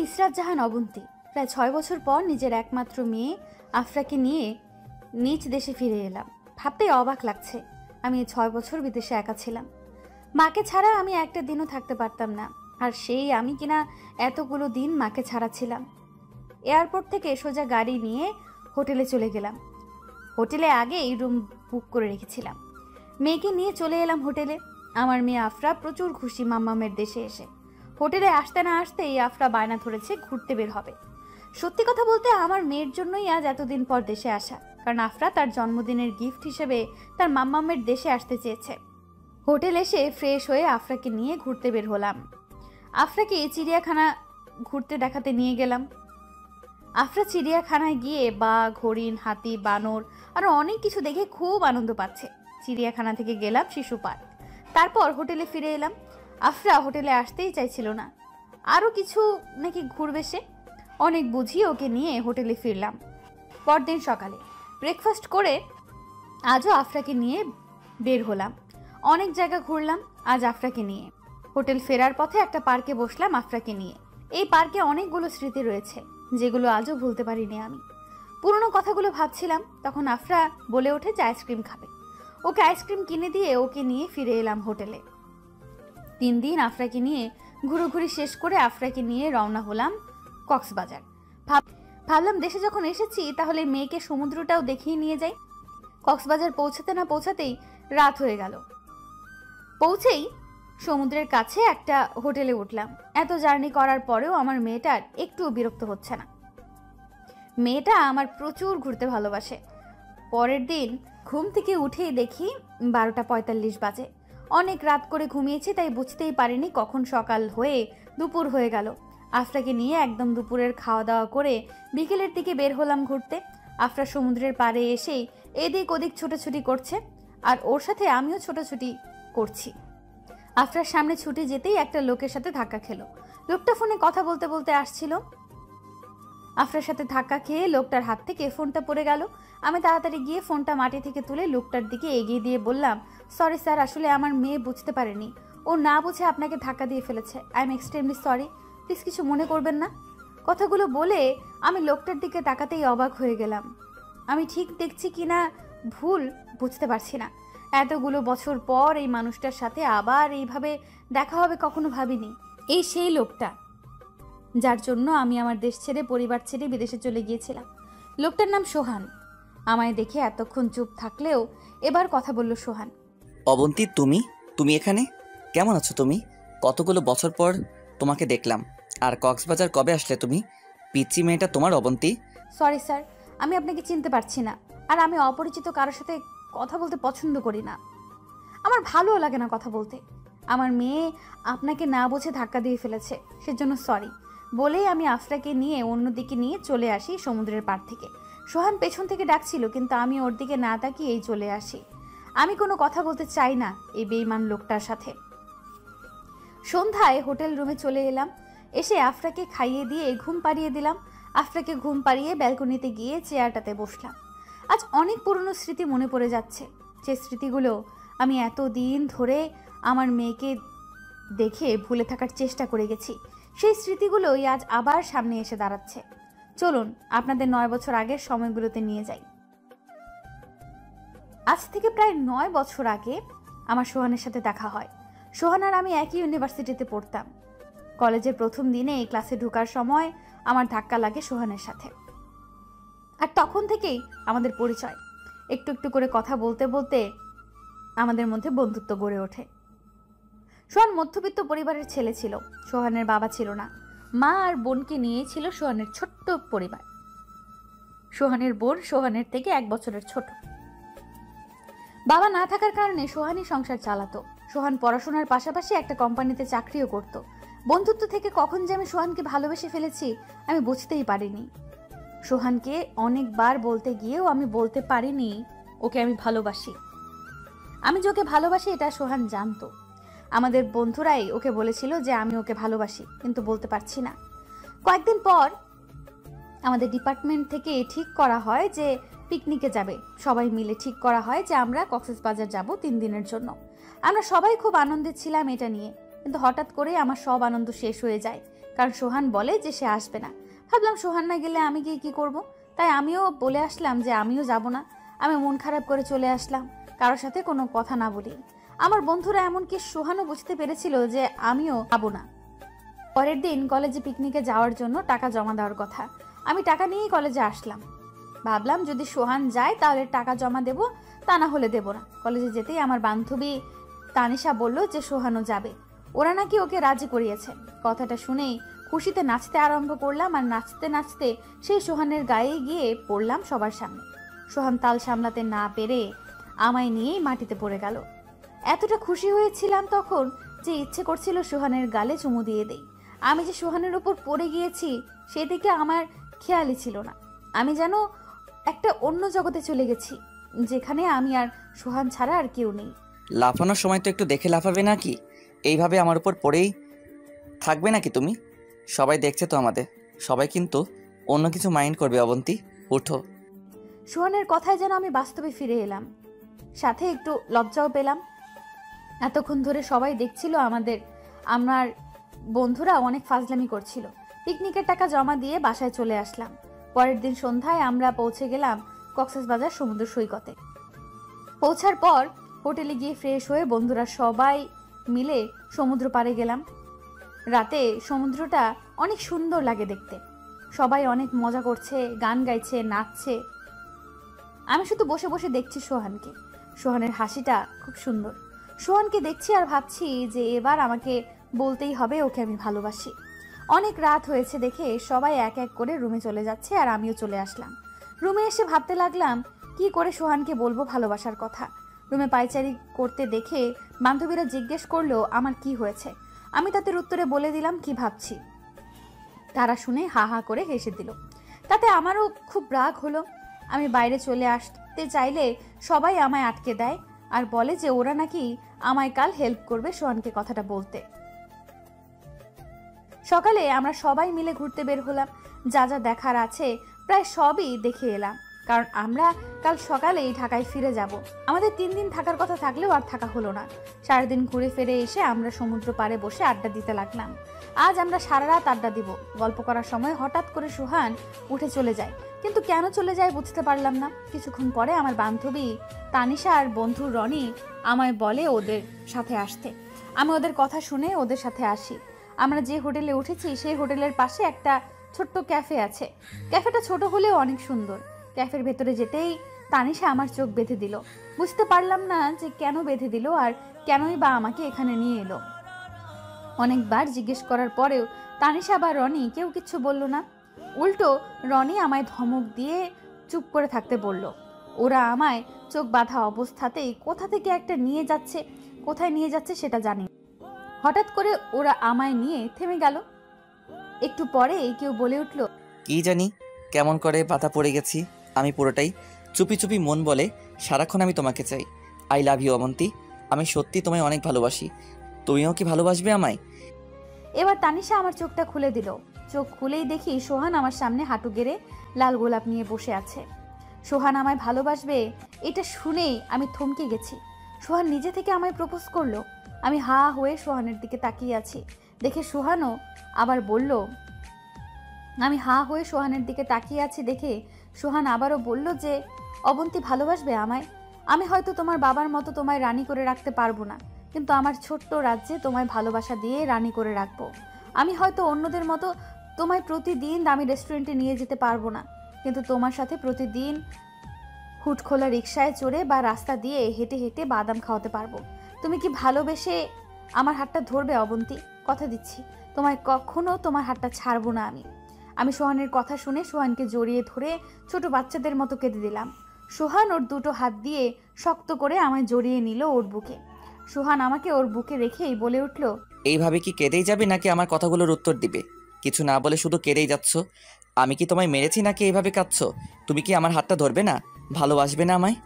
ইসরাত জাহান অবন্তী। প্রায় 6 বছর পর নিজের একমাত্র মেয়ে আফরাকে নিয়ে নিজ দেশে ফিরে এলাম। ভাবতেই অবাক লাগছে, আমি 6 বছর বিদেশে একা ছিলাম। মাকে ছাড়া আমি একটা দিনও থাকতে পারতাম না, আর সেই আমি কিনা এতগুলো দিন মাকে ছাড়া ছিলাম। এয়ারপোর্ট থেকে সোজা গাড়ি নিয়ে হোটেলে চলে গেলাম। হোটেলে আগেই রুম বুক করে রেখেছিলাম। মেয়েকে নিয়ে চলে এলাম হোটেলে। আমার মেয়ে আফরা প্রচুর খুশি মাম্মামের দেশে এসে। হোটেলে আসতে না আসতেই আফরা বায়না ধরেছে ঘুরতে বের হবে। সত্যি কথা বলতে আমার মেয়ের জন্যই আজ এতদিন পর দেশে আসা, কারণ আফরা তার জন্মদিনের গিফট হিসেবে তার মাম্মামের দেশে আসতে চেয়েছে। হোটেল এসে ফ্রেশ হয়ে আফরাকে নিয়ে ঘুরতে বের হলাম। আফরাকে চিড়িয়াখানা ঘুরতে দেখাতে নিয়ে গেলাম। আফরা চিড়িয়াখানায় গিয়ে বাঘ, হরিণ, হাতি, বানর আরো অনেক কিছু দেখে খুব আনন্দ পাচ্ছে। চিড়িয়াখানা থেকে গেলাম শিশু পার্ক, তারপর হোটেলে ফিরে এলাম। আফরা হোটেলে আসতেই চাইছিল না, আরো কিছু নাকি ঘুরবে সে। অনেক বুঝিয়ে ওকে নিয়ে হোটেলে ফিরলাম। পরদিন সকালে ব্রেকফাস্ট করে আজও আফরাকে নিয়ে বের হলাম। অনেক জায়গা ঘুরলাম আজ আফরাকে নিয়ে। হোটেল ফেরার পথে একটা পার্কে বসলাম আফরাকে নিয়ে। এই পার্কে অনেকগুলো স্মৃতি রয়েছে যেগুলো আজও ভুলতে পারিনি আমি। পুরনো কথাগুলো ভাবছিলাম, তখন আফরা বলে ওঠে যে আইসক্রিম খাবে। ওকে আইসক্রিম কিনে দিয়ে ওকে নিয়ে ফিরে এলাম হোটেলে। 3 দিন আফরাকে নিয়ে ঘুরোঘুরি শেষ করে আফরাকে নিয়ে রওনা হলাম কক্সবাজার। ভাবলাম দেশে যখন এসেছি তাহলে মেয়েকে সমুদ্রটাও দেখিয়ে নিয়ে যাই। কক্সবাজার পৌঁছাতে না পৌঁছাতেই রাত হয়ে গেল। পৌঁছেই সমুদ্রের কাছে একটা হোটেলে উঠলাম। এত জার্নি করার পরেও আমার মেয়েটার একটু বিরক্ত হচ্ছে না। মেয়েটা আমার প্রচুর ঘুরতে ভালোবাসে। পরের দিন ঘুম থেকে উঠেই দেখি 12:45 বাজে। অনেক রাত করে ঘুমিয়েছি, তাই বুঝতেই পারিনি কখন সকাল হয়ে দুপুর হয়ে গেল। আফরাকে নিয়ে একদম দুপুরের খাওয়া দাওয়া করে বিকেলের দিকে বের হলাম ঘুরতে। আফরা সমুদ্রের পাড়ে এসেই এদিক ওদিক ছোটাছুটি করছে, আর ওর সাথে আমিও ছোটাছুটি করছি। আফরার সামনে ছুটে যেতেই একটা লোকের সাথে ধাক্কা খেলো। লোকটা ফোনে কথা বলতে বলতে আসছিল। আফরার সাথে ধাক্কা খেয়ে লোকটার হাত থেকে ফোনটা পড়ে গেল। আমি তাড়াতাড়ি গিয়ে ফোনটা মাটি থেকে তুলে লোকটার দিকে এগিয়ে দিয়ে বললাম, সরি স্যার, আসলে আমার মেয়ে বুঝতে পারেনি, ও না বুঝে আপনাকে ধাক্কা দিয়ে ফেলেছে। I am extremely sorry, please কিছু মনে করবেন না। কথাগুলো বলে আমি লোকটার দিকে তাকাতেই অবাক হয়ে গেলাম। আমি ঠিক দেখছি কিনা ভুল বুঝতে পারছি না। এতগুলো বছর পর এই মানুষটার সাথে আবার এইভাবে দেখা হবে কখনো ভাবিনি। এই সেই লোকটা যার জন্য আমি আমার দেশ ছেড়ে পরিবার ছেড়ে বিদেশে চলে গিয়েছিলাম। লোকটার নাম সোহান। আমায় দেখে এতক্ষণ চুপ থাকলেও এবার কথা বলল সোহান। অবন্তী, তুমি এখানে কেমন আছো? তুমি কতগুলো বছর পর তোমাকে দেখলাম। আর কক্সবাজার কবে আসলে তুমি? পিচ্চি মেয়েটা তোমার অবন্তী। সরি স্যার, আমি আপনাকে চিনতে পারছি না, আর আমি অপরিচিত কারোর সাথে কথা বলতে পছন্দ করি না। আমার ভালোও লাগে না কথা বলতে। আমার মেয়ে আপনাকে না বুঝে ধাক্কা দিয়ে ফেলেছে, সেজন্য সরি বলেই আমি আফরাকে নিয়ে অন্যদিকে নিয়ে চলে আসি সমুদ্রের পাড় থেকে। সোহান পেছন থেকে ডাকছিল, কিন্তু আমি ওর দিকে না তাকিয়েই চলে আসি। আমি কোনো কথা বলতে চাই না এই বেঈমান লোকটার সাথে। সন্ধ্যায় হোটেল রুমে চলে এলাম। এসে আফরাকে খাইয়ে দিয়ে ঘুম পাড়িয়ে দিলাম। আফরাকে ঘুম পাড়িয়ে ব্যালকনিতে গিয়ে চেয়ারটাতে বসলাম। আজ অনেক পুরনো স্মৃতি মনে পড়ে যাচ্ছে, যে স্মৃতিগুলো আমি এতদিন ধরে আমার মেয়েকে দেখে ভুলে থাকার চেষ্টা করে গেছি। সেই স্মৃতিগুলোই আজ আবার সামনে এসে দাঁড়াচ্ছে। চলুন আপনাদের 9 বছর আগের সময়গুলোতে নিয়ে যাই। আজ থেকে প্রায় 9 বছর আগে আমার সোহানের সাথে দেখা হয়। সোহান আর আমি একই ইউনিভার্সিটিতে পড়তাম। কলেজের প্রথম দিনে এই ক্লাসে ঢোকার সময় আমার ধাক্কা লাগে সোহানের সাথে, আর তখন থেকেই আমাদের পরিচয়। একটু একটু করে কথা বলতে বলতে আমাদের মধ্যে বন্ধুত্ব গড়ে ওঠে। সোহান মধ্যবিত্ত পরিবারের ছেলে ছিল। সোহানের বাবা ছিল না, মা আর বোনকে নিয়ে ছিল সোহানের ছোট্ট পরিবার। সোহানের বোন সোহানের থেকে 1 বছরের ছোট। বাবা না থাকার কারণে সোহানই সংসার চালাতো। সোহান পড়াশোনার পাশাপাশি একটা কোম্পানিতে চাকরিও করত। বন্ধুত্ব থেকে কখন যে আমি সোহানকে ভালোবেসে ফেলেছি আমি বুঝতেই পারিনি। সোহানকে অনেকবার বলতে গিয়েও আমি বলতে পারিনি ওকে আমি ভালোবাসি। আমি যে ওকে ভালোবাসি এটা সোহান জানতো। আমাদের বন্ধুরাই ওকে বলেছিল যে আমি ওকে ভালোবাসি, কিন্তু বলতে পারছি না। কয়েকদিন পর আমাদের ডিপার্টমেন্ট থেকে ঠিক করা হয় যে পিকনিকে যাবে। সবাই মিলে ঠিক করা হয় যে আমরা কক্সবাজার যাব 3 দিনের জন্য। আমরা সবাই খুব আনন্দে ছিলাম এটা নিয়ে, কিন্তু হঠাৎ করে আমার সব আনন্দ শেষ হয়ে যায়, কারণ সোহান বলে যে সে আসবে না। ভাবলাম সোহান না গেলে আমি গিয়ে কি করব, তাই আমিও বলে আসলাম যে আমিও যাব না। আমি মন খারাপ করে চলে আসলাম, কারোর সাথে কোনো কথা না বলি। আমার বন্ধুরা এমনকি সোহানও বুঝতে পেরেছিল যে আমিও যাব না। পরের দিন কলেজে পিকনিকে যাওয়ার জন্য টাকা জমা দেওয়ার কথা। আমি টাকা নিয়েই কলেজে আসলাম। ভাবলাম যদি সোহান যায় তাহলে টাকা জমা দেব, তা না হলে দেব না। কলেজে যেতেই আমার বান্ধবী তানিশা বলল যে সোহানও যাবে, ওরা নাকি ওকে রাজি করিয়েছে। কথাটা শুনেই খুশিতে নাচতে আরম্ভ করলাম, আর নাচতে নাচতে সেই সোহানের গায়ে গিয়ে পড়লাম সবার সামনে। সোহান তাল সামলাতে না পেরে আমায় নিয়েই মাটিতে পড়ে গেল। এতটা খুশি হয়েছিলাম তখন যে ইচ্ছে করছিল সোহানের গালে চুমু দিয়ে দেই। আমি যে সোহানের উপর পড়ে গিয়েছি সেদিকে আমার খেয়ালই ছিল না। আমি যেন একটা অন্য জগতে চলে গেছি, যেখানে আমি আর সোহান ছাড়া আর কেউ নেই। লাফানোর সময় তো একটু দেখে লাফাবে নাকি? এইভাবে আমার উপর পড়েই থাকবে নাকি তুমি? সবাই দেখছে তো আমাদের, সবাই কিন্তু অন্য কিছু মাইন্ড করবে। অবন্তী, উঠো। সোহানের কথায় যেন আমি বাস্তবে ফিরে এলাম, সাথে একটু লজ্জাও পেলাম। এতক্ষণ ধরে সবাই দেখছিল আমাদের, আমার বন্ধুরা অনেক ফাজলামি করছিল। পিকনিকের টাকা জমা দিয়ে বাসায় চলে আসলাম। পরের দিন সন্ধ্যায় আমরা পৌঁছে গেলাম কক্সবাজার সমুদ্র সৈকতে। পৌঁছার পর হোটেলে গিয়ে ফ্রেশ হয়ে বন্ধুরা সবাই মিলে সমুদ্র পাড়ে গেলাম। রাতে সমুদ্রটা অনেক সুন্দর লাগে দেখতে। সবাই অনেক মজা করছে, গান গাইছে, নাচছে। আমি শুধু বসে বসে দেখছি সোহানকে। সোহানের হাসিটা খুব সুন্দর। সোহানকে দেখছি আর ভাবছি যে এবার আমাকে বলতেই হবে ওকে আমি ভালোবাসি। অনেক রাত হয়েছে দেখে সবাই এক এক করে রুমে চলে যাচ্ছে, আর আমিও চলে আসলাম। রুমে এসে ভাবতে লাগলাম কি করে সোহানকে বলবো ভালোবাসার কথা। রুমে পায়চারি করতে দেখে বান্ধবীরা জিজ্ঞেস করলো আমার কি হয়েছে। আমি তাদের উত্তরে বলে দিলাম কি ভাবছি। তারা শুনে হা হা করে হেসে দিল। তাতে আমারও খুব রাগ হলো। আমি বাইরে চলে আসতে চাইলে সবাই আমায় আটকে দেয় আর বলে যে ওরা নাকি আমায় কাল হেল্প করবে সোহানকে কথাটা বলতে। সকালে আমরা সবাই মিলে ঘুরতে বের হলাম। যা যা দেখার আছে প্রায় সবই দেখে এলাম, কারণ আমরা কাল সকালেই ঢাকায় ফিরে যাব। আমাদের 3 দিন থাকার কথা থাকলেও আর থাকা হলো না। সারাদিন ঘুরে ফিরে এসে আমরা সমুদ্র পাড়ে বসে আড্ডা দিতে লাগলাম। আজ আমরা সারা রাত আড্ডা দিব। গল্প করার সময় হঠাৎ করে সোহান উঠে চলে যায়, কিন্তু কেন চলে যায় বুঝতে পারলাম না। কিছুক্ষণ পরে আমার বান্ধবী তানিশা আর বন্ধু রনি আমায় বলে ওদের সাথে আসতে। আমি ওদের কথা শুনে ওদের সাথে আসি। আমরা যে হোটেলে উঠেছি সেই হোটেলের পাশে একটা ছোট্ট ক্যাফে আছে। ক্যাফেটা ছোট হলেও অনেক সুন্দর। ক্যাফের ভেতরে যেতেই তানিশা আমার চোখ বেঁধে দিল। বুঝতে পারলাম না যে কেন বেঁধে দিল আর কেনই বা আমাকে এখানে নিয়ে এলো। অনেকবার জিজ্ঞেস করার পরেও তানিশা বা রনি কেউ কিচ্ছু বলল না। উল্টো রনি আমায় ধমক দিয়ে চুপ করে থাকতে বলল। ওরা আমায় চোখ বাঁধা অবস্থাতেই কোথা থেকে একটা নিয়ে যাচ্ছে, কোথায় নিয়ে যাচ্ছে সেটা জানি। হঠাৎ করে ওরা আমায় নিয়ে থেমে গেল। একটু পরে কেউ বলে উঠল, কি জানি কেমন করে পাতা পড়ে গেছি আমি পুরোটাই। চুপি চুপি মন বলে সারাক্ষণ আমি তোমাকে চাই। আই লাভ ইউ অবন্তী, আমি সত্যি তোমায় অনেক ভালোবাসি। তুমিও কি ভালোবাসবে আমায়? এবার তানিশা আমার চোখটা খুলে দিল। চোখ খুলেই দেখি সোহান আমার সামনে হাঁটু গেড়ে লাল গোলাপ নিয়ে বসে আছে। সোহান আমায় ভালোবাসবে এটা শুনেই আমি থমকে গেছি। সোহান নিজে থেকে আমায় প্রপোজ করলো। আমি হা হয়ে সোহানের দিকে তাকিয়ে আছি দেখে সোহানও আবার বলল, আমি হা হয়ে সোহানের দিকে তাকিয়ে আছি দেখে সোহান আবারও বলল যে অবন্তী ভালোবাসবে আমায়। আমি হয়তো তোমার বাবার মতো তোমায় রানী করে রাখতে পারবো না, কিন্তু আমার ছোট্ট রাজ্যে তোমায় ভালোবাসা দিয়ে রানী করে রাখবো। আমি হয়তো অন্যদের মতো তোমায় প্রতিদিন দামি রেস্টুরেন্টে নিয়ে যেতে পারবো না, কিন্তু তোমার সাথে প্রতিদিন হুট খোলা রিকশায় চড়ে বা রাস্তা দিয়ে হেঁটে হেঁটে বাদাম খাওয়াতে পারবো। তুমি কি ভালোবেসে আমার হাতটা ধরবে অবন্তী? কথা দিচ্ছি তোমায় কখনো তোমার হাতটা ছাড়বো না আমি। আমি সোহানের কথা শুনে সোহানকে জড়িয়ে ধরে ছোট বাচ্চাদের মতো কেঁদে দিলাম। সোহান ওর দুটো হাত দিয়ে শক্ত করে আমায় জড়িয়ে নিল ওর বুকে। সোহান আমাকে ওর বুকে রেখেই বলে উঠল, এইভাবে কি কেঁদেই যাবে নাকি আমার কথাগুলোর উত্তর দিবে? কিছু না বলে শুধু কেঁদেই যাচ্ছ। আমি কি তোমায় মেরেছি নাকি এইভাবে কাঁদছো? তুমি কি আমার হাতটা ধরবে না? ভালোবাসবে না আমায়?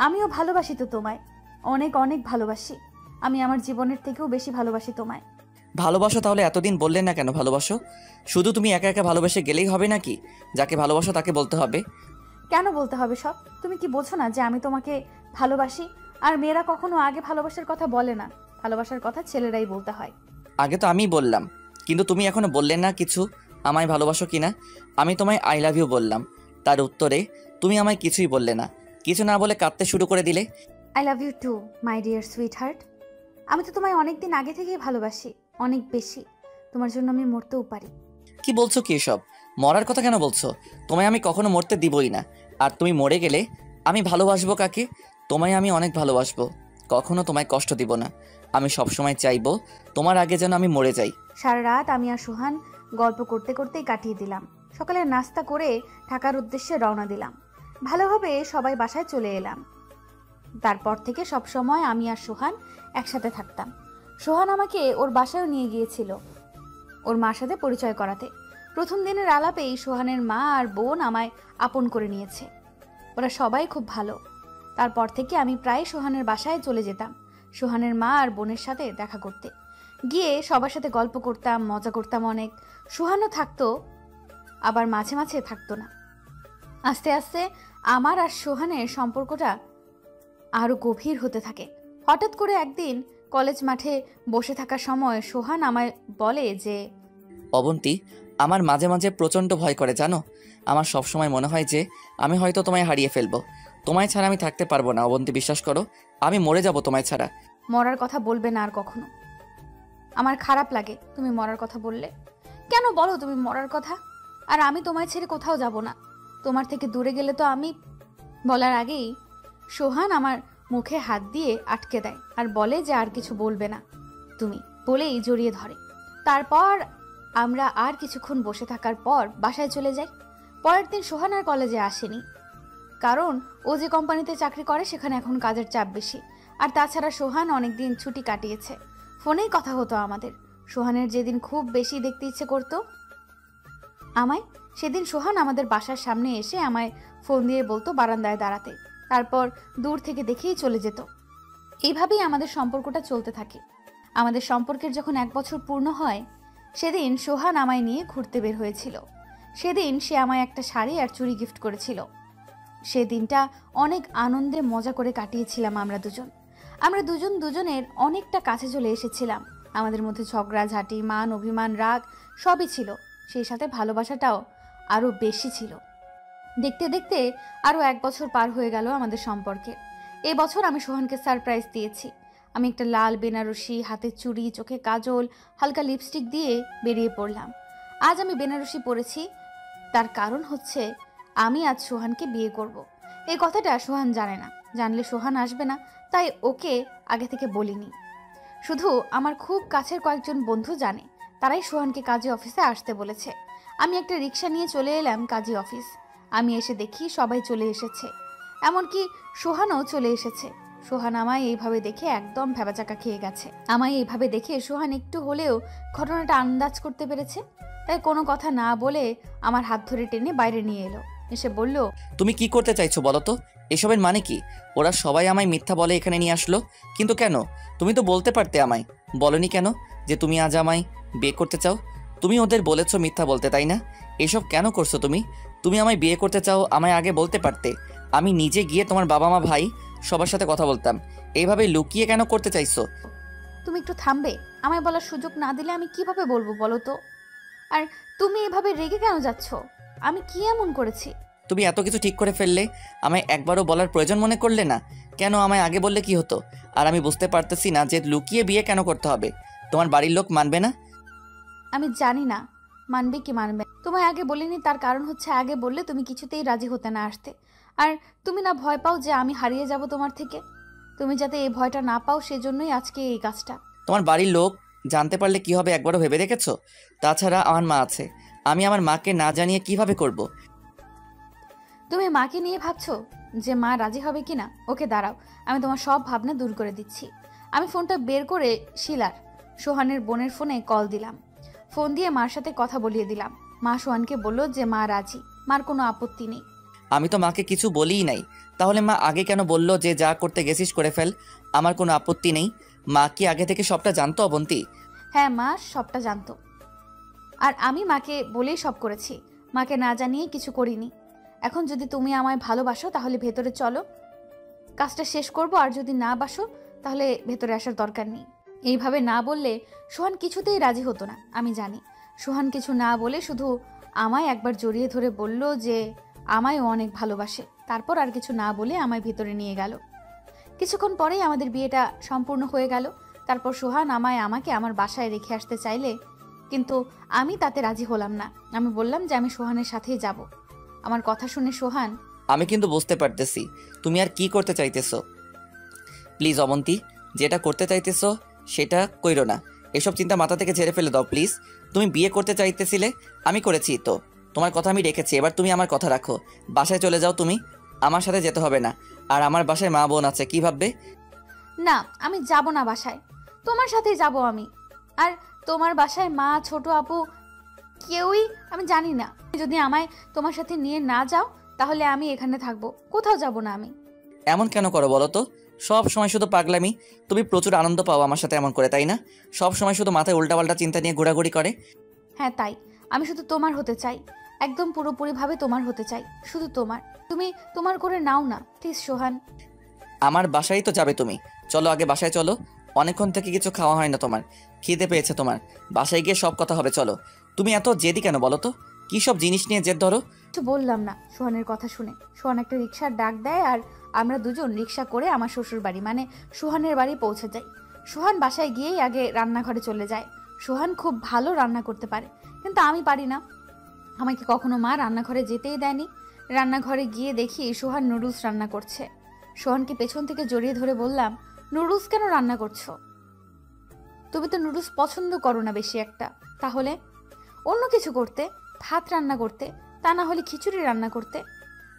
আমিও ভালোবাসি তো তোমায়, অনেক অনেক ভালোবাসি। আমি আমার জীবনের থেকেও বেশি ভালোবাসি তোমায়। ভালোবাসো তাহলে এতদিন বললে না কেন ভালোবাসো? শুধু তুমি একা একা ভালোবেসে গেলেই হবে নাকি? যাকে ভালোবাসো তাকে বলতে হবে। কেন বলতে হবে সব? তুমি কি বোঝো না যে আমি তোমাকে ভালোবাসি? আর মেয়েরা কখনো আগে ভালোবাসার কথা বলে না, ভালোবাসার কথা ছেলেরাই বলতে হয়। আগে তো আমিই বললাম, কিন্তু তুমি এখনো বললে না কিছু আমায় ভালোবাসো কিনা। আমি তোমায় আই লাভ ইউ বললাম, তার উত্তরে তুমি আমায় কিছুই বললে না, কিছু না বলে কাঁদতে শুরু করে দিলে। I love you to my dear sweetheart. আমি তো তোমায় অনেক দিন আগে থেকেই ভালোবাসি, অনেক বেশি। তোমার জন্য আমি মরতেও পারি। কি বলছো কি এসব? মরার কথা কেন বলছো? তোমায় আমি কখনো মরতে দিবই না। আর তুমি মরে গেলে আমি ভালোবাসবো কাকে? তোমায় আমি অনেক ভালোবাসবো, কখনো তোমায় কষ্ট দিব না। আমি সবসময় চাইবো তোমার আগে যেন আমি মরে যাই। সারা রাত আমি আর সোহান গল্প করতে করতেই কাটিয়ে দিলাম। সকালে নাস্তা করে ঢাকার উদ্দেশ্যে রওনা দিলাম। ভালোভাবে সবাই বাসায় চলে এলাম। তারপর থেকে সব সময় আমি আর সোহান একসাথে থাকতাম। সোহান আমাকে ওর বাসায়ও নিয়ে গিয়েছিল ওর মার সাথে পরিচয় করাতে। প্রথম দিনের আলাপেই সোহানের মা আর বোন আমায় আপন করে নিয়েছে। ওরা সবাই খুব ভালো। তারপর থেকে আমি প্রায় সোহানের বাসায় চলে যেতাম সোহানের মা আর বোনের সাথে দেখা করতে। গিয়ে সবার সাথে গল্প করতাম, মজা করতাম অনেক। সোহানও থাকতো, আবার মাঝে মাঝে থাকতো না। আস্তে আস্তে আমার আর সোহানের সম্পর্কটা আরো গভীর হতে থাকে। হঠাৎ করে একদিন কলেজ মাঠে বসে থাকার সময় সোহান আমায় বলে যে, অবন্তী, আমার মাঝে মাঝে প্রচণ্ড ভয় করে জানো। আমার সবসময় মনে হয় যে আমি হয়তো তোমায় হারিয়ে ফেলবো। তোমায় ছাড়া আমি থাকতে পারবো না অবন্তী, বিশ্বাস করো, আমি মরে যাব তোমায় ছাড়া। মরার কথা বলবে না আর কখনো। আমার খারাপ লাগে তুমি মরার কথা বললে। কেন বলো তুমি মরার কথা? আর আমি তোমায় ছেড়ে কোথাও যাব না। তোমার থেকে দূরে গেলে তো আমি। বলার আগেই সোহান আমার মুখে হাত দিয়ে আটকে দেয় আর বলে যে আর কিছু বলবে না তুমি, বলেই জড়িয়ে ধরে। তারপর আমরা আর কিছুক্ষণ বসে থাকার পর বাসায় চলে যাই। পরের দিন সোহান আর কলেজে আসেনি, কারণ ও যে কোম্পানিতে চাকরি করে সেখানে এখন কাজের চাপ বেশি। আর তাছাড়া সোহান অনেকদিন ছুটি কাটিয়েছে। ফোনেই কথা হতো আমাদের। সোহানের যেদিন খুব বেশি দেখতে ইচ্ছে করতো আমায়, সেদিন সোহান আমাদের বাসার সামনে এসে আমায় ফোন দিয়ে বলতো বারান্দায় দাঁড়াতে, তারপর দূর থেকে দেখেই চলে যেত। এইভাবেই আমাদের সম্পর্কটা চলতে থাকে। আমাদের সম্পর্কের যখন 1 বছর পূর্ণ হয়, সেদিন সোহান আমায় নিয়ে ঘুরতে বের হয়েছিল। সেদিন সে আমায় একটা শাড়ি আর চুড়ি গিফট করেছিল। সেদিনটা অনেক আনন্দে মজা করে কাটিয়েছিলাম আমরা দুজন দুজনের অনেকটা কাছে চলে এসেছিলাম। আমাদের মধ্যে ঝগড়াঝাঁটি, মান অভিমান, রাগ সবই ছিল। সেই সাথে ভালোবাসাটাও আরো বেশি ছিল। দেখতে দেখতে আরো 1 বছর পার হয়ে গেল আমাদের সম্পর্কে। এই বছর আমি সোহানকে সারপ্রাইজ দিয়েছি। আমি একটা লাল বেনারসি, হাতে চুড়ি, চোখে কাজল, হালকা লিপস্টিক দিয়ে বেরিয়ে পড়লাম। আজ আমি বেনারসি পরেছি, তার কারণ হচ্ছে আমি আজ সোহানকে বিয়ে করব। এই কথাটা সোহান জানে না, জানলে সোহান আসবে না, তাই ওকে আগে থেকে বলিনি। শুধু আমার খুব কাছের কয়েকজন বন্ধু জানে, তারাই সোহানকে কাজী অফিসে আসতে বলেছে। আমি একটা রিক্সা নিয়ে চলে এলাম কাজী অফিস। আমি এসে দেখি সবাই চলে এসেছে, এমনকি সোহানও চলে এসেছে। সোহান আমায় এইভাবে দেখে একদম ভ্যাবাচাকা খেয়ে গেছে। আমায় এইভাবে দেখে সোহান একটু হলেও ঘটনাটা আন্দাজ করতে পেরেছে, তাই কোনো কথা না বলে আমার হাত ধরে টেনে বাইরে নিয়ে এলো। এসে বলল, তুমি কি করতে চাইছো বলো তো? এসবের মানে কি? ওরা সবাই আমায় মিথ্যা বলে এখানে নিয়ে আসলো, কিন্তু কেন? তুমি তো বলতে পারতে আমায়। বলনি কেন যে তুমি আজ আমায় বিয়ে করতে চাও? তুমি ওদের বলেছো মিথ্যা বলতে, তাই না? এসব কেন করছো তুমি? তুমি আমায় বিয়ে করতে চাও, আমায় আগে বলতে পারতে। আমি নিজে গিয়ে তোমার বাবা মা ভাই সবার সাথে কথা বলতাম। এইভাবে লুকিয়ে কেন করতে চাইছো? তুমি একটু থামবে? আমায় বলার সুযোগ না দিলে আমি কিভাবে বলবো বলো তো? আর তুমি এভাবে রেগে কেন যাচ্ছ? আমি কি এমন করেছি? তুমি এত কিছু ঠিক করে ফেললে, আমায় একবারও বলার প্রয়োজন মনে করলে না? কেন আমায় আগে বললে কি হতো? আর আমি বুঝতে পারতেছি না যে লুকিয়ে বিয়ে কেন করতে হবে। তোমার বাড়ির লোক মানবে না? আমি জানি না মানবে কি মানবে। তোমায় আগে বলিনি, তার কারণ হচ্ছে আগে বললে তুমি কিছুতেই রাজি হতে না আসতে। আর তুমি না ভয় পাও যে আমি হারিয়ে যাব তোমার থেকে? তুমি যাতে এই ভয়টা না পাও সেজন্যই আজকে এই কাজটা। তোমার বাড়ির লোক জানতে পারলে কি হবে একবারও ভেবে দেখেছো? তাছাড়া আমার মা আছে, আমি আমার মাকে না জানিয়ে কিভাবে করব? তুমি মাকে নিয়ে ভাবছো যে মা রাজি হবে কিনা? ওকে দাঁড়াও, আমি তোমার সব ভাবনা দূর করে দিচ্ছি। আমি ফোনটা বের করে শিলার, সোহানের বোনের ফোনে কল দিলাম। ফোন দিয়ে মার সাথে কথা বলিয়ে দিলাম। মা সোহানকে বলল যে মা রাজি, মার কোনো আপত্তি নেই। আমি তো মাকে কিছু বলিই নাই, তাহলে মা আগে কেন বলল যে যা করতে গেছিস করে ফেল, আমার কোনো আপত্তি নেই? মা কি আগে থেকে সবটা জানতো অবন্তী? হ্যাঁ, মা সবটা জানতো, আর আমি মাকে বলেই সব করেছি। মাকে না জানিয়ে কিছু করিনি। এখন যদি তুমি আমায় ভালোবাসো তাহলে ভেতরে চলো, কাজটা শেষ করব। আর যদি না বাসো তাহলে ভেতরে আসার দরকার নেই। এইভাবে না বললে সোহান কিছুতেই রাজি হতো না। আমি জানি সোহান কিছু না বলে শুধু আমায় একবার জড়িয়ে ধরে বলল যে আমায়ও অনেক ভালোবাসে। তারপর আর কিছু না বলে আমায় ভিতরে নিয়ে গেল। কিছুক্ষণ পরেই আমাদের বিয়েটা সম্পূর্ণ হয়ে গেল। তারপর সোহান আমাকে আমার বাসায় রেখে আসতে চাইলে কিন্তু আমি তাতে রাজি হলাম না। আমি বললাম যে আমি সোহানের সাথেই যাব। আমার কথা শুনে সোহান, আমি কিন্তু বুঝতে পারতেছি তুমি আর কি করতে চাইতেছো। প্লিজ অবন্তী, যেটা করতে চাইতেছো সেটা কইরো না। এসব চিন্তা মাথা থেকে ঝেড়ে ফেলে দাও প্লিজ। তুমি বিয়ে করতে চাইতেছিলে, আমি করেছি তো। তোমার কথা আমি রেখেছি, এবার তুমি আমার কথা রাখো। বাসায় চলে যাও তুমি, আমার সাথে যেতে হবে না। আর আমার বাসায় মা বোন আছে, কি ভাববে? না আমি যাব না বাসায়, তোমার সাথেই যাব আমি। আর তোমার বাসায় মা, ছোট আপু কেউই আমি জানি না। যদি আমায় তোমার সাথে নিয়ে না যাও তাহলে আমি এখানে থাকবো, কোথাও যাব না আমি। এমন কেন করো বলো তো? সব সময় শুধু পাগলামি। তুমি প্রচুর আনন্দ পাও আমার সাথে এমন করে, তাই না? সব সময় শুধু মাথায় উল্টাপাল্টা চিন্তা নিয়ে ঘোরাঘুরি করে। হ্যাঁ তাই, আমি শুধু তোমার হতে চাই, একদম পুরোপুরিভাবে তোমার হতে চাই, শুধু তোমার। তুমি তোমার করে নাও না প্লিজ সোহান। আমার বাসায় তো যাবে তুমি, চলো আগে বাসায় চলো। অনেকক্ষণ থেকে কিছু খাওয়া হয় না তোমার, খিদে পেয়েছে তোমার। বাসায় গিয়ে সব কথা হবে, চলো। তুমি এত জেদি কেন বলো তো? কী সব জিনিস নিয়ে জেদ ধরো? কিছু বললাম না সোহানের কথা শুনে। সোহান একটা রিক্সার ডাক দেয় আর আমরা দুজন রিক্সা করে আমার শ্বশুর বাড়ি মানে সোহানের বাড়ি পৌঁছে যাই। সোহান বাসায় গিয়েই আগে রান্নাঘরে চলে যায়। সোহান খুব ভালো রান্না করতে পারে, কিন্তু আমি পারি না। আমাকে কখনো মা রান্নাঘরে যেতেই দেয়নি। রান্নাঘরে গিয়ে দেখি সোহান নুডলস রান্না করছে। সোহানকে পেছন থেকে জড়িয়ে ধরে বললাম, নুডলস কেন রান্না করছো? তুমি তো নুডলস পছন্দ করো না বেশি একটা, তাহলে অন্য কিছু করতে, ভাত রান্না করতে, তা না হলে খিচুড়ি রান্না করতে।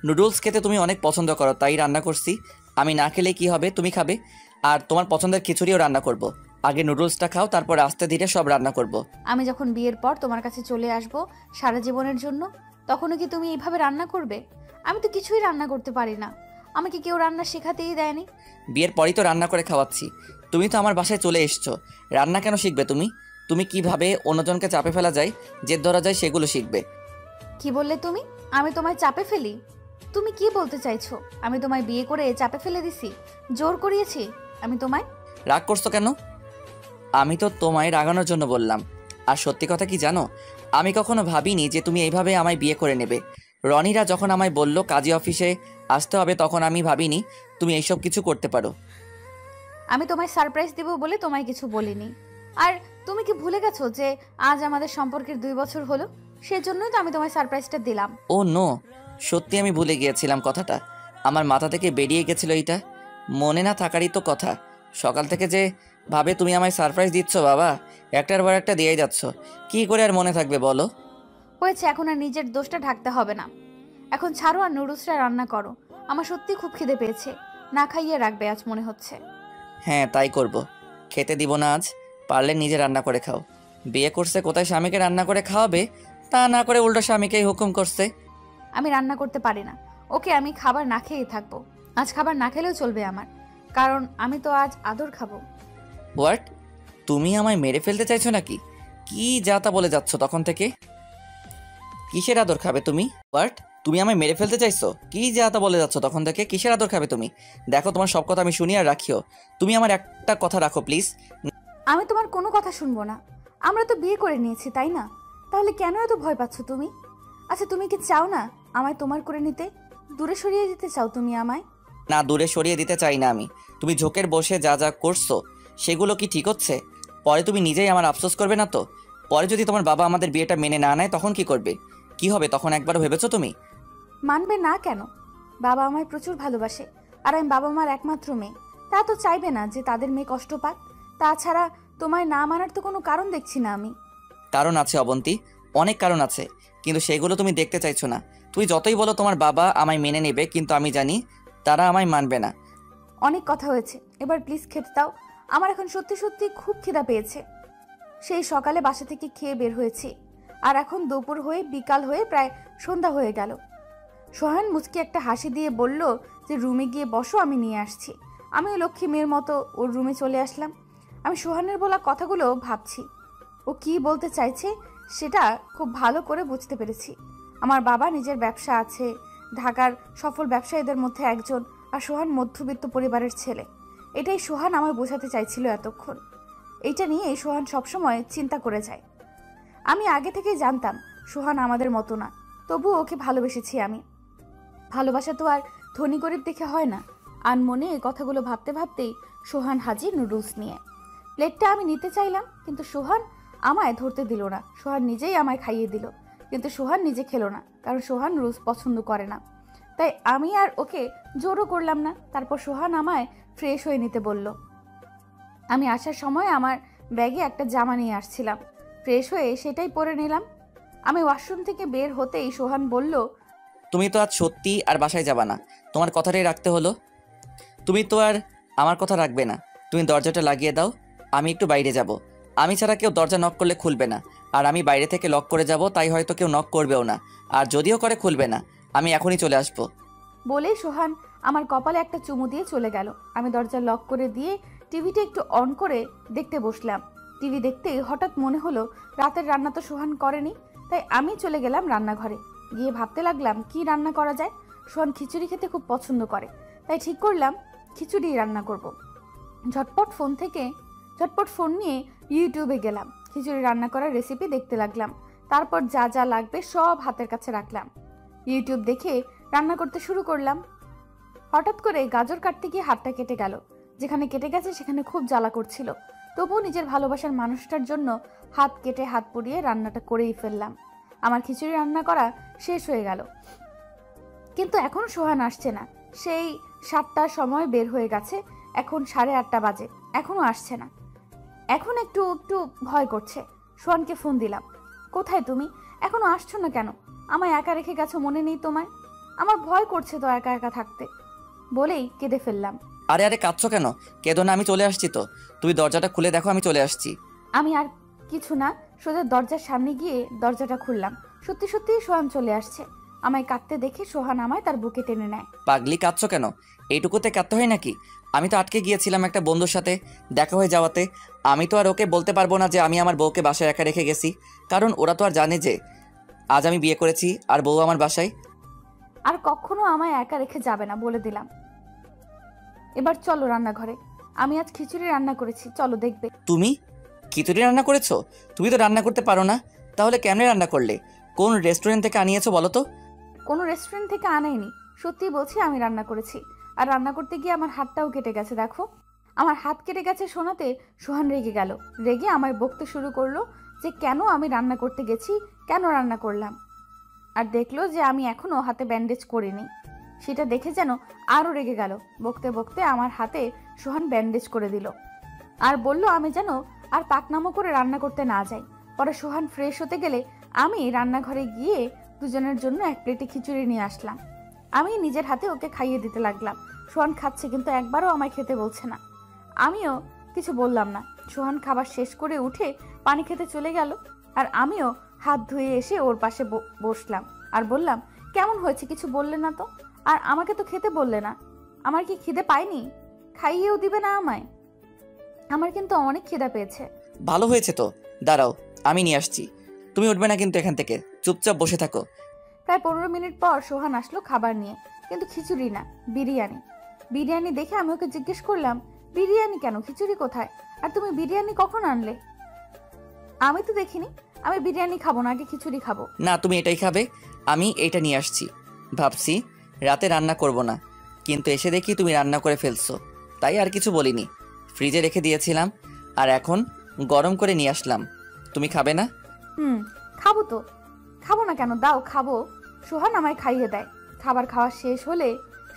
নুডলস খেতে তুমি অনেক পছন্দ করো, তাই রান্না করছি। আমি না খেলে কি হবে, তুমি খাবে। আর তোমার পছন্দের খিচুড়িও রান্না করব। আগে নুডলসটা খাও, তারপর আস্তে ধীরে সব রান্না করব। আমি যখন বিয়ের পর তোমার কাছে চলে আসব সারা জীবনের জন্য, তখনও কি তুমি এইভাবে রান্না করবে? আমি তো কিছুই রান্না করতে পারি না, আমাকে কেউ রান্না শেখাতেই দেয়নি। বিয়ের পরই তো রান্না করে খাওয়াচ্ছি। তুমি তো আমার বাসায় চলে এসছো, রান্না কেন শিখবে তুমি? তুমি কিভাবে অন্যজনকে চাপে ফেলা যায়, জেদ ধরা যায়, সেগুলো শিখবে। কি বললে তুমি? আমি তোমায় চাপে ফেলি? তুমি কি বলতে চাইছো? আমি তোমায় বিয়ে করে চাপে ফেলে দিছি, জোর করিয়েছি আমি তোমায়? রাগ করছো কেন? আমি তো তোমায় রাগানোর জন্য বললাম। আর সত্যি কথা কি জানো, আমি কখনো ভাবিনি যে তুমি এইভাবে আমায় বিয়ে করে নেবে। রনিরা যখন আমায় বলল কাজী অফিসে আসতে হবে, তখন আমি ভাবিনি তুমি এইসব কিছু করতে পারো। আমি তোমায় সারপ্রাইজ দিব বলে তোমায় কিছু বলিনি। আর তুমি কি ভুলে গেছো যে আজ আমাদের সম্পর্কের 2 বছর হলো? সেজন্যই তো আমি তোমায় সারপ্রাইজটা দিলাম। ও নো, সত্যি আমি ভুলে গিয়েছিলাম কথাটা। আমার মাথা থেকে বেরিয়ে গেছিল এইটা। মনে না থাকারই তো কথা। সকাল থেকে যে ভাবে তুমি আমায় সারপ্রাইজ দিচ্ছ বাবা, একটার পর একটা দিয়েই যাচ্ছ। কি করে আর মনে থাকবে বলো? হয়েছে, এখন আর নিজের দোষটা ঢাকতে হবে না। এখন ছাড়ো আর নুডলসটা রান্না করো। আমার সত্যি খুব খিদে পেয়েছে, না খাইয়ে রাখবে আজ মনে হচ্ছে। হ্যাঁ তাই করব। খেতে দিব না আজ, পারলে নিজে রান্না করে খাও। বিয়ে করছে কোথায় স্বামীকে রান্না করে খাওয়াবে, তা না করে উল্টো স্বামীকেই হুকুম করছে। আমি রান্না করতে পারি না। ওকে, আমি খাবার না খেয়েই থাকবো। আজ খাবার না খেলেও চলবে আমার, কারণ আমি তো আজ আদর খাবো। হোয়াট? তুমি আমায় মেরে ফেলতে চাইছো নাকি? কি যাতা বলে যাচ্ছ তখন থেকে? কিসের আদর খাবে তুমি? হোয়াট? তুমি আমায় মেরে ফেলতে চাইছো? কি যাতা বলে যাচ্ছ তখন থেকে? কিসের আদর খাবে তুমি? দেখো তোমার সব কথা আমি শুনি আর রাখিও। তুমি আমার একটা কথা রাখো প্লিজ। আমি তোমার কোনো কথা শুনবো না। আমরা তো বিয়ে করে নিয়েছি, তাই না? তাহলে কেন এত ভয় পাচ্ছ তুমি? আচ্ছা, তুমি কি চাও না আমায় তোমার করে নিতে? দূরে সরিয়ে দিতে চাও তুমি আমায়? না, দূরে সরিয়ে দিতে চাই না আমি। তুমি ঝোঁকের বসে যা যা করছো সেগুলো কি ঠিক হচ্ছে? পরে তুমি নিজেই আমার আফসোস করবে না তো? পরে যদি তোমার বাবা আমাদের বিয়েটা মেনে না নেয় তখন কি করবে? কি হবে তখন একবারও ভেবেছো তুমি? মানবে না কেন? বাবা আমায় প্রচুর ভালোবাসে, আর আমি বাবা মার একমাত্র মেয়ে। তা তো চাইবে না যে তাদের মেয়ে কষ্ট পাক। তাছাড়া তোমায় না মানার তো কোনো কারণ দেখছি না আমি। কারণ আছে অবন্তী, অনেক কারণ আছে, কিন্তু সেগুলো তুমি দেখতে চাইছো না। তুমি যতই বলো তোমার বাবা আমায় মেনে নেবে, কিন্তু আমি জানি তারা আমায় মানবে না। অনেক কথা হয়েছে, এবার প্লিজ খেতে দাও। আমার এখন সত্যি সত্যি খুব খিদা পেয়েছে। সেই সকালে বাসা থেকে খেয়ে বের হয়েছি, আর এখন দুপুর হয়ে বিকাল হয়ে প্রায় সন্ধ্যা হয়ে গেল। সোহান মুচকি একটা হাসি দিয়ে বলল যে রুমে গিয়ে বসো, আমি নিয়ে আসছি। আমি ওই লক্ষ্মী মেয়ের মতো ওর রুমে চলে আসলাম। আমি সোহানের বলা কথাগুলো ভাবছি, ও কি বলতে চাইছে সেটা খুব ভালো করে বুঝতে পেরেছি। আমার বাবা নিজের ব্যবসা আছে, ঢাকার সফল ব্যবসায়ীদের মধ্যে একজন, আর সোহান মধ্যবিত্ত পরিবারের ছেলে। এটাই সোহান আমায় বোঝাতে চাইছিল এতক্ষণ। এইটা নিয়ে সোহান সবসময় চিন্তা করে যায়। আমি আগে থেকেই জানতাম সোহান আমাদের মতো না, তবু ওকে ভালোবেসেছি আমি। ভালোবাসা তো আর ধনী গরিব দেখে হয় না। আনমনে এই কথাগুলো ভাবতে ভাবতেই সোহান হাজির নুডলস নিয়ে। প্লেটটা আমি নিতে চাইলাম, কিন্তু সোহান আমায় ধরতে দিল না। সোহান নিজেই আমায় খাইয়ে দিল, কিন্তু সোহান নিজে খেলো না, কারণ সোহান নুডলস পছন্দ করে না। তাই আমি আর ওকে জোরও করলাম না। তারপর সোহান আমায় ফ্রেশ হয়ে নিতে বলল। আমি আসার সময় আমার ব্যাগে একটা জামা নিয়ে আসছিলাম, ফ্রেশ হয়ে সেটাই পরে নিলাম। আমি ওয়াশরুম থেকে বের হতেই সোহান বলল, তুমি তো আজ সত্যি আর বাসায় যাবা না, তোমার কথাটাই রাখতে হলো। তুমি তো আর আমার কথা রাখবে না। তুমি দরজাটা লাগিয়ে দাও, আমি একটু বাইরে যাব। আমি ছাড়া কেউ দরজা নক করলে খুলবে না, আর আমি বাইরে থেকে লক করে যাব, তাই হয়তো কেউ নক করবেও না, আর যদিও করে খুলবে না। আমি এখনই চলে আসবো। বলেই সোহান আমার কপালে একটা চুমু দিয়ে চলে গেল। আমি দরজা লক করে দিয়ে টিভিটা একটু অন করে দেখতে বসলাম। টিভি দেখতেই হঠাৎ মনে হলো রাতের রান্না তো সোহান করেনি, তাই আমি চলে গেলাম রান্নাঘরে। গিয়ে ভাবতে লাগলাম কি রান্না করা যায়। সোহান খিচুড়ি খেতে খুব পছন্দ করে, তাই ঠিক করলাম খিচুড়ি রান্না করব। ঝটপট ফোন নিয়ে ইউটিউবে গেলাম, খিচুড়ি রান্না করার রেসিপি দেখতে লাগলাম। তারপর যা যা লাগবে সব হাতের কাছে রাখলাম। ইউটিউব দেখে রান্না করতে শুরু করলাম। হঠাৎ করে গাজর কাটতে গিয়ে হাতটা কেটে গেল। যেখানে কেটে গেছে সেখানে খুব জ্বালা করছিল, তবুও নিজের ভালোবাসার মানুষটার জন্য হাত কেটে হাত পুড়িয়ে রান্নাটা করেই ফেললাম। আমার খিচুড়ি রান্না করা শেষ হয়ে গেল, কিন্তু এখন সোহান আসছে না। সেই 7টার সময় বের হয়ে গেছে, এখন 8:30 বাজে, এখনো আসছে না। এখন একটু একটু ভয় করছে। সোহানকে ফোন দিলাম, কোথায় তুমি? এখনো আসছো না কেন? আমায় একা রেখে গেছো, মনে নেই তোমায়? আমার ভয় করছে তো একা একা থাকতে, বলেই কেঁদে ফেললাম। আরে আরে কাঁদছো কেন? কেঁদো না, আমি চলে আসছি তো। তুমি দরজাটা খুলে দেখো, আমি চলে আসছি। আমি আর কিছু না, সোজা দরজার সামনে গিয়ে দরজাটা খুললাম। সত্যি সত্যি সোহান চলে আসছে। আমায় কাঁদতে দেখে সোহান আমায় তার বুকে টেনে নেয়। পাগলি, কাঁদছো কেন? এইটুকুতে কাঁদতে হয় নাকি? আমি তো আটকে গিয়েছিলাম একটা বন্ধুর সাথে দেখা হয়ে যাওয়াতে। আমি তো আর ওকে বলতে পারবো না যে আমি আমার বউকে বাসায় একা রেখে গেছি, কারণ ওরা তো আর জানে যে আজ আমি বিয়ে করেছি আর বউ আমার বাসায়। আর কখনো আমায় একা রেখে যাবে না, বলে দিলাম। এবার চলো রান্নাঘরে, আমি আজ খিচুড়ি রান্না করেছি, চলো দেখবে। তুমি খিচুড়ি রান্না করেছো? তুমি তো রান্না করতে পারো না, তাহলে কেমনে রান্না করলে? কোন রেস্টুরেন্ট থেকে আনিয়েছো বলো তো? কোনো রেস্টুরেন্ট থেকে আনাইনি, সত্যি বলছি আমি রান্না করেছি। আর রান্না করতে গিয়ে আমার হাতটাও কেটে গেছে, দেখো। আমার হাত কেটে গেছে শোনাতে সোহান রেগে গেল। রেগে আমায় বকতে শুরু করলো যে কেন আমি রান্না করতে গেছি, কেন রান্না করলাম। আর দেখলো যে আমি এখনো হাতে ব্যান্ডেজ করিনি, সেটা দেখে যেন আরও রেগে গেল। বকতে বকতে আমার হাতে সোহান ব্যান্ডেজ করে দিল, আর বলল আমি যেন আর পাকনামো করে রান্না করতে না যাই। পরে সোহান ফ্রেশ হতে গেলে আমি রান্নাঘরে গিয়ে দুজনের জন্য এক প্লেটে খিচুড়ি নিয়ে আসলাম। আমি নিজের হাতে ওকে খাইয়ে দিতে লাগলাম। সোহান খাচ্ছে, কিন্তু একবারও আমায় খেতে বলছে না। আমিও কিছু বললাম না। সোহান খাবার শেষ করে উঠে পানি খেতে চলে গেল, আর আমিও হাত ধুয়ে এসে ওর পাশে বসলাম আর বললাম, কেমন হয়েছে? কিছু বললে না তো, আর আমাকে তো খেতে বললে না। আমার কি খিদে পায়নি? খাইয়েও দিবে না আমায়? আমার কিন্তু অনেক খিদা পেয়েছে। ভালো হয়েছে তো, দাঁড়াও আমি নিয়ে আসছি। তুমি উঠবে না কিন্তু এখান থেকে, চুপচাপ বসে থাকো। প্রায় 15 মিনিট পর সোহান আসলো খাবার নিয়ে, কিন্তু খিচুড়ি না, বিরিয়ানি। বিরিয়ানি দেখে আমি ওকে জিজ্ঞেস করলাম, বিরিয়ানি কেন, খিচুড়ি কোথায়? আর তুমি বিরিয়ানি কখন আনলে? আমি তো দেখিনি। আমি বিরিয়ানি খাবো না, আগে খিচুড়ি খাবো। না, তুমি এটাই খাবে, আমি এইটা নিয়ে আসছি। ভাবছি রাতে রান্না করব না, কিন্তু এসে দেখি তুমি রান্না করে ফেলছো, তাই আর কিছু বলিনি। ফ্রিজে রেখে দিয়েছিলাম, আর এখন গরম করে নিয়ে আসলাম। তুমি খাবে না? খাবো তো, খাবো না কেন, দাও খাবো। সোহান আমায় খাইয়ে দেয়। খাবার খাওয়া শেষ হলে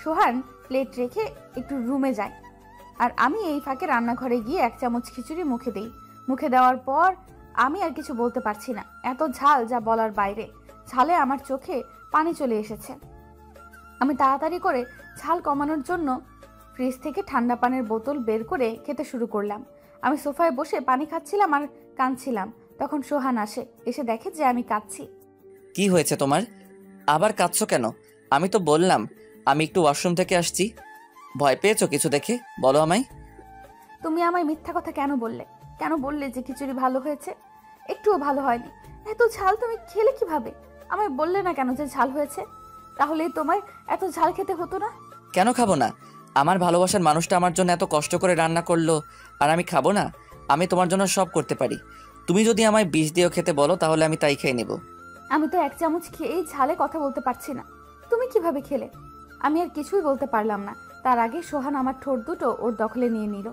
সোহান প্লেট রেখে একটু রুমে যায়, আর আমি এই ফাঁকে রান্নাঘরে গিয়ে 1 চামচ খিচুড়ি মুখে দিই। মুখে দেওয়ার পর আমি আর কিছু বলতে পারছি না, এত ঝাল যা বলার বাইরে। ঝালে আমার চোখে পানি চলে এসেছে। আমি তাড়াতাড়ি করে ঝাল কমানোর জন্য ফ্রিজ থেকে ঠান্ডা পানির বোতল বের করে খেতে শুরু করলাম। আমি সোফায় বসে পানি খাচ্ছিলাম আর কাঁদছিলাম। তখন সোহান আসে, এসে দেখে যে আমি কাঁদছি। কি হয়েছে তোমার? আবার কাঁদছো কেন? আমি তো বললাম আমি একটু ওয়াশরুম থেকে আসছি। ভয় পেয়েছো কিছু দেখে? বলো আমায়। তুমি আমায় মিথ্যা কথা কেন বললে? কেন বললে যে খিচুড়ি ভালো হয়েছে? একটুও ভালো হয়নি। এত ঝাল তুমি খেলে কিভাবে? আমায় বললে না কেন যে ঝাল হয়েছে? তাহলে তোমায় এত ঝাল খেতে হতো না। কেন খাবো না? আমার ভালোবাসার মানুষটা আমার জন্য এত কষ্ট করে রান্না করলো, আর আমি খাবো না? আমি তোমার জন্য সব করতে পারি। তুমি যদি আমায় বিষ দিয়েও খেতে বলো তাহলে আমি তাই খেয়ে নেব। আমি তো এক চামচ খেয়েই ঝালে কথা বলতে পারছি না, তুমি কিভাবে খেলে? আমি আর কিছুই বলতে পারলাম না। তার আগে সোহান আমার ঠোঁট দুটো ওর দখলে নিয়ে নিল।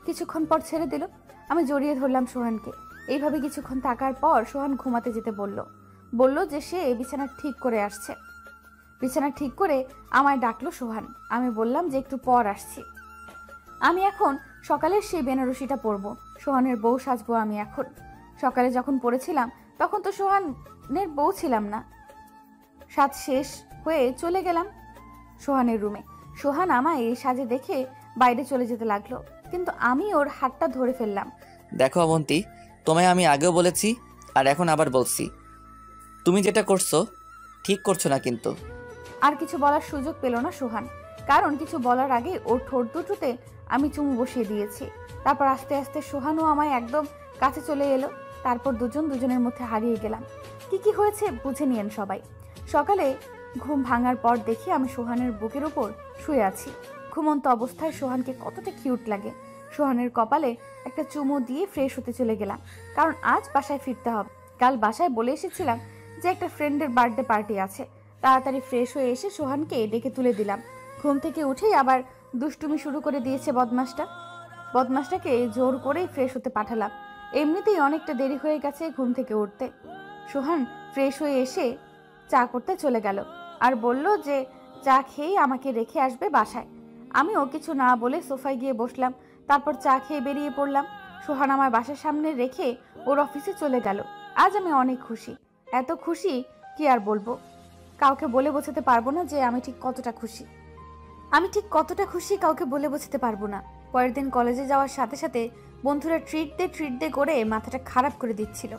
কিছুক্ষণ পর ছেড়ে দিল। আমি জড়িয়ে ধরলাম সোহানকে। এইভাবে কিছুক্ষণ থাকার পর সোহান ঘুমাতে যেতে বলল যে সে বিছানা ঠিক করে আসছে। বিছানা ঠিক করে আমায় ডাকলো সোহান। আমি বললাম যে একটু পর আসছি। আমি এখন সকালের সেই বেনারসিটা পরবো, সোহানের বউ সাজবো আমি এখন। সকালে যখন পড়েছিলাম তখন তো সোহানের বউ ছিলাম না। সাজ শেষ হয়ে চলে গেলাম সোহানের রুমে। সোহান আমায় এই সাজে দেখে বাইরে চলে যেতে লাগলো, কিন্তু আমি ওর হাতটা ধরে ফেললাম। দেখো অবন্তী, তোমায় আমি আগেও বলেছি আর এখন আবার বলছি, তুমি যেটা করছো ঠিক করছো না কিন্তু। আর কিছু বলার সুযোগ পেল না সোহান, কারণ কিছু বলার আগে ওর ঠোঁট দুটোতে আমি চুমু বসিয়ে দিয়েছি। তারপর আস্তে আস্তে সোহানও আমায় একদম কাছে চলে এলো। তারপর দুজনের মধ্যে হারিয়ে গেলাম। কি হয়েছে বুঝে নিয়েন সবাই। সকালে ঘুম ভাঙার পর দেখি আমি সোহানের বুকের উপর শুয়ে আছি। ঘুমন্ত অবস্থায় সোহানকে কতটা কিউট লাগে। সোহানের কপালে একটা চুমু দিয়ে ফ্রেশ হতে চলে গেলাম, কারণ আজ বাসায় ফিরতে হবে। কাল বাসায় বলে এসেছিলাম যে একটা ফ্রেন্ডের বার্থডে পার্টি আছে। তাড়াতাড়ি ফ্রেশ হয়ে এসে সোহানকে ডেকে তুলে দিলাম। ঘুম থেকে উঠেই আবার দুষ্টুমি শুরু করে দিয়েছে বদমাসটাকে জোর করেই ফ্রেশ হতে পাঠালাম। এমনিতেই অনেকটা দেরি হয়ে গেছে ঘুম থেকে উঠতে। সোহান ফ্রেশ হয়ে এসে চা করতে চলে গেল আর বলল যে চা খেয়েই আমাকে রেখে আসবে বাসায়। আমিও কিছু না বলে সোফায় গিয়ে বসলাম। তারপর চা খেয়ে বেরিয়ে পড়লাম। সোহান আমার বাসার সামনে রেখে ওর অফিসে চলে গেল। আজ আমি অনেক খুশি, এত খুশি কি আর বলবো। কাউকে বলে বোঝাতে পারবো না যে আমি ঠিক কতটা খুশি কাউকে বলে বোঝাতে পারবো না। পরের দিন কলেজে যাওয়ার সাথে সাথে বন্ধুরা ট্রিট দে করে মাথাটা খারাপ করে দিচ্ছিল।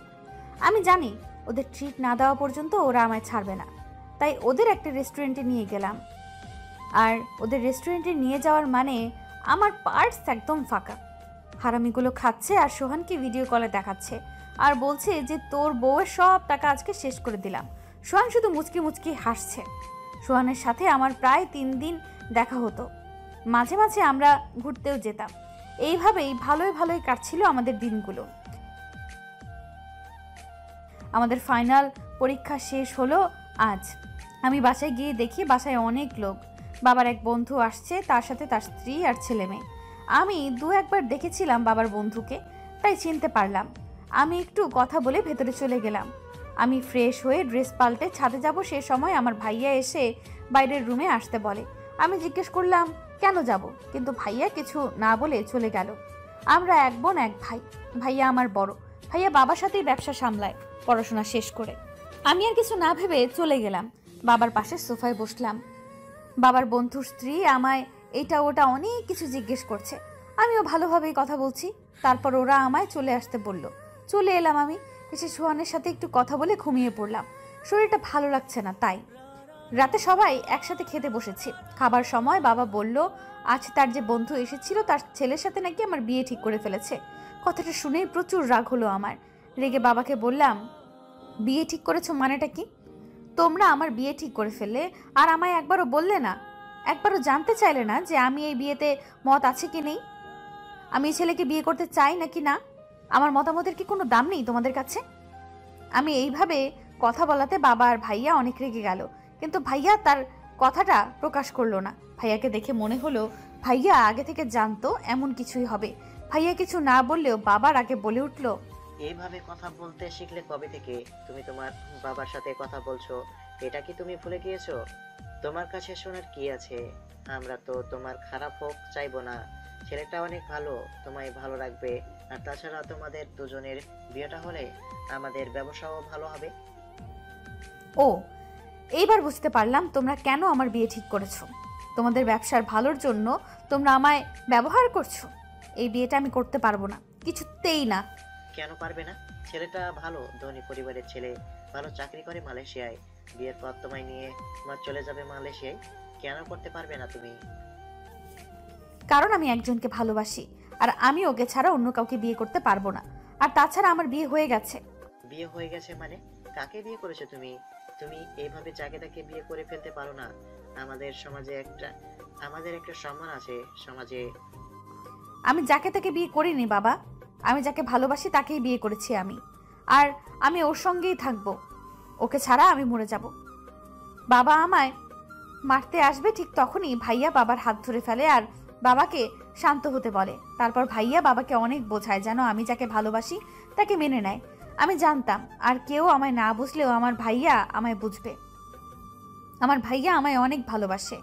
আমি জানি ওদের ট্রিট না দেওয়া পর্যন্ত ওরা আমায় ছাড়বে না, তাই ওদের একটা রেস্টুরেন্টে নিয়ে গেলাম। আর ওদের রেস্টুরেন্টে নিয়ে যাওয়ার মানে আমার পার্টস একদম ফাঁকা। হারামিগুলো খাচ্ছে আর সোহানকে ভিডিও কলে দেখাচ্ছে আর বলছে যে তোর বউয়ের সব টাকা আজকে শেষ করে দিলাম। সোহান শুধু মুচকি মুচকি হাসছে। সোহানের সাথে আমার প্রায় 3 দিন দেখা হতো। মাঝে মাঝে আমরা ঘুরতেও যেতাম। এইভাবেই ভালোই কাটছিল আমাদের দিনগুলো। আমাদের ফাইনাল পরীক্ষা শেষ হলো আজ। আমি বাসায় গিয়ে দেখি বাসায় অনেক লোক। বাবার এক বন্ধু আসছে, তার সাথে তার স্ত্রী আর ছেলে মেয়ে। আমি 2-1 বার দেখেছিলাম বাবার বন্ধুকে, তাই চিনতে পারলাম। আমি একটু কথা বলে ভেতরে চলে গেলাম। আমি ফ্রেশ হয়ে ড্রেস পাল্টে ছাদে যাব, সে সময় আমার ভাইয়া এসে বাইরের রুমে আসতে বলে। আমি জিজ্ঞেস করলাম কেন যাব, কিন্তু ভাইয়া কিছু না বলে চলে গেল। আমরা এক বোন এক ভাই। ভাইয়া আমার বড়। ভাইয়া বাবার সাথেই ব্যবসা সামলায় পড়াশোনা শেষ করে। আমি আর কিছু না ভেবে চলে গেলাম। বাবার পাশে সোফায় বসলাম। বাবার বন্ধুর স্ত্রী আমায় এটা ওটা অনেক কিছু জিজ্ঞেস করছে। আমিও ভালোভাবেই কথা বলছি। তারপর ওরা আমায় চলে আসতে বলল। চলে এলাম। আমি এসে সোহানের সাথে একটু কথা বলে ঘুমিয়ে পড়লাম। শরীরটা ভালো লাগছে না, তাই রাতে সবাই একসাথে খেতে বসেছি। খাবার সময় বাবা বলল আজ তার যে বন্ধু এসেছিল তার ছেলের সাথে নাকি আমার বিয়ে ঠিক করে ফেলেছে। কথাটা শুনেই প্রচুর রাগ হলো আমার। রেগে বাবাকে বললাম, বিয়ে ঠিক করেছো মানেটা কি? তোমরা আমার বিয়ে ঠিক করে ফেললে আর আমায় একবারও বললে না, একবারও জানতে চাইলে না যে আমি এই বিয়েতে মত আছে কি নেই, আমি এই ছেলেকে বিয়ে করতে চাই নাকি না। আমার মতামতের কি কোনো দাম নেই তোমাদের কাছে? আমি এইভাবে কথা বলাতে বাবা আর ভাইয়া অনেক রেগে গেল, কিন্তু ভাইয়া তার কথাটা প্রকাশ করলো না। ভাইয়াকে দেখে মনে হলো ভাইয়া আগে থেকে জানতো এমন কিছুই হবে। ভাইয়া কিছু না বললেও বাবার আগে বলে উঠল, এইভাবে কথা বলতে শিখলে কবে থেকে? তুমি তোমার বাবার সাথে কথা বলছো, এটা কি তুমি ভুলে গিয়েছো? তোমার কাছে শোনার কি আছে? আমরা তো তোমার খারাপ হোক চাইবো না। ছেলেটা অনেক ভালো, তোমায় ভালো রাখবে। আর তাছাড়া তোমাদের দুজনের বিয়েটা হলে আমাদের ব্যবসাও ভালো হবে। ও, এইবার বুঝতে পারলাম তোমরা কেন আমার বিয়ে ঠিক করেছো। তোমাদের ব্যবসার ভালোর জন্য তোমরা আমায় ব্যবহার করছো। এই বিয়েটা আমি করতে পারবো না, কিছুতেই না। কেন পারবে না? ছেলেটা ভালো, ধনী পরিবারের ছেলে, ভালো চাকরি করে মালয়েশিয়ায়। বিয়ের পর তোমায় নিয়ে তোমার চলে যাবে মালয়েশিয়ায়। কেন করতে পারবে না তুমি? কারণ আমি একজনকে ভালোবাসি, আর আমি ওকে ছাড়া অন্য কাউকে বিয়ে করতে পারবো না। আর তাছাড়া আমার বিয়ে হয়ে গেছে। বিয়ে হয়ে গেছে মানে? কাকে বিয়ে করেছো তুমি? তুমি এইভাবে যাকে তাকে বিয়ে করে ফেলতে পারো না। আমাদের একটা সম্মান আছে সমাজে। আমি যাকে তাকে বিয়ে করিনি বাবা, আমি যাকে ভালোবাসি তাকেই বিয়ে করেছি আমি, আর আমি ওর সঙ্গেই থাকবো। ওকে ছাড়া আমি মরে যাব। বাবা আমায় মারতে আসবে ঠিক তখনই ভাইয়া বাবার হাত ধরে ফেলে আর বাবাকে শান্ত হতে বলে। তারপর ভাইয়া বাবাকে অনেক বোঝায় যেন আমি যাকে ভালোবাসি তাকে মেনে নেয়। আমি জানতাম আর কেউ আমায় না বুঝলেও আমার ভাইয়া আমায় বুঝবে। আমার ভাইয়া আমায় অনেক ভালোবাসে।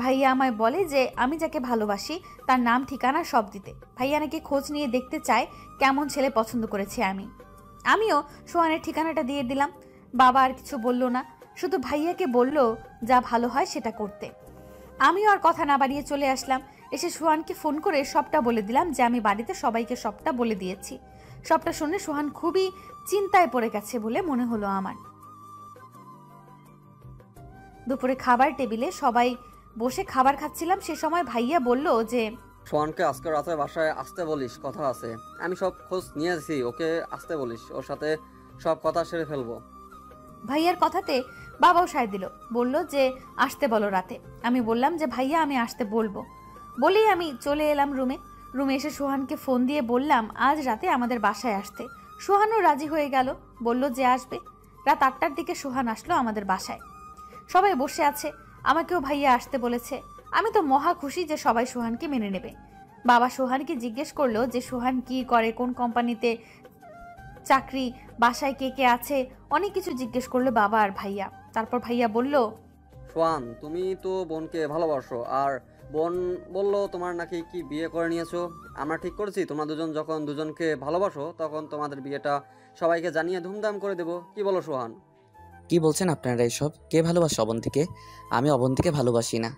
ভাইয়া আমায় বলে যে আমি যাকে ভালোবাসি তার নাম ঠিকানা সব দিতে। ভাইয়া নাকি খোঁজ নিয়ে দেখতে চায় কেমন ছেলে পছন্দ করেছি আমিও সোহানের ঠিকানাটা দিয়ে দিলাম। বাবা আর কিছু বলল না, শুধু ভাইয়াকে বলল যা ভালো হয় সেটা করতে। আমিও আর কথা না বাড়িয়ে চলে আসলাম। এসে সোহানকে ফোন করে সবটা বলে দিলাম যে আমি বাড়িতে সবাইকে সবটা বলে দিয়েছি। সবটা শুনে সোহান খুবই চিন্তায় পড়ে গেছে বলে মনে হলো আমার। দুপুরে খাবার টেবিলে সবাই বসে খাবার খাচ্ছিলাম, সে সময় ভাইয়া বলল যে সোহানকে আজকে রাতে বাসায় আসতে বলিস, কথা আছে। আমি সব খোঁজ নিয়েছি, ওকে আসতে বলিস, ওর সাথে সব কথা সেরে ফেলবো। ভাইয়ার কথাতে বাবাও সায় দিল, বলল যে আসতে বলো রাতে। আমি বললাম যে ভাইয়া আমি আসতে বলবো। বলেই আমি চলে এলাম রুমে এসে সোহানকে ফোন দিয়ে বললাম আজ রাতে আমাদের বাসায় আসতে। সোহানও রাজি হয়ে গেল, বলল যে আসবে। রাত 8টার দিকে সোহান আসলো আমাদের বাসায়। সবাই বসে আছে, আমাকেও ভাইয়া আসতে বলেছে। আমি তো মহা খুশি যে সবাই সোহানকে মেনে নেবে। বাবা সোহানকে জিজ্ঞেস করলো যে সোহান কি করে, কোন কোম্পানিতে চাকরি, বাসায় কে কে আছে, অনেক কিছু জিজ্ঞেস করলো বাবা আর ভাইয়া। তারপর ভাইয়া বলল সোহান, তুমি তো বোনকে ভালোবাসো, আর বোন বলল তোমার নাকি কি বিয়ে করে নিয়েছো। আমরা ঠিক করেছি তোমরা দুজন যখন দুজনকে ভালোবাসো তখন তোমাদের বিয়েটা সবাইকে জানিয়ে ধুমধাম করে দেবো। কি বলো সোহান? কি বলছেন আপনারা এসব? কে ভালোবাসে অবন্তীকে? আমি অবন্তীকে ভালোবাসি না,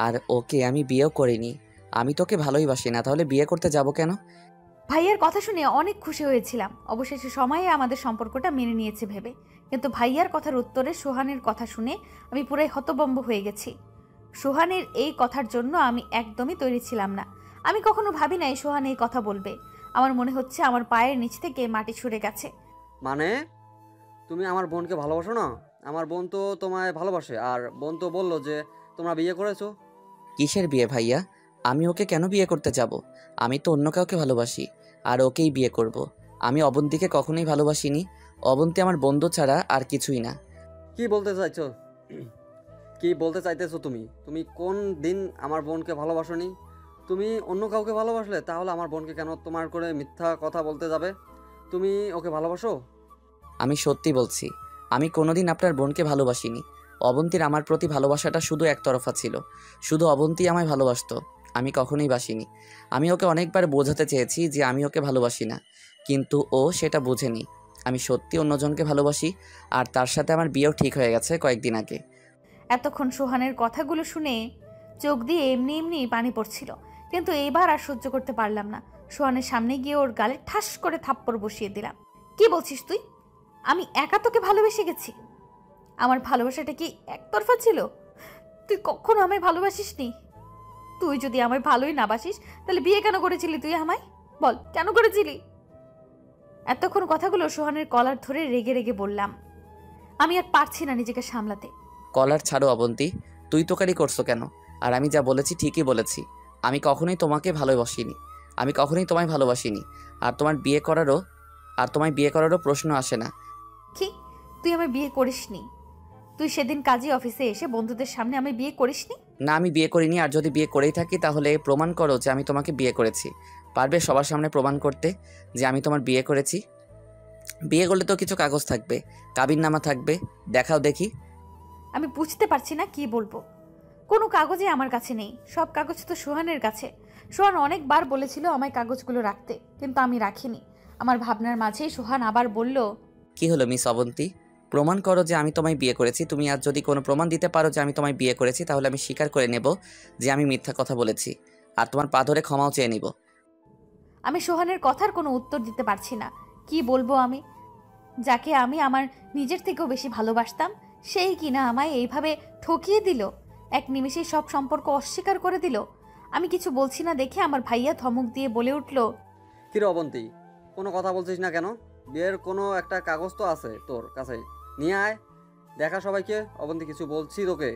আর ওকে আমি বিয়েও করিনি। আমি তোকে ভালোই বাসি না, তাহলে বিয়ে করতে যাব কেন? ভাইয়ার কথা শুনে অনেক খুশি হয়েছিলাম। অবশেষে সময়ে আমাদের সম্পর্কটা মেনে নিয়েছে ভেবে। কিন্তু ভাইয়ার কথার উত্তরে সোহানের কথা শুনে আমি পুরাই হতভম্ব হয়ে গেছি। সোহানের এই কথার জন্য আমি একদমই তৈরি ছিলাম না। আমি কখনো ভাবি নাই সোহান এই কথা বলবে। আমার মনে হচ্ছে আমার পায়ের নিচ থেকে মাটি সরে গেছে। মানে তুমি আমার বোনকে ভালোবাসো না? আমার বোন তো তোমায় ভালোবাসে, আর বোন তো বললো যে তোমরা বিয়ে করেছো। কিসের বিয়ে ভাইয়া? আমি ওকে কেন বিয়ে করতে যাব? আমি তো অন্য কাউকে ভালোবাসি, আর ওকেই বিয়ে করব। আমি অবন্তীকে কখনোই ভালোবাসিনি। অবন্তী আমার বন্ধু ছাড়া আর কিছুই না। কি বলতে চাইছো? কি বলতে চাইতেছো তুমি? তুমি কোন দিন আমার বোনকে ভালোবাসোনি? তুমি অন্য কাউকে ভালোবাসলে তাহলে আমার বোনকে কেন তোমার করে মিথ্যা কথা বলতে যাবে? তুমি ওকে ভালোবাসো? আমি সত্যি বলছি, আমি কোনোদিন আপনার বোনকে ভালোবাসিনি। অবন্তীর আমার প্রতি ভালোবাসাটা শুধু একতরফা ছিল। শুধু অবন্তী আমায় ভালোবাসতো, আমি কখনোই বাসিনি। আমি ওকে অনেকবার বোঝাতে চেয়েছি যে আমি ওকে ভালোবাসি না, কিন্তু ও সেটা বোঝেনি। আমি সত্যি অন্যজনকে ভালোবাসি, আর তার সাথে আমার বিয়েও ঠিক হয়ে গেছে কয়েকদিন আগে। এতক্ষণ সোহানের কথাগুলো শুনে চোখ দিয়ে এমনি এমনি পানি পড়ছিল, কিন্তু এইবার আর সহ্য করতে পারলাম না। সোহানের সামনে গিয়ে ওর গালে ঠাস করে থাপ্পড় বসিয়ে দিলাম। কি বলছিস তুই? আমি একা তোকে ভালোবেসে গেছি? আমার ভালোবাসাটা কি একতরফা ছিল? তুই কখনো আমায় ভালোবাসিসনি। তুই যদি আমায় ভালোই না বাসিস তাহলে বিয়ে কেন করেছিলি তুই আমায়? বল কেন করেছিলি? এতক্ষণ কথাগুলো সোহানের কলার ধরে রেগে রেগে বললাম। আমি আর পারছি না নিজেকে সামলাতে। কলার ছাড়ো অবন্তী, তুই তোকারি করছো কেন? আর আমি যা বলেছি ঠিকই বলেছি। আমি কখনোই তোমাকে ভালোবাসিনি, আমি কখনোই তোমায় ভালোবাসিনি। আর তোমায় বিয়ে করারও প্রশ্ন আসে না। কি? তুই আমায় বিয়ে করিসনি? তুই সেদিন কাজী অফিসে এসে বন্ধুদের সামনে আমায় বিয়ে করিসনি? না, আমি বিয়ে করিনি। আর যদি বিয়ে করেই থাকি তাহলে প্রমাণ করো যে আমি তোমাকে বিয়ে করেছি। পারবে সবার সামনে প্রমাণ করতে যে আমি তোমার বিয়ে করেছি? বিয়ে করলে তো কিছু কাগজ থাকবে, কাবিননামা থাকবে, দেখাও দেখি। আমি বুঝতে পারছি না কি বলবো। কোনো কাগজই আমার কাছে নেই, সব কাগজ তো সোহানের কাছে। সোহান অনেকবার বলেছিল আমায় কাগজগুলো রাখতে, কিন্তু আমি রাখিনি। আমার ভাবনার মাঝেই সোহান আবার বলল, কি হলো মিস অবন্তী? প্রমাণ করো যে আমি তোমায় বিয়ে করেছি। তুমি আর যদি কোনো প্রমাণ দিতে পারো যে আমি তোমায় বিয়ে করেছি, তাহলে আমি স্বীকার করে নেব যে আমি মিথ্যা কথা বলেছি, আর তোমার পা ধরে ক্ষমাও চেয়ে নিব। আমি সোহানের কথার কোনো উত্তর দিতে পারছি না। কি বলবো আমি? যাকে আমি আমার নিজের থেকেও বেশি ভালোবাসতাম, সেই কিনা আমায় এইভাবে ঠকিয়ে দিল, এক নিমেষেই সব সম্পর্ক অস্বীকার করে দিল। আমি কিছু বলছি না দেখে আমার ভাইয়া ধমক দিয়ে বলে উঠল, কিরে অবন্তী, কোনো কথা বলছিস না কেন? বিয়ের কোনো একটা কাগজ তো আছে তোর কাছে, নিয়ে আয়, দেখা সবাইকে। অবন্তী, কিছু বলছি তোকে।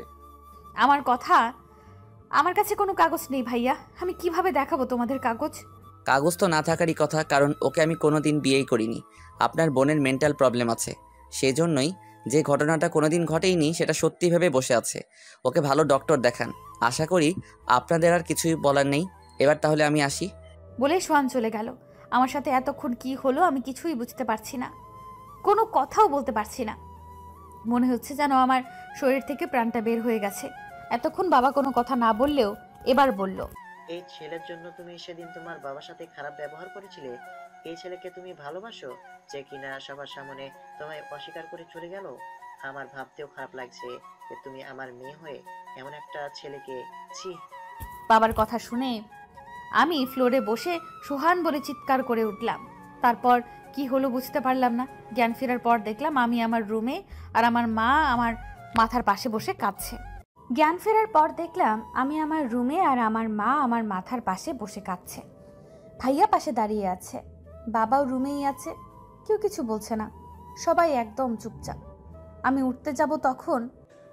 আমার কাছে কোনো কাগজ নেই ভাইয়া। আমি কিভাবে দেখাবো তোমাদের কাগজ? কাগজ তো না থাকারই কথা, কারণ ওকে আমি কোনোদিন বিয়েই করিনি। আপনার বোনের মেন্টাল প্রবলেম আছে, সেই জন্যই যে ঘটনাটা কোনোদিন ঘটেইনি সেটা সত্যি ভেবে বসে আছে। ওকে ভালো ডক্টর দেখান। আশা করি আপনাদের আর কিছুই বলার নেই। এবার তাহলে আমি আসি। বলে সোহান চলে গেল। আমার সাথে এতক্ষণ কি হলো আমি কিছুই বুঝতে পারছি না, কোনো কথাও বলতে পারছি না। মনে হচ্ছে যেন আমার শরীর থেকে প্রাণটা বের হয়ে গেছে। এতক্ষণ বাবা কোনো কথা না বললেও এবার বলল, এই ছেলের জন্য তুমি সেদিন তোমার বাবার সাথে খারাপ ব্যবহার করেছিলে। এই ছেলেকে তুমি ভালোবাসো, যে কিনা সবার সামনে তোমায় অস্বীকার করে চলে গেল। আমার ভাবতেও খারাপ লাগছে যে তুমি আমার মেয়ে হয়ে এমন একটা ছেলেকে, ছি। বাবার কথা শুনে আমি ফ্লোরে বসে সোহান বলে চিৎকার করে উঠলাম। তারপর কি হলো বুঝতে পারলাম না। জ্ঞান ফেরার পর দেখলাম আমি আমার রুমে আর আমার মা আমার মাথার পাশে বসে কাঁদছে। ভাইয়া পাশে দাঁড়িয়ে আছে, বাবাও রুমেই আছে, কেউ কিছু বলছে না, সবাই একদম চুপচাপ। আমি উঠতে যাব তখন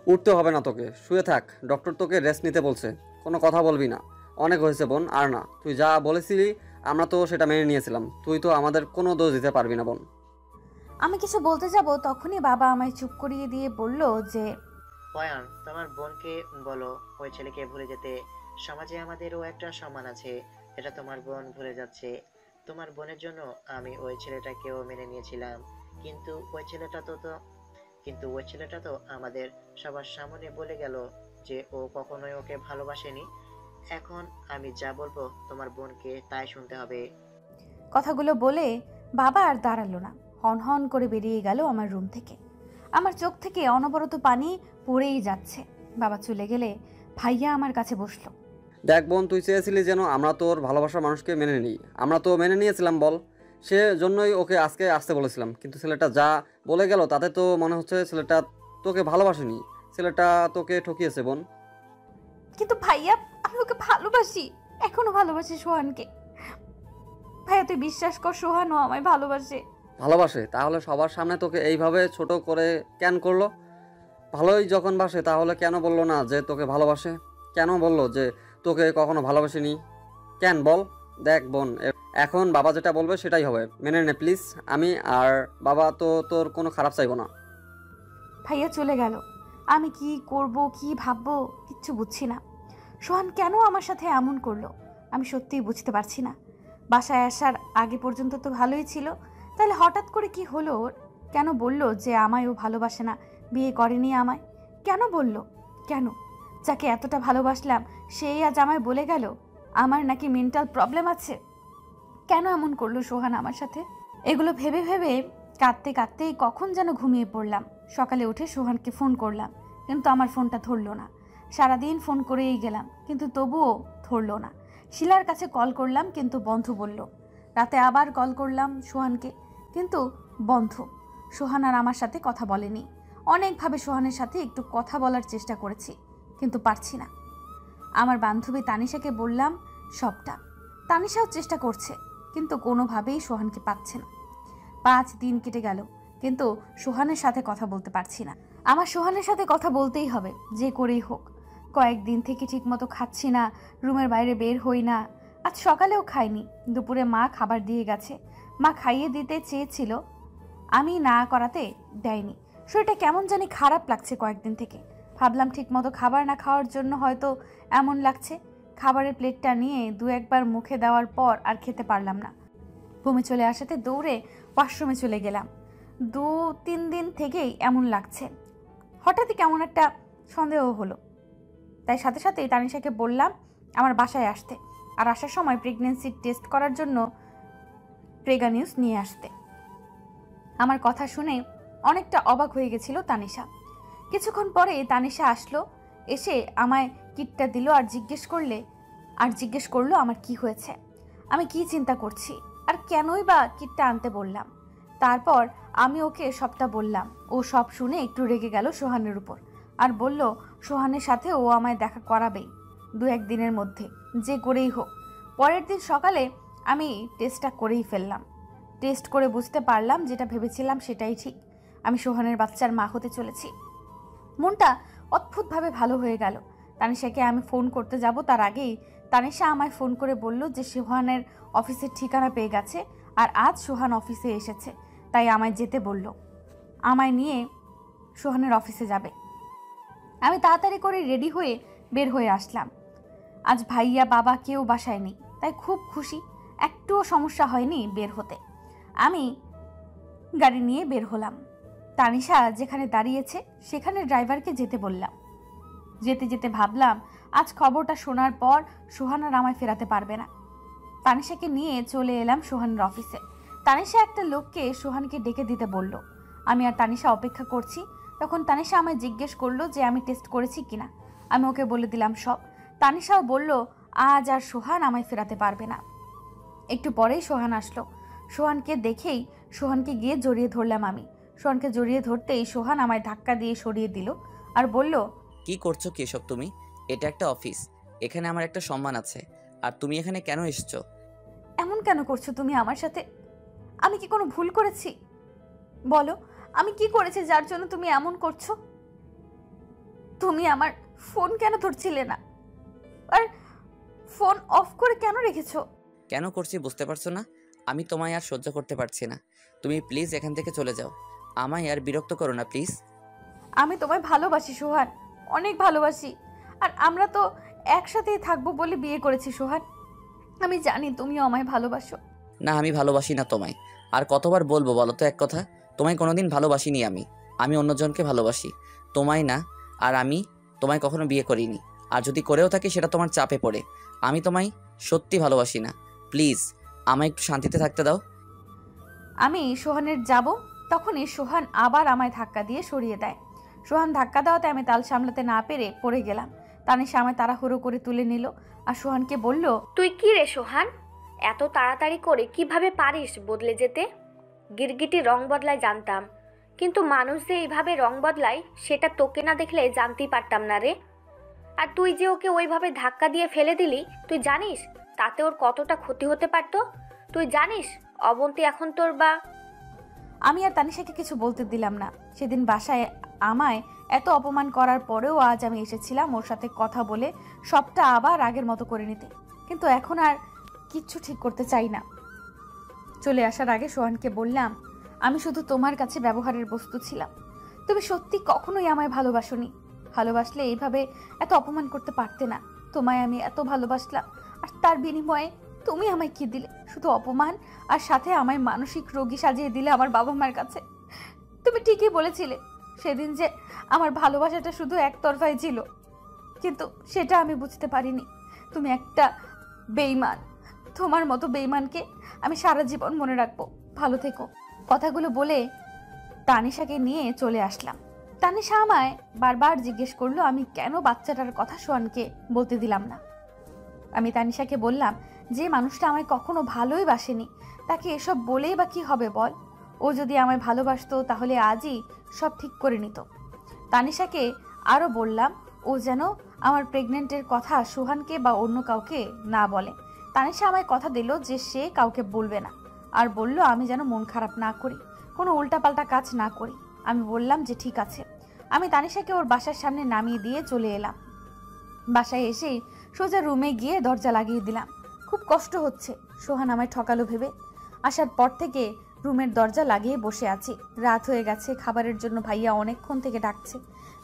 উঠতে হবে না তোকে, শুয়ে থাক। ডক্টর তোকে রেস্ট নিতে বলছে, কোনো কথা বলবি না। অনেক হয়েছে বোন, আর না। তুই যা বলেছিলি আমরা তো সেটা মেনে নিয়েছিলাম। তুই তো আমাদের কোনো দোষ দিতে পারবি না বোন। আমি কিছু বলতে যাব তখনই বাবা আমায় চুপ করিয়ে দিয়ে বলল যে, অয়ন, তোমার বোনকে বলো ওই ছেলেকে ভুলে যেতে। সমাজে আমাদেরও একটা সম্মান আছে, এটা তোমার বোন ভুলে যাচ্ছে। তোমার বোনের জন্য আমি ওই ছেলেটাকেও মেনে নিয়েছিলাম, কিন্তু ওই ছেলেটা তো আমাদের সবার সামনে বলে গেল যে ও কখনোই ওকে ভালোবাসেনি। এখন আমি যা বলবো তোমার বোনকে তাই শুনতে হবে। কথাগুলো বলে বাবা আর দাঁড়ালো না, হন হন করে বেরিয়ে গেল আমার রুম থেকে। আমার চোখ থেকে অনবরত পানি পড়েই যাচ্ছে। বাবা চলে গেলে ভাইয়া আমার কাছে বসলো। দেখ বোন, তুই চেয়েছিলি যেন আমরা তোর ভালোবাসার মানুষকে মেনে নিই। আমরা তো মেনে নিয়েছিলাম বল, সে জন্যই ওকে আজকে আসতে বলেছিলাম। কিন্তু ছেলেটা যা বলে গেল তাতে তো মনে হচ্ছে ছেলেটা তোকে ভালোবাসেনি, ছেলেটা তোকে ঠকিয়েছে বোন। কিন্তু ভাইয়া, আমি ওকে ভালোবাসি, এখনো ভালোবাসি সোহানকে। ভাইয়া তুই বিশ্বাস কর, সোহানও আমায় ভালোবাসে। ভালোবাসে? তাহলে সবার সামনে তোকে এইভাবে ছোট করে কেন করলো? ভালোই যখন বাসে তাহলে কেন বললো না যে তোকে ভালোবাসে? কেন বললো যে তোকে কখনো ভালোবাসেনি? কেন বল? দেখ বোন, এখন বাবা যেটা বলবে সেটাই হবে, মেনে নে প্লিজ। আমি আর বাবা তো তোর কোনো খারাপ চাইবো না। ভাইয়া চলে গেল। আমি কি করব, কি ভাববো কিচ্ছু বুঝছি না। সোহান কেন আমার সাথে এমন করলো আমি সত্যিই বুঝতে পারছি না। বাসায় আসার আগে পর্যন্ত তো ভালোই ছিল, তাহলে হঠাৎ করে কি হলো ওর? কেন বলল যে আমায় ও ভালোবাসে না, বিয়ে করেনি আমায়? কেন বলল? কেন? যাকে এতটা ভালোবাসলাম সেই আজ আমায় বলে গেল আমার নাকি মেন্টাল প্রবলেম আছে। কেন এমন করলো সোহান আমার সাথে? এগুলো ভেবে ভেবে কাঁদতে কাঁদতে কখন যেন ঘুমিয়ে পড়লাম। সকালে উঠে সোহানকে ফোন করলাম, কিন্তু আমার ফোনটা ধরলো না। সারাদিন ফোন করেই গেলাম, কিন্তু তবুও ধরলো না। শিলার কাছে কল করলাম, কিন্তু বন্ধ বলল। রাতে আবার কল করলাম সোহানকে, কিন্তু বন্ধ। সোহান আর আমার সাথে কথা বলেনি। অনেকভাবে সোহানের সাথে একটু কথা বলার চেষ্টা করেছি, কিন্তু পারছি না। আমার বান্ধবী তানিশাকে বললাম সবটা। তানিশাও চেষ্টা করছে, কিন্তু কোনোভাবেই সোহানকে পাচ্ছে না। 5 দিন কেটে গেল, কিন্তু সোহানের সাথে কথা বলতে পারছি না। আমার সোহানের সাথে কথা বলতেই হবে, যে করেই হোক। কয়েকদিন থেকে ঠিকমতো খাচ্ছি না, রুমের বাইরে বের হই না। আজ সকালেও খাইনি, দুপুরে মা খাবার দিয়ে গেছে। মা খাইয়ে দিতে চেয়েছিল, আমি না করাতে দেয়নি। শরীরটা কেমন জানি খারাপ লাগছে কয়েকদিন থেকে। ভাবলাম ঠিকমতো খাবার না খাওয়ার জন্য হয়তো এমন লাগছে। খাবারের প্লেটটা নিয়ে 2-1 বার মুখে দেওয়ার পর আর খেতে পারলাম না। বমি চলে আসাতে দৌড়ে ওয়াশরুমে চলে গেলাম। 2-3 দিন থেকেই এমন লাগছে। হঠাৎই কেমন একটা সন্দেহ হলো, তাই সাথে সাথেই তানিশাকে বললাম আমার বাসায় আসতে, আর আসার সময় প্রেগন্যান্সি টেস্ট করার জন্য প্রেগা নিউজ নিয়ে আসতে। আমার কথা শুনে অনেকটা অবাক হয়ে গেছিল তানিশা। কিছুক্ষণ পরে তানিশা আসলো, এসে আমায় কিটটা দিল আর জিজ্ঞেস করলো আমার কি হয়েছে, আমি কি চিন্তা করছি, আর কেনই বা কিটটা আনতে বললাম। তারপর আমি ওকে সবটা বললাম। ও সব শুনে একটু রেগে গেল সোহানের উপর, আর বলল সোহানের সাথে ও আমায় দেখা করাবেই 2-1 দিনের মধ্যে, যে করেই হোক। পরের দিন সকালে আমি টেস্টটা করেই ফেললাম। টেস্ট করে বুঝতে পারলাম যেটা ভেবেছিলাম সেটাই ঠিক, আমি সোহানের বাচ্চার মা হতে চলেছি। মনটা অদ্ভুতভাবে ভালো হয়ে গেল। তানিশাকে আমি ফোন করতে যাব তার আগেই তানিশা আমায় ফোন করে বলল যে সোহানের অফিসের ঠিকানা পেয়ে গেছে আর আজ সোহান অফিসে এসেছে, তাই আমায় যেতে বলল। আমায় নিয়ে সোহানের অফিসে যাবে। আমি তাড়াতাড়ি করে রেডি হয়ে বের হয়ে আসলাম। আজ ভাইয়া বাবা কেউ বাসায় নেই, তাই খুব খুশি, একটুও সমস্যা হয়নি বের হতে। আমি গাড়ি নিয়ে বের হলাম। তানিশা যেখানে দাঁড়িয়েছে সেখানে ড্রাইভারকে যেতে বললাম। যেতে যেতে ভাবলাম আজ খবরটা শোনার পর সোহান আর আমায় ফেরাতে পারবে না। তানিশাকে নিয়ে চলে এলাম সোহানের অফিসে। তানিশা একটা লোককে সোহানকে ডেকে দিতে বলল। আমি আর তানিশা অপেক্ষা করছি, তখন তানিশা আমায় জিজ্ঞেস করলো যে আমি টেস্ট করেছি কিনা। আমি ওকে বলে দিলাম সব। তানিশাও বলল আজ আর সোহান আমায় ফেরাতে পারবে না। একটু পরেই সোহান আসলো। সোহানকে দেখেই সোহানকে গিয়ে জড়িয়ে ধরলাম আমি। সোহানকে জড়িয়ে ধরতেই সোহান আমায় ধাক্কা দিয়ে সরিয়ে দিল আর বলল, কি করছো কি এসব তুমি? এটা একটা অফিস, এখানে আমার একটা সম্মান আছে। আর তুমি এখানে কেন এসেছো? এমন কেন করছো তুমি আমার সাথে? আমি কি কোনো ভুল করেছি? বলো, আমি কি করেছি যার জন্য তুমি এমন করছো? তুমি আমার ফোন কেন ধরছিলে না? আর ফোন অফ করে কেন রেখেছো? কেন করছি বুঝতে পারছো না? আমি তোমায় আর সহ্য করতে পারছি না। তুমি প্লিজ এখান থেকে চলে যাও। আমায় আর বিরক্ত করো না প্লিজ। আমি তোমায় ভালোবাসি সোহান, অনেক ভালোবাসি। আর আমরা তো একসাথেই থাকবো বলে বিয়ে করেছি সোহান। আমি জানি তুমিও আমায় ভালোবাসো। না, আমি ভালোবাসি না তোমায়। আর কতবার বলবো বলো তো এক কথা? তোমায় কোনোদিন ভালোবাসিনি আমি। আমি অন্যজনকে ভালোবাসি, তোমায় না। আর আমি তোমায় কখনো বিয়ে করিনি। আর যদি করেও থাকি সেটা তোমার চাপে পড়ে। আমি তোমায় সত্যি ভালোবাসি না। প্লিজ আমায় একটু শান্তিতে থাকতে দাও। আমি সোহানের যাব, তখনই সোহান আবার আমায় ধাক্কা দিয়ে সরিয়ে দেয়। সোহান ধাক্কা দেওয়াতে আমি তাল সামলাতে না পেরে পড়ে গেলাম। তানিশা আমায় তাড়াহুড়ো করে তুলে নিল আর সোহানকে বলল, তুই কি রে সোহান, এত তাড়াতাড়ি করে কিভাবে পারিস বদলে যেতে? গিরগিটি রং বদলায় জানতাম, কিন্তু মানুষ যে এইভাবে রং বদলায় সেটা তোকে না দেখলে জানতেই পারতাম না রে। আর তুই যে ওকে ওইভাবে ধাক্কা দিয়ে ফেলে দিলি, তুই জানিস তাতে ওর কতটা ক্ষতি হতে পারতো? তুই জানিস অবন্তী এখন তোর বা... আমি আর তানিশাকে কিছু বলতে দিলাম না। সেদিন বাসায় আমায় এত অপমান করার পরেও আজ আমি এসেছিলাম ওর সাথে কথা বলে সবটা আবার আগের মতো করে নিতে, কিন্তু এখন আর কিচ্ছু ঠিক করতে চাই না। চলে আসার আগে সোহানকে বললাম, আমি শুধু তোমার কাছে ব্যবহারের বস্তু ছিলাম। তুমি সত্যি কখনোই আমায় ভালোবাসোনি। ভালোবাসলে এইভাবে এত অপমান করতে পারতে না। তোমায় আমি এত ভালোবাসলাম, আর তার বিনিময়ে তুমি আমায় কি দিলে? শুধু অপমান, আর সাথে আমায় মানসিক রোগী সাজিয়ে দিলে আমার বাবা মার কাছে। তুমি ঠিকই বলেছিলে সেদিন যে আমার ভালোবাসাটা শুধু একতরফাই ছিল, কিন্তু সেটা আমি বুঝতে পারিনি। তুমি একটা বেঈমান। তোমার মতো বেঈমানকে আমি সারা জীবন মনে রাখবো। ভালো থেকো। কথাগুলো বলে তানিশাকে নিয়ে চলে আসলাম। তানিশা আমায় বারবার জিজ্ঞেস করলো আমি কেন বাচ্চাটার কথা সোহানকে বলতে দিলাম না। আমি তানিশাকে বললাম, যে মানুষটা আমায় কখনো ভালোই বাসেনি তাকে এসব বলেই বা কি হবে বল? ও যদি আমায় ভালোবাসতো তাহলে আজই সব ঠিক করে নিত। তানিশাকে আরও বললাম ও যেন আমার প্রেগনেন্টের কথা সোহানকে বা অন্য কাউকে না বলে। তানিশা আমায় কথা দিল যে সে কাউকে বলবে না, আর বলল আমি যেন মন খারাপ না করি, কোনো উল্টাপাল্টা কাজ না করি। আমি বললাম যে ঠিক আছে। আমি তানিশাকে ওর বাসার সামনে নামিয়ে দিয়ে চলে এলাম। বাসায় এসেই সোজা রুমে গিয়ে দরজা লাগিয়ে দিলাম। খুব কষ্ট হচ্ছে, সোহান আমায় ঠকালো ভেবে। আসার পর থেকে রুমের দরজা লাগিয়ে বসে আছি। রাত হয়ে গেছে, খাবারের জন্য ভাইয়া অনেকক্ষণ থেকে ডাকছে।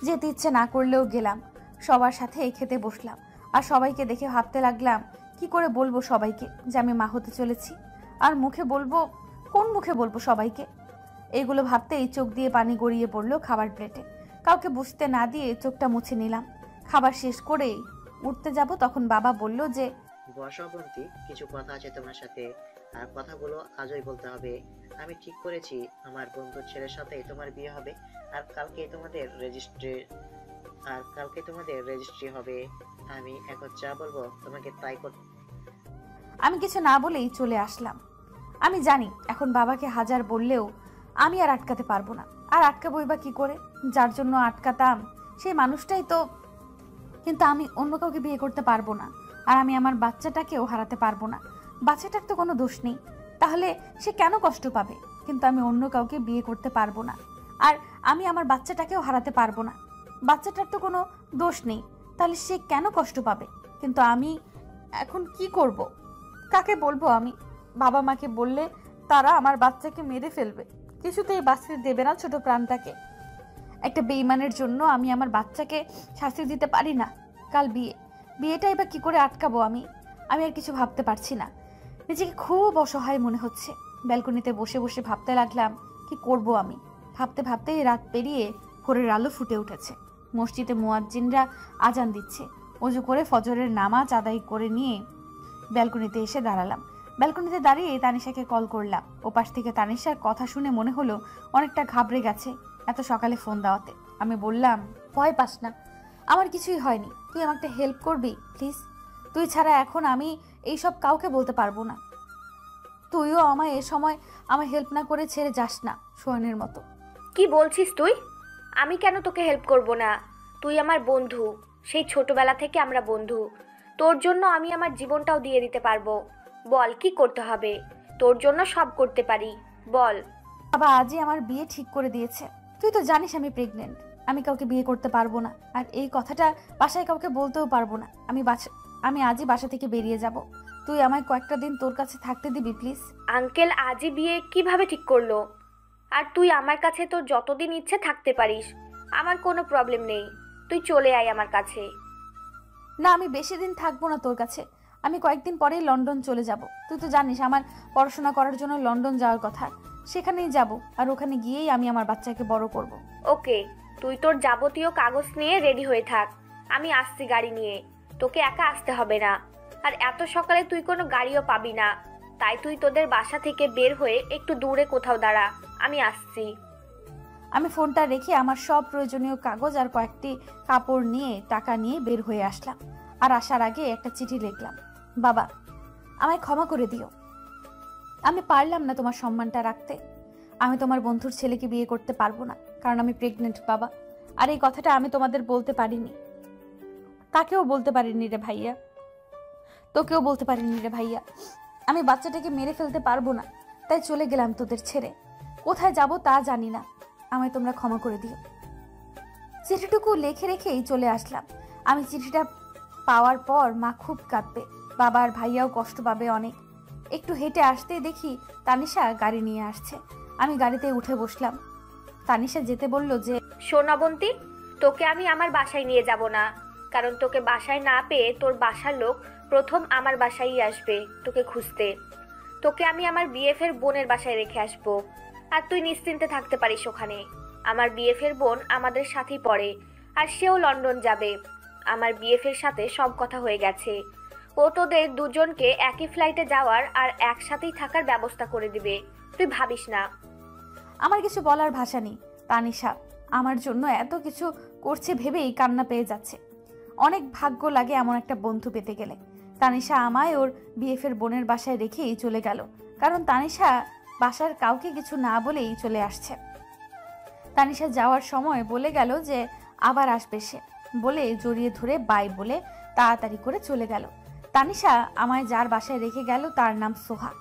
যেতে ইচ্ছে না করলেও গেলাম। সবার সাথে খেতে বসলাম, আর সবাইকে দেখে ভাবতে লাগলাম কি করে বলবো সবাইকে যে আমি মা হতে চলেছি। আর মুখে বলবো, কোন মুখে বলবো সবাইকে? এগুলো ভাবতেই চোখ দিয়ে পানি গড়িয়ে পড়লো খাবার প্লেটে। কাউকে বুঝতে না দিয়ে চোখটা মুছে নিলাম। খাবার শেষ করেই উঠতে যাব, তখন বাবা বলল যে, বসো অবন্তী, কিছু কথা আছে তোমার সাথে, আর কথাগুলো আজই বলতে হবে। আমি ঠিক করেছি আমার বন্ধুর ছেলের সাথে তোমার বিয়ে হবে, আর কালকে তোমাদের রেজিস্ট্রি হবে। আমি এখন যা বলবো তোমাকে তাই করতে। আমি কিছু না বলেই চলে আসলাম। আমি জানি এখন বাবাকে হাজার বললেও আমি আর আটকাতে পারবো না। আর আটকাবই বা কি করে? যার জন্য আটকাতাম সেই মানুষটাই তো। কিন্তু আমি অন্য কাউকে বিয়ে করতে পারবো না, আর আমি আমার বাচ্চাটাকেও হারাতে পারবো না। বাচ্চাটার তো কোনো দোষ নেই, তাহলে সে কেন কষ্ট পাবে? কিন্তু আমি অন্য কাউকে বিয়ে করতে পারবো না, আর আমি আমার বাচ্চাটাকেও হারাতে পারবো না। বাচ্চাটার তো কোনো দোষ নেই, তাহলে সে কেন কষ্ট পাবে? কিন্তু আমি এখন কি করব? কাকে বলবো আমি? বাবা মাকে বললে তারা আমার বাচ্চাকে মেরে ফেলবে, কিছুতেই বাঁচতে দেবে না ছোট প্রাণটাকে। একটা বেঈমানের জন্য আমি আমার বাচ্চাকে শাস্তি দিতে পারি না। কাল বিয়েটা এবার কি করে আটকাবো আমি? আমি আর কিছু ভাবতে পারছি না। নিজেকে খুব অসহায় মনে হচ্ছে। ব্যালকনিতে বসে বসে ভাবতে লাগলাম কি করব আমি। ভাবতে ভাবতেই রাত পেরিয়ে ভোরের আলো ফুটে উঠেছে। মসজিদে মুয়াজ্জিনরা আজান দিচ্ছে। অজু করে ফজরের নামাজ আদায় করে নিয়ে ব্যালকনিতে এসে দাঁড়ালাম। ব্যালকনিতে দাঁড়িয়ে তানিশাকে কল করলাম। ওপাশ থেকে তানিশার কথা শুনে মনে হলো অনেকটা ঘাবড়ে গেছে এত সকালে ফোন দেওয়াতে। আমি বললাম, ভয় পাস না, আমার কিছুই হয়নি। তুই আমাকে হেল্প করবি প্লিজ? তুই ছাড়া এখন আমি এইসব কাউকে বলতে পারবো না। তুইও আমায় এ সময় আমায় হেল্প না করে ছেড়ে যাস না সোহানের মতো। কি বলছিস তুই? আমি কেন তোকে হেল্প করব না? তুই আমার বন্ধু, সেই ছোটবেলা থেকে আমরা বন্ধু। তোর জন্য আমি আমার জীবনটাও দিয়ে দিতে পারবো। বল কি করতে হবে? তোর জন্য সব করতে পারি, বল। বাবা আজই আমার বিয়ে ঠিক করে দিয়েছে। তুই তো জানিস আমি প্রেগনেন্ট। আমি কাউকে বিয়ে করতে পারবো না, আর এই কথাটা বাসায় কাউকে বলতেও পারবো না। আমি আজই বাসা থেকে বেরিয়ে যাব। তুই আমায় কয়েকটা দিন তোর কাছে থাকতে দিবি প্লিজ? আঙ্কেল আজই বিয়ে কিভাবে ঠিক করলো? আর তুই আমার কাছে তোর যতদিন ইচ্ছে থাকতে পারিস, আমার কোনো প্রবলেম নেই। তুই চলে আয় আমার কাছে। না, আমি বেশি দিন থাকবো না তোর কাছে। আমি কয়েকদিন পরেই লন্ডন চলে যাব। তুই তো জানিস আমার পড়াশোনা করার জন্য লন্ডন যাওয়ার কথা। সেখানেই যাব, আর ওখানে গিয়েই আমি আমার বাচ্চাকে বড় করব। ওকে, তুই তোর যাবতীয় কাগজ নিয়ে রেডি হয়ে থাক। আমি আসছি গাড়ি নিয়ে, তোকে একা আসতে হবে না। আর এত সকালে তুই কোনো গাড়িও পাবি না, তাই তুই তোদের বাসা থেকে বের হয়ে একটু দূরে কোথাও দাঁড়া, আমি আসছি। আমি ফোনটা রেখে আমার সব প্রয়োজনীয় কাগজ আর কয়েকটি কাপড় নিয়ে টাকা নিয়ে বের হয়ে আসলাম। আর আসার আগে একটা চিঠি লিখলাম, বাবা আমায় ক্ষমা করে দিও। আমি পারলাম না তোমার সম্মানটা রাখতে। আমি তোমার বন্ধুর ছেলেকে বিয়ে করতে পারবো না, কারণ আমি প্রেগনেন্ট বাবা। আর এই কথাটা আমি তোমাদের বলতে পারিনি, তাকেও বলতে পারিনি রে ভাইয়া, তোকেও বলতে পারিনি রে ভাইয়া। আমি বাচ্চাটাকে মেরে ফেলতে পারবো না, তাই চলে গেলাম তোদের ছেড়ে। কোথায় যাব তা জানি না, আমায় তোমরা ক্ষমা করে দিও। চিঠিটুকু লিখে রেখেই চলে আসলাম। আমি চিঠিটা পাওয়ার পর মা খুব কাঁদবে, বাবা আর ভাইয়াও কষ্ট পাবে অনেক। একটু হেঁটে আসতেই দেখি তানিশা গাড়ি নিয়ে আসছে। আমি গাড়িতে উঠে বসলাম। তানিশা যেতে বলল যে, সোনাবন্তী, তোকে আমি আমার বাসায় নিয়ে যাব না, কারণ তোকে বাসায় না পেয়ে তোর বাসার লোক প্রথম আমার বাসায়ই আসবে তোকে খুঁজতে। তোকে আমি আমার বিএফের বোনের বাসায় রেখে আসবো, আর তুই নিশ্চিন্তে থাকতে পারিস ওখানে। আমার বিএফের বোন আমাদের সাথেই পড়ে, আর সেও লন্ডন যাবে। আমার বিএফের সাথে সব কথা হয়ে গেছে। ও তোদের দুজনকে একই ফ্লাইটে যাওয়ার আর একসাথেই থাকার ব্যবস্থা করে দিবে, তুই ভাবিস না। আমার কিছু বলার ভাষা নেই। তানিশা আমার জন্য এত কিছু করছে ভেবেই কান্না পেয়ে যাচ্ছে। অনেক ভাগ্য লাগে এমন একটা বন্ধু পেতে গেলে। তানিশা আমায় ওর বিএফের বোনের বাসায় রেখেই চলে গেল, কারণ তানিশা বাসার কাউকে কিছু না বলেই চলে আসছে। তানিশা যাওয়ার সময় বলে গেল যে আবার আসবে সে, বলে জড়িয়ে ধরে বাই বলে তাড়াতাড়ি করে চলে গেল। তানিশা আমায় যার বাসায় রেখে গেল তার নাম সোহা।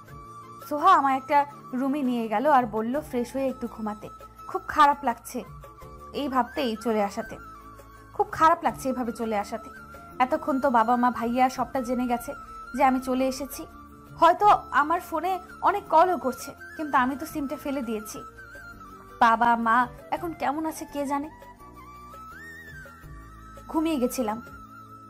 সোহা আমায় একটা রুমে নিয়ে গেল আর বলল ফ্রেশ হয়ে একটু ঘুমাতে। খুব খারাপ লাগছে এইভাবে চলে আসাতে। এতক্ষণ তো বাবা মা ভাইয়া সবটা জেনে গেছে যে আমি চলে এসেছি। হয়তো আমার ফোনে অনেক কলও করছে, কিন্তু আমি তো সিমটা ফেলে দিয়েছি। বাবা মা এখন কেমন আছে কে জানে। ঘুমিয়ে গেছিলাম,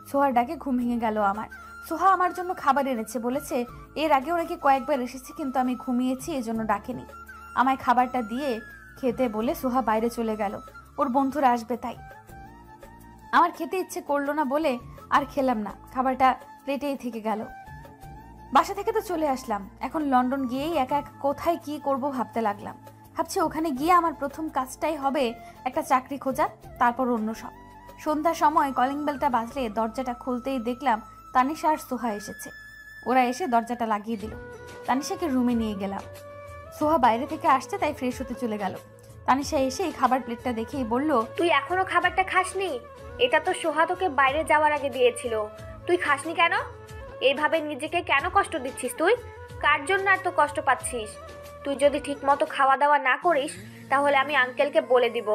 সোহার ডাকে ঘুম ভেঙে গেল আমার। সোহা আমার জন্য খাবার এনেছে, বলেছে এর আগেও নাকি কয়েকবার এসেছি, কিন্তু আমি ঘুমিয়েছি এজন্য ডাকেনি। আমায় খাবারটা দিয়ে খেতে বলে সোহা বাইরে চলে গেল, ওর বন্ধুরা আসবে তাই। আমার খেতে ইচ্ছে করলো না বলে আর খেলাম না, খাবারটা প্লেটেই থেকে গেল। বাসা থেকে তো চলে আসলাম, এখন লন্ডন গিয়েই একা একা কোথায় কি করব ভাবতে লাগলাম। ভাবছি ওখানে গিয়ে আমার প্রথম কাজটাই হবে একটা চাকরি খোঁজা, তারপর অন্য সব। সন্ধ্যার সময় কলিং বেলটা বাজলে দরজাটা খুলতেই দেখলাম তানিশা আর সোহা এসেছে। ওরা এসে দরজাটা লাগিয়ে দিল। তানিশাকে রুমে নিয়ে গেলাম। সোহা বাইরে থেকে আসছে তাই ফ্রেশ হতে চলে গেল। তানিশা এসে এই খাবার প্লেটটা দেখেই বলল, তুই এখনো খাবারটা খাসনি? এটা তো সোহা তোকে বাইরে যাওয়ার আগে দিয়েছিল, তুই খাসনি কেন? এইভাবে নিজেকে কেন কষ্ট দিচ্ছিস তুই? কার জন্য এত কষ্ট পাচ্ছিস? তুই যদি ঠিক মতো খাওয়া দাওয়া না করিস তাহলে আমি আঙ্কেলকে বলে দিব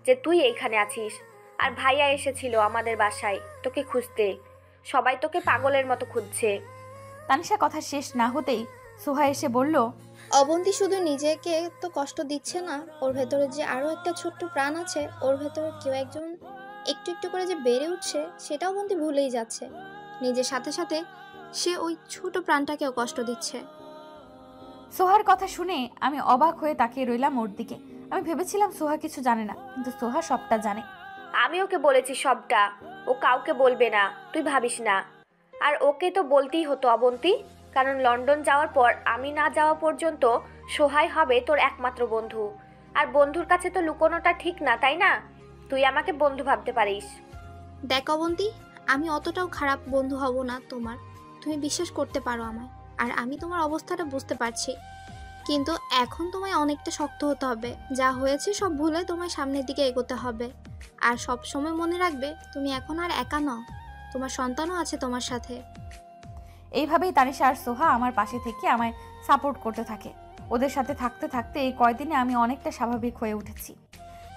যে তুই এইখানে আছিস। আর ভাইয়া এসেছিল আমাদের বাসায় তোকে খুঁজতে, সবাই তোকে পাগলের মতো খুঁজছে। তানিশা কথা শেষ না হতেই সোহা এসে বলল, অবন্তী শুধু নিজেকে তো কষ্ট দিচ্ছে না, ওর ভেতরে যে আরো একটা ছোট্ট প্রাণ আছে, ওর ভেতরে কেউ একজন একটু একটু করে যে বেড়ে উঠছে সেটাও অবন্তী ভুলেই যাচ্ছে। নিজের সাথে সাথে সে ওই ছোট প্রাণটাকেও কষ্ট দিচ্ছে। সোহার কথা শুনে আমি অবাক হয়ে তাকিয়ে রইলাম ওর দিকে। আমি ভেবেছিলাম সোহা কিছু জানে না, কিন্তু সোহা সবটা জানে। আমি ওকে বলেছি সবটা, ও কাউকে বলবে না, তুই ভাবিস না। আর ওকে তো বলতেই হতো অবন্তী, কারণ লন্ডন যাওয়ার পর আমি না যাওয়া পর্যন্ত সোহাই হবে তোর একমাত্র বন্ধু। আর বন্ধুর কাছে তো লুকোনোটা ঠিক না, তাই না? তুই আমাকে বন্ধু ভাবতে পারিস। দেখ অবন্তী, আমি অতটাও খারাপ বন্ধু হব না তোমার, তুমি বিশ্বাস করতে পারো আমায়। আর আমি তোমার অবস্থাটা বুঝতে পারছি, কিন্তু এখন তোমায় অনেকটা শক্ত হতে হবে। যা হয়েছে সব ভুলে তোমায় সামনের দিকে এগোতে হবে। আর সব সময় মনে রাখবে তুমি এখন আর একা নও, তোমার সন্তানও আছে তোমার সাথে। এইভাবেই তানিশা আর সোহা আমার পাশে থেকে আমায় সাপোর্ট করতে থাকে। ওদের সাথে থাকতে থাকতে এই কয়দিনে আমি অনেকটা স্বাভাবিক হয়ে উঠেছি।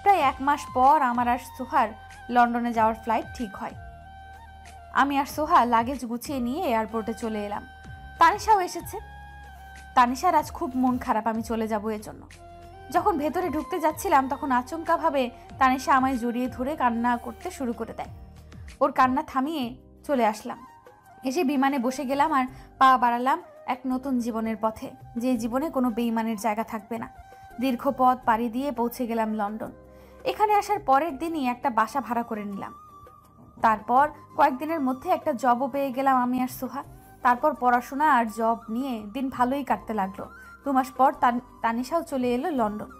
প্রায় 1 মাস পর আমার আর সোহার লন্ডনে যাওয়ার ফ্লাইট ঠিক হয়। আমি আর সোহা লাগেজ গুছিয়ে নিয়ে এয়ারপোর্টে চলে এলাম। তানিশাও এসেছে। তানিশার আজ খুব মন খারাপ আমি চলে যাব এর জন্য। যখন ভেতরে ঢুকতে যাচ্ছিলাম তখন আচমকাভাবে তানিশা আমায় জড়িয়ে ধরে কান্না করতে শুরু করে দেয়। ওর কান্না থামিয়ে চলে আসলাম। এসে বিমানে বসে গেলাম আর পা বাড়ালাম এক নতুন জীবনের পথে, যে জীবনে কোনো বেইমানের জায়গা থাকবে না। দীর্ঘ পথ পাড়ি দিয়ে পৌঁছে গেলাম লন্ডন। এখানে আসার পরের দিনই একটা বাসা ভাড়া করে নিলাম। তারপর কয়েকদিনের মধ্যে একটা জবও পেয়ে গেলাম আমি আর সোহা। তারপর পড়াশোনা আর জব নিয়ে দিন ভালোই কাটতে লাগলো। 2 মাস পর তানিশাও চলে এলো লন্ডন।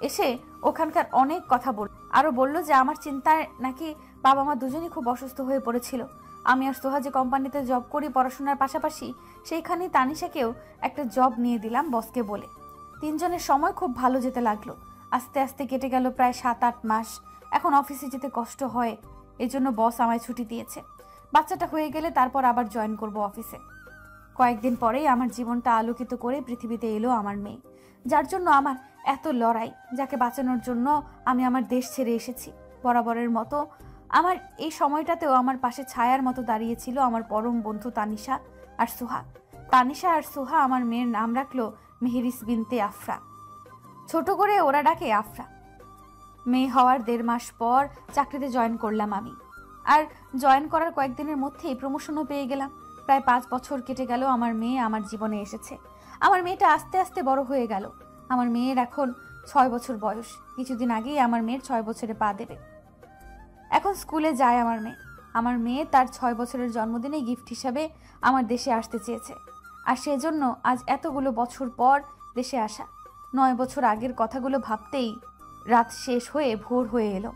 এসে ওখানকার অনেক কথা আরও বলল যে আমার চিন্তায় নাকি বাবা মা দুজনই খুব অসুস্থ হয়ে পড়েছিল। আমি আর সোহা যে কোম্পানিতে জব করি পড়াশোনার পাশাপাশি, সেইখানেই তানিশাকেও একটা জব নিয়ে দিলাম বসকে বলে। 3 জনের সময় খুব ভালো যেতে লাগলো। আস্তে আস্তে কেটে গেল প্রায় 7-8 মাস। এখন অফিসে যেতে কষ্ট হয়, এজন্য বস আমায় ছুটি দিয়েছে। বাচ্চাটা হয়ে গেলে তারপর আবার জয়েন করব অফিসে। কয়েকদিন পরেই আমার জীবনটা আলোকিত করে পৃথিবীতে এলো আমার মেয়ে, যার জন্য আমার এত লড়াই, যাকে বাঁচানোর জন্য আমি আমার দেশ ছেড়ে এসেছি। বরাবরের মতো আমার এই সময়টাতেও আমার পাশে ছায়ার মতো দাঁড়িয়েছিল আমার পরম বন্ধু তানিশা আর সোহা। তানিশা আর সোহা আমার মেয়ের নাম রাখলো মেহেরিস বিনতে আফরা। ছোট করে ওরা ডাকে আফরা। মেয়ে হওয়ার 1.5 মাস পর চাকরিতে জয়েন করলাম আমি। আর জয়েন করার কয়েকদিনের মধ্যেই প্রমোশনও পেয়ে গেলাম। প্রায় 5 বছর কেটে গেল আমার মেয়ে আমার জীবনে এসেছে। আমার মেয়েটা আস্তে আস্তে বড় হয়ে গেল। আমার মেয়ের এখন 6 বছর বয়স। কিছুদিন আগেই আমার মেয়ের 6 বছরে পা দেবে। এখন স্কুলে যায় আমার মেয়ে। আমার মেয়ে তার 6 বছরের জন্মদিনে গিফট হিসাবে আমার দেশে আসতে চেয়েছে। আর সেজন্য আজ এতগুলো বছর পর দেশে আসা। 9 বছর আগের কথাগুলো ভাবতেই রাত শেষ হয়ে ভোর হয়ে এলো।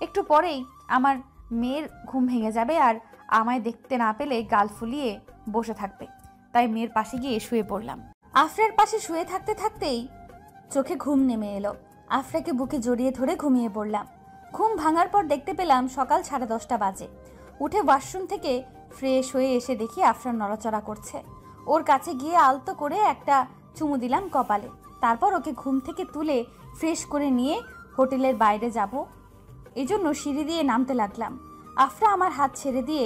একটু পরেই আমার মেয়ের ঘুম ভেঙে যাবে আর আমায় দেখতে না পেলে গাল ফুলিয়ে বসে থাকবে। তাই মেয়ের পাশে গিয়ে শুয়ে পড়লাম। আফরার পাশে শুয়ে থাকতে থাকতেই চোখে ঘুম নেমে এলো। আফরাকে বুকে জড়িয়ে ধরে ঘুমিয়ে পড়লাম। ঘুম ভাঙার পর দেখতে পেলাম সকাল 10:30 বাজে। উঠে ওয়াশরুম থেকে ফ্রেশ হয়ে এসে দেখি আফরা নড়াচড়া করছে। ওর কাছে গিয়ে আলতো করে একটা চুমু দিলাম কপালে। তারপর ওকে ঘুম থেকে তুলে ফ্রেশ করে নিয়ে হোটেলের বাইরে যাব, এজন্য সিঁড়ি দিয়ে নামতে লাগলাম। আফরা আমার হাত ছেড়ে দিয়ে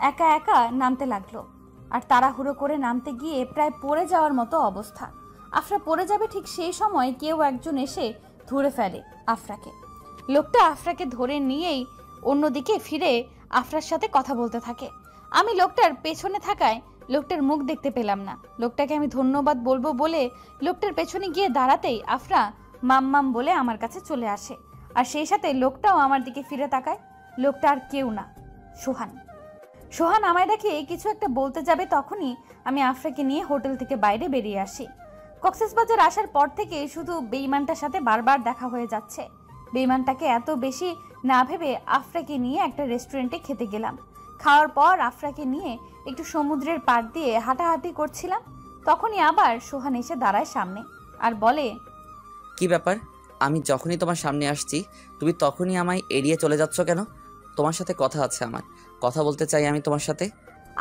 একা একা নামতে লাগলো। আর তাড়াহুড়ো করে নামতে গিয়ে প্রায় পড়ে যাওয়ার মতো অবস্থা। আফরা পড়ে যাবে ঠিক সেই সময় কেউ একজন এসে ধরে ফেলে আফরাকে। লোকটা আফরাকে ধরে নিয়েই অন্যদিকে ফিরে আফরার সাথে কথা বলতে থাকে। আমি লোকটার পেছনে থাকায় লোকটার মুখ দেখতে পেলাম না। লোকটাকে আমি ধন্যবাদ বলবো বলে লোকটার পেছনে গিয়ে দাঁড়াতেই আফরা মাম্মাম বলে আমার কাছে চলে আসে। আর সেই সাথে লোকটাও আমার দিকে ফিরে তাকায়। লোকটা আর কেউ না, সোহান। সোহান আমায় দেখে কিছু একটা বলতে যাবে, তখনই আমি আফরাকে নিয়ে হোটেল থেকে বাইরে বেরিয়ে আসি। কক্সবাজার আসার পর থেকে শুধু বেঈমানটার সাথে বারবার দেখা হয়ে যাচ্ছে। বেঈমানটাকে এত বেশি না ভেবে আফরাকে নিয়ে একটা রেস্টুরেন্টে খেতে গেলাম। খাওয়ার পর আফরাকে নিয়ে একটু সমুদ্রের পাড় দিয়ে হাঁটাহাঁটি করছিলাম। তখনই আবার সোহান এসে দাঁড়ায় সামনে আর বলে, কি ব্যাপার? আমি যখনই তোমার সামনে আসছি তুমি তখনই আমায় এড়িয়ে চলে যাচ্ছ কেন? তোমার সাথে কথা আছে, আমার কথা বলতে চাই আমি তোমার সাথে।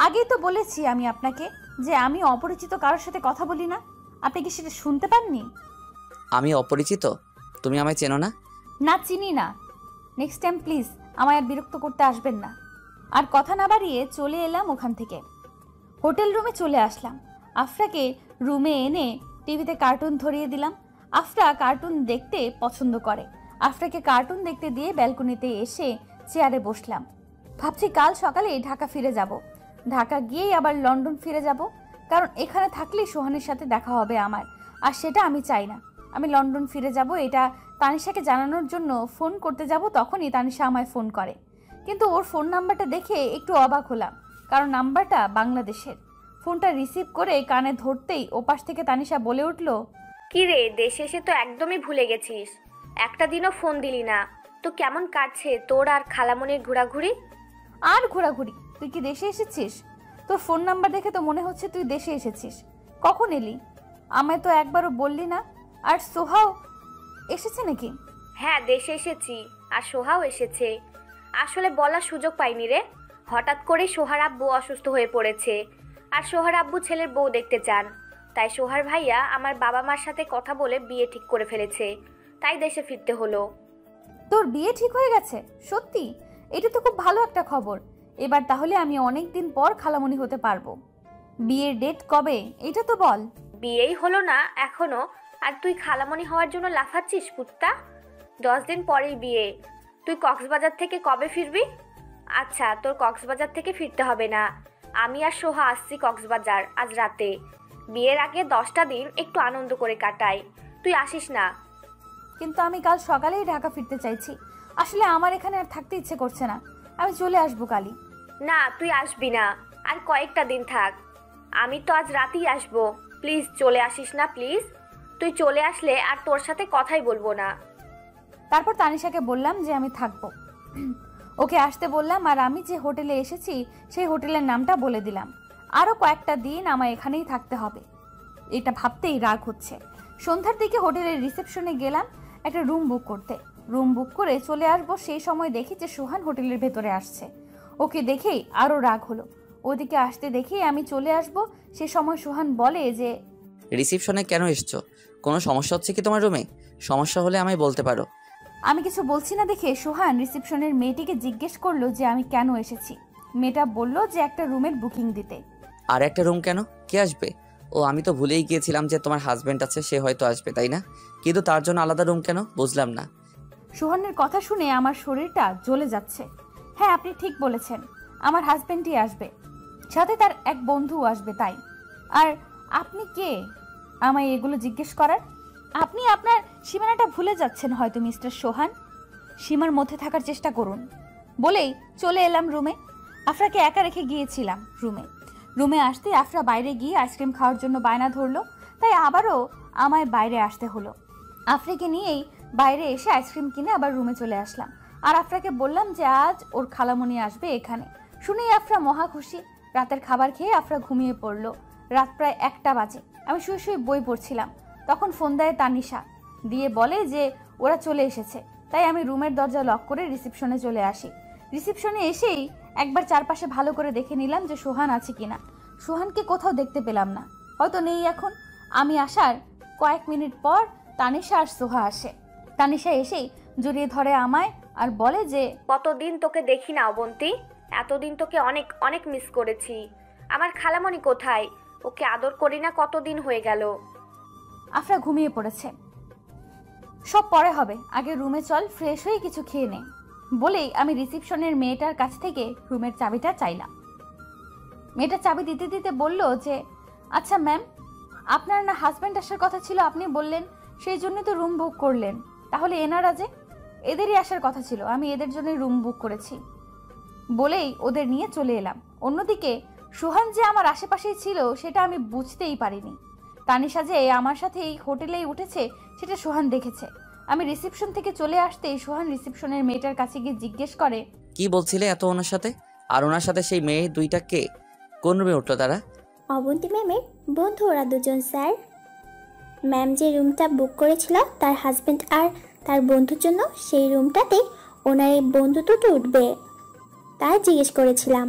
আগেই তো বলেছি আমি আপনাকে যে আমি অপরিচিত কারোর সাথে কথা বলি না। আপনি কি সেটা শুনতে পাননি? আমি অপরিচিত? তুমি আমায় চেনো না? না, চিনি না। নেক্সট টাইম প্লিজ আমায় আর বিরক্ত করতে আসবেন না। আর কথা না বাড়িয়ে চলে এলাম ওখান থেকে। হোটেল রুমে চলে আসলাম। আফরাকে রুমে এনে টিভিতে কার্টুন ধরিয়ে দিলাম। আফরা কার্টুন দেখতে পছন্দ করে। আফরাকে কার্টুন দেখতে দিয়ে ব্যালকনিতে এসে চেয়ারে বসলাম। ভাবছি কাল সকালে ঢাকা ফিরে যাব। ঢাকা গিয়েই আবার লন্ডন ফিরে যাব, কারণ এখানে থাকলেই সোহানের সাথে দেখা হবে আমার, আর সেটা আমি চাই না। আমি লন্ডন ফিরে যাব এটা তানিশাকে জানানোর জন্য ফোন করতে যাব, তখনই তানিশা আমায় ফোন করে। কিন্তু ওর ফোন নাম্বারটা দেখে একটু অবাক হলাম, কারণ নাম্বারটা বাংলাদেশের। ফোনটা রিসিভ করে কানে ধরতেই ওপাশ থেকে তানিশা বলে উঠল, কি রে, দেশে এসে তো একদমই ভুলে গেছিস, একটা দিনও ফোন দিলি না। তো কেমন কাটছে তোর আর খালামনির ঘোরাঘুরি? আর ঘোরাঘুরি? তুই কি দেশে এসেছিস? তোর ফোন নাম্বার দেখে তো মনে হচ্ছে তুই দেশে এসেছিস। কখন এলি? আমায় তো একবারও বললি না। আর সোহাও এসেছে নাকি? হ্যাঁ, দেশে এসেছি, আর সোহাও এসেছে। আসলে বলার সুযোগ পাইনি রে। হঠাৎ করে সোহার আব্বু অসুস্থ হয়ে পড়েছে, আর সোহার আব্বু ছেলের বউ দেখতে চান। তাই সোহার ভাইয়া আমার বাবা মার সাথে কথা বলে বিয়ে ঠিক করে ফেলেছে, তাই দেশে ফিরতে হলো। তোর বিয়ে ঠিক হয়ে গেছে? সত্যি? এটা তো খুব ভালো একটা খবর। এবার তাহলে আমি অনেক দিন পর খালামণি হতে পারবো। বিয়ের ডেট কবে এটা তো বল। বিয়েই হলো না এখনো, আর তুই খালামণি হওয়ার জন্য লাফাচ্ছিস কুত্তা। 10 দিন পরেই বিয়ে। তুই কক্সবাজার থেকে কবে ফিরবি? আচ্ছা, তোর কক্সবাজার থেকে ফিরতে হবে না, আমি আর সোহা আসছি কক্সবাজার আজ রাতে। বিয়ের আগে 10টা দিন একটু আনন্দ করে কাটাই, তুই আসিস না? কিন্তু আমি কাল সকালেই ঢাকা ফিরতে চাইছি। আসলে আমার এখানে আর থাকতে ইচ্ছে করছে না। আমি চলে আসবো কালই। না, তুই আসবি না, আর কয়েকটা দিন থাক। আমি তো আজ রাতেই আসবো। প্লিজ চলে আসিস না, প্লিজ। তুই চলে আসলে আর তোর সাথে কথাই বলবো না। তারপর তানিশাকে বললাম যে আমি থাকবো। ওকে আসতে বললাম, আর আমি যে হোটেলে এসেছি সেই হোটেলের নামটা বলে দিলাম। আরও কয়েকটা দিন আমায় এখানেই থাকতে হবে। এটা ভাবতেই রাগ হচ্ছে। সন্ধ্যার দিকে হোটেলের রিসেপশনে গেলাম একটা রুম বুক করতে। রুম বুক করে চলে আসবো, সেই সময় দেখি যে সোহান হোটেলের ভেতরে আসছে। ওকে দেখেই আরও রাগ হলো। ওদিকে আসতে দেখি আমি চলে আসব, সে সময় সোহান বলে যে, রিসিপশনে কেন এসছো? কোনো সমস্যা হচ্ছে কি তোমার রুমে? সমস্যা হলে আমায় বলতে পারো। আমি কিছু বলছি না দেখে সোহান রিসেপশনের মেয়েটিকে জিজ্ঞেস করলো যে আমি কেন এসেছি। মেয়েটা বলল যে একটা রুমের বুকিং দিতে। আর একটা রুম কেন? কে আসবে? ও, আমি তো ভুলেই গিয়েছিলাম যে তোমার হাজবেন্ড আছে, সে হয়তো আসবে, তাই না? কিন্তু তার জন্য আলাদা রুম কেন বুঝলাম না। সোহানের কথা শুনে আমার শরীরটা জ্বলে যাচ্ছে। হ্যাঁ, আপনি ঠিক বলেছেন, আমার হাজবেন্ডই আসবে, সাথে তার এক বন্ধুও আসবে। তাই আর আপনি কে আমায় এগুলো জিজ্ঞেস করার? আপনি আপনার সীমানাটা ভুলে যাচ্ছেন হয়তো মিস্টার সোহান। সীমার মধ্যে থাকার চেষ্টা করুন। বলেই চলে এলাম রুমে। আফরাকে একা রেখে গিয়েছিলাম রুমে আসতে আফরা বাইরে গিয়ে আইসক্রিম খাওয়ার জন্য বায়না ধরলো, তাই আবারও আমায় বাইরে আসতে হলো। আফরাকে নিয়েই বাইরে এসে আইসক্রিম কিনে আবার রুমে চলে আসলাম। আর আফরাকে বললাম যে আজ ওর খালামণি আসবে এখানে। শুনেই আফরা মহা খুশি। রাতের খাবার খেয়ে আফরা ঘুমিয়ে পড়লো। রাত প্রায় 1টা বাজে। আমি শুয়ে শুয়ে বই পড়ছিলাম, তখন ফোন দেয় তানিশা, দিয়ে বলে যে ওরা চলে এসেছে। তাই আমি রুমের দরজা লক করে রিসেপশনে চলে আসি। রিসেপশনে এসেই একবার চারপাশে ভালো করে দেখে নিলাম যে সোহান আছে কিনা। সোহানকে কোথাও দেখতে পেলাম না, হয়তো নেই এখন। আমি আসার কয়েক মিনিট পর তানিশা আর সোহা আসে। তানিশা এসেই জড়িয়ে ধরে আমায় আর বলে যে, কতদিন তোকে দেখি না অবন্তী, এতদিন তোকে অনেক অনেক মিস করেছি। আমার খালামণি কোথায়? ওকে আদর করি না কতদিন হয়ে গেল। আফরা ঘুমিয়ে পড়েছে, সব পরে হবে, আগে রুমে চল, ফ্রেশ হয়ে কিছু খেয়ে নে। বলেই আমি রিসেপশনের মেয়েটার কাছ থেকে রুমের চাবিটা চাইলাম। মেয়েটা চাবি দিতে দিতে বলল যে, আচ্ছা ম্যাম, আপনার না হাজব্যান্ড আসার কথা ছিল, আপনি বললেন সেই জন্য তো রুম বুক করলেন, তাহলে এনারা যে? এদেরই আসার কথা ছিল, আমি এদের জন্য রুম বুক করেছি। বলেই ওদের নিয়ে চলে এলাম। অন্যদিকে সোহান যে আমার আশেপাশেই ছিল সেটা আমি বুঝতেই পারিনি। তানিশা যে আমার সাথে এই হোটেলেই উঠেছে সেটা সোহান দেখেছে। আমি রিসেপশন থেকে চলে আসতেই সোহান রিসেপশনের মেয়েটার কাছে গিয়ে জিজ্ঞেস করে, কি বলছিলে এত ওনার সাথে? আর ওনার সাথে সেই মেয়ে দুইটা কে? কোন রুমে উঠলো তারা? অবন্তী ম্যামের বন্ধু ওরা দুজন স্যার। ম্যাম যে রুমটা বুক করেছিল তার হাজব্যান্ড আর তার বন্ধুর জন্য, সেই রুমটাতে ওনার এই বন্ধু দুটো উঠবে, তাই জিজ্ঞেস করেছিলাম।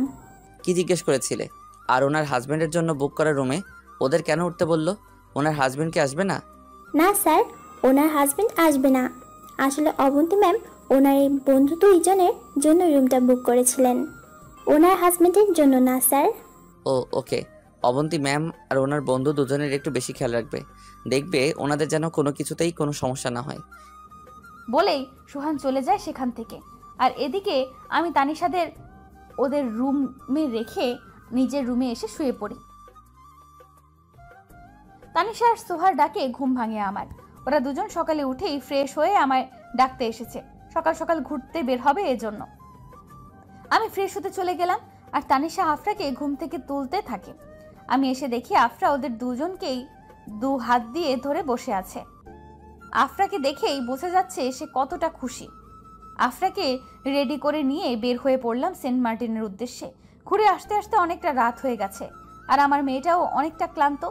কি জিজ্ঞেস করেছিলে? আর ওনার হাজবেন্ডের জন্য বুক করা রুমে ওদের কেন উঠতে বললো? ওনার হাজবেন্ড কি আসবে না? না স্যার, ওনার হাজব্যান্ড আসবে না। আসলে অবন্তী ম্যাম ওনার এই বন্ধু দুইজনের জন্য রুমটা বুক করেছিলেন। ওনার হাজবেন্ডের জন্য না স্যার। ও ওকে। অবন্তী ম্যাম আর ওনার বন্ধু দুজনের একটু বেশি খেয়াল রাখবে, দেখবে ওনাদের যেন কোনো কিছুতেই কোনো সমস্যা না হয়। বলেই সোহান চলে যায় সেখান থেকে। আর এদিকে আমি তানিশাদের ওদের রুমে রেখে নিজের রুমে এসে শুয়ে পড়ি। তানিশা আর সোহার ডাকে ঘুম ভাঙে আমার। ওরা দুজন সকালে উঠেই ফ্রেশ হয়ে আমায় ডাকতে এসেছে, সকাল সকাল ঘুরতে বের হবে এজন্য। আমি ফ্রেশ হতে চলে গেলাম আর তানিশা আফরাকে ঘুম থেকে তুলতে থাকে। আমি এসে দেখি আফরা ওদের দুজনকেই দু হাত দিয়ে ধরে বসে আছে। আফরাকে দেখেই বোঝা যাচ্ছে সে কতটা খুশি। আফরাকে রেডি করে নিয়ে বের হয়ে পড়লাম সেন্ট মার্টিনের উদ্দেশ্যে। ঘুরে আসতে আসতে অনেকটা রাত হয়ে গেছে আর আমার মেয়েটাও অনেকটা ক্লান্ত।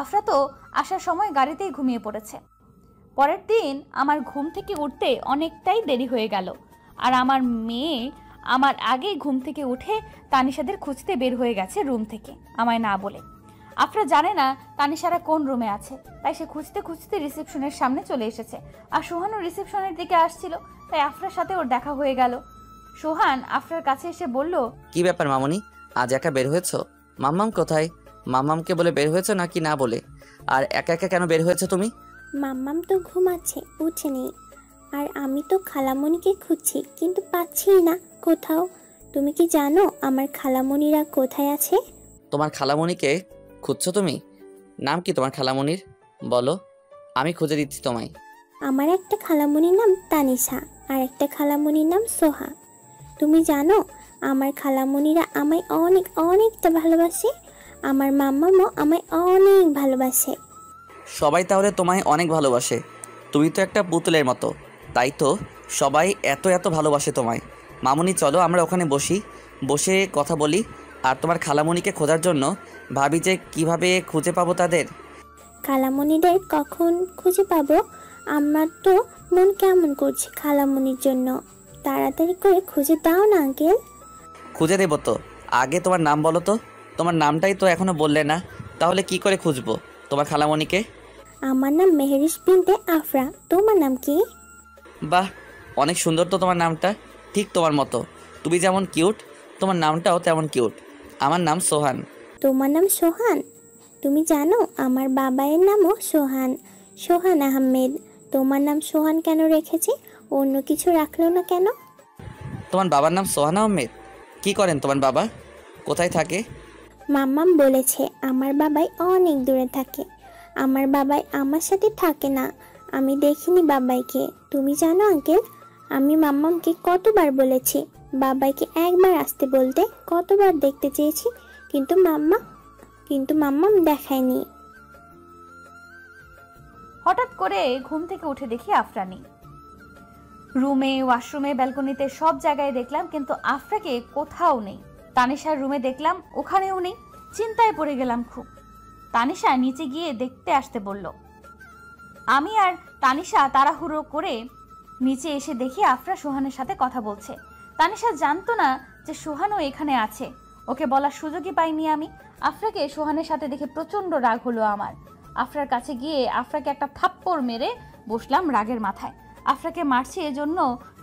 আফরা তো আসার সময় গাড়িতেই ঘুমিয়ে পড়েছে। পরের দিন আমার ঘুম থেকে উঠতে অনেকটাই দেরি হয়ে গেল আর আমার মেয়ে আমার আগেই ঘুম থেকে উঠে তানিশাদের খুঁজতে বের হয়ে গেছে রুম থেকে আমায় না বলে। আফরা জানে না তানিশারা কোন রুমে আছে, তাই সে খুঁজতে খুঁজতে রিসেপশনের সামনে চলে এসেছে। আর সোহানও রিসেপশনের দিকে আসছিল, তাই আফরার সাথে ওর দেখা হয়ে গেল। সোহান আফরার কাছে এসে বলল, কি ব্যাপার মামুনি, আজ একা বের হয়েছো? মাম্মাম কোথায়? মাম্মামকে বলে বের হয়েছো নাকি না বলে? আর একা একা কেন বের হয়েছো তুমি? মাম্মাম তো ঘুমাচ্ছে, উঠেনি। আর আমি তো খালামণিকে খুঁজছি কিন্তু পাচ্ছি না কোথাও। তুমি কি জানো আমার খালামণিরা কোথায় আছে? তোমার খালামণিকে খুঁজছো তুমি? নাম কি তোমার খালামণির? বলো, আমি খুঁজে দিচ্ছি তোমায়। আমার একটা খালামণির নাম তানিশা আর একটা খালামণির নাম সোহা। তুমি জানো আমার খালামণিরা আমায় অনেক অনেকটা ভালোবাসে। আমার মাম্মামও আমায় অনেক ভালোবাসে। সবাই তাহলে তোমায় অনেক ভালোবাসে। তুমি তো একটা পুতুলের মতো, তাই তো সবাই এত এত ভালোবাসে তোমায়। মামুনি চলো আমরা ওখানে বসে কথা বলি। আর তোমার খালামণিকে খোঁজার জন্য ভাবি যে কিভাবে খুঁজে পাবো তাদের। খালামণিদের কখন খুঁজে পাবো? আমার তো মন কেমন করছে খালামণির জন্য। তাড়াতাড়ি করে খুঁজে দাও না আঙ্কেল। খুঁজে দেবো তো, আগে তোমার নাম বলো তো। তোমার নামটাই তো এখনো বললে না, তাহলে কি করে খুঁজবো তোমার খালামণিকে? আমার নাম মেহরিশ বিনতে আফরা। তোমার নাম কি? বাহ, অনেক সুন্দর তো তোমার নামটা, ঠিক তোমার মতো। তুমি যেমন কিউট, তোমার নামটাও তেমন কিউট। আমার নাম সোহান। তোমার নাম সোহান? তুমি জানো আমার বাবায়ের নামও সোহান, সোহান আহমেদ। তোমার নাম সোহান কেন রেখেছি? অন্য কিছু রাখলো না কেন? তোমার বাবার নাম সোহান আহমেদ? কি করেন তোমার বাবা? কোথায় থাকে? মাম্মাম বলেছে আমার বাবাই অনেক দূরে থাকে। আমার বাবাই আমার সাথে থাকে না। আমি দেখিনি বাবাইকে। তুমি জানো আঙ্কেল, আমি মাম্মামকে কতবার বলেছি বাবাইকে একবার আসতে বলতে, কতবার দেখতে চেয়েছি, কিন্তু মাম্মাম দেখায়নি। হঠাৎ করে ঘুম থেকে উঠে দেখি আফরা নেই। রুমে, ওয়াশরুমে, ব্যালকনিতে সব জায়গায় দেখলাম, কিন্তু আফরাকে কোথাও নেই। তানিশার রুমে দেখলাম, ওখানেও নেই। চিন্তায় পড়ে গেলাম খুব। তানিশা নিচে গিয়ে দেখতে আসতে বলল। আমি আর তানিশা তাড়াহুড়ো করে নিচে এসে দেখি আফরা সোহানের সাথে কথা বলছে। তানিশা জানতো না যে সোহানও এখানে আছে, ওকে বলার সুযোগই পাইনি আমি। আফরাকে সোহানের সাথে দেখে প্রচন্ড রাগ হলো আমার। আফরার কাছে গিয়ে আফরাকে একটা থাপ্পড় মেরে বসলাম রাগের মাথায়। আফরাকে মারছি এজন্য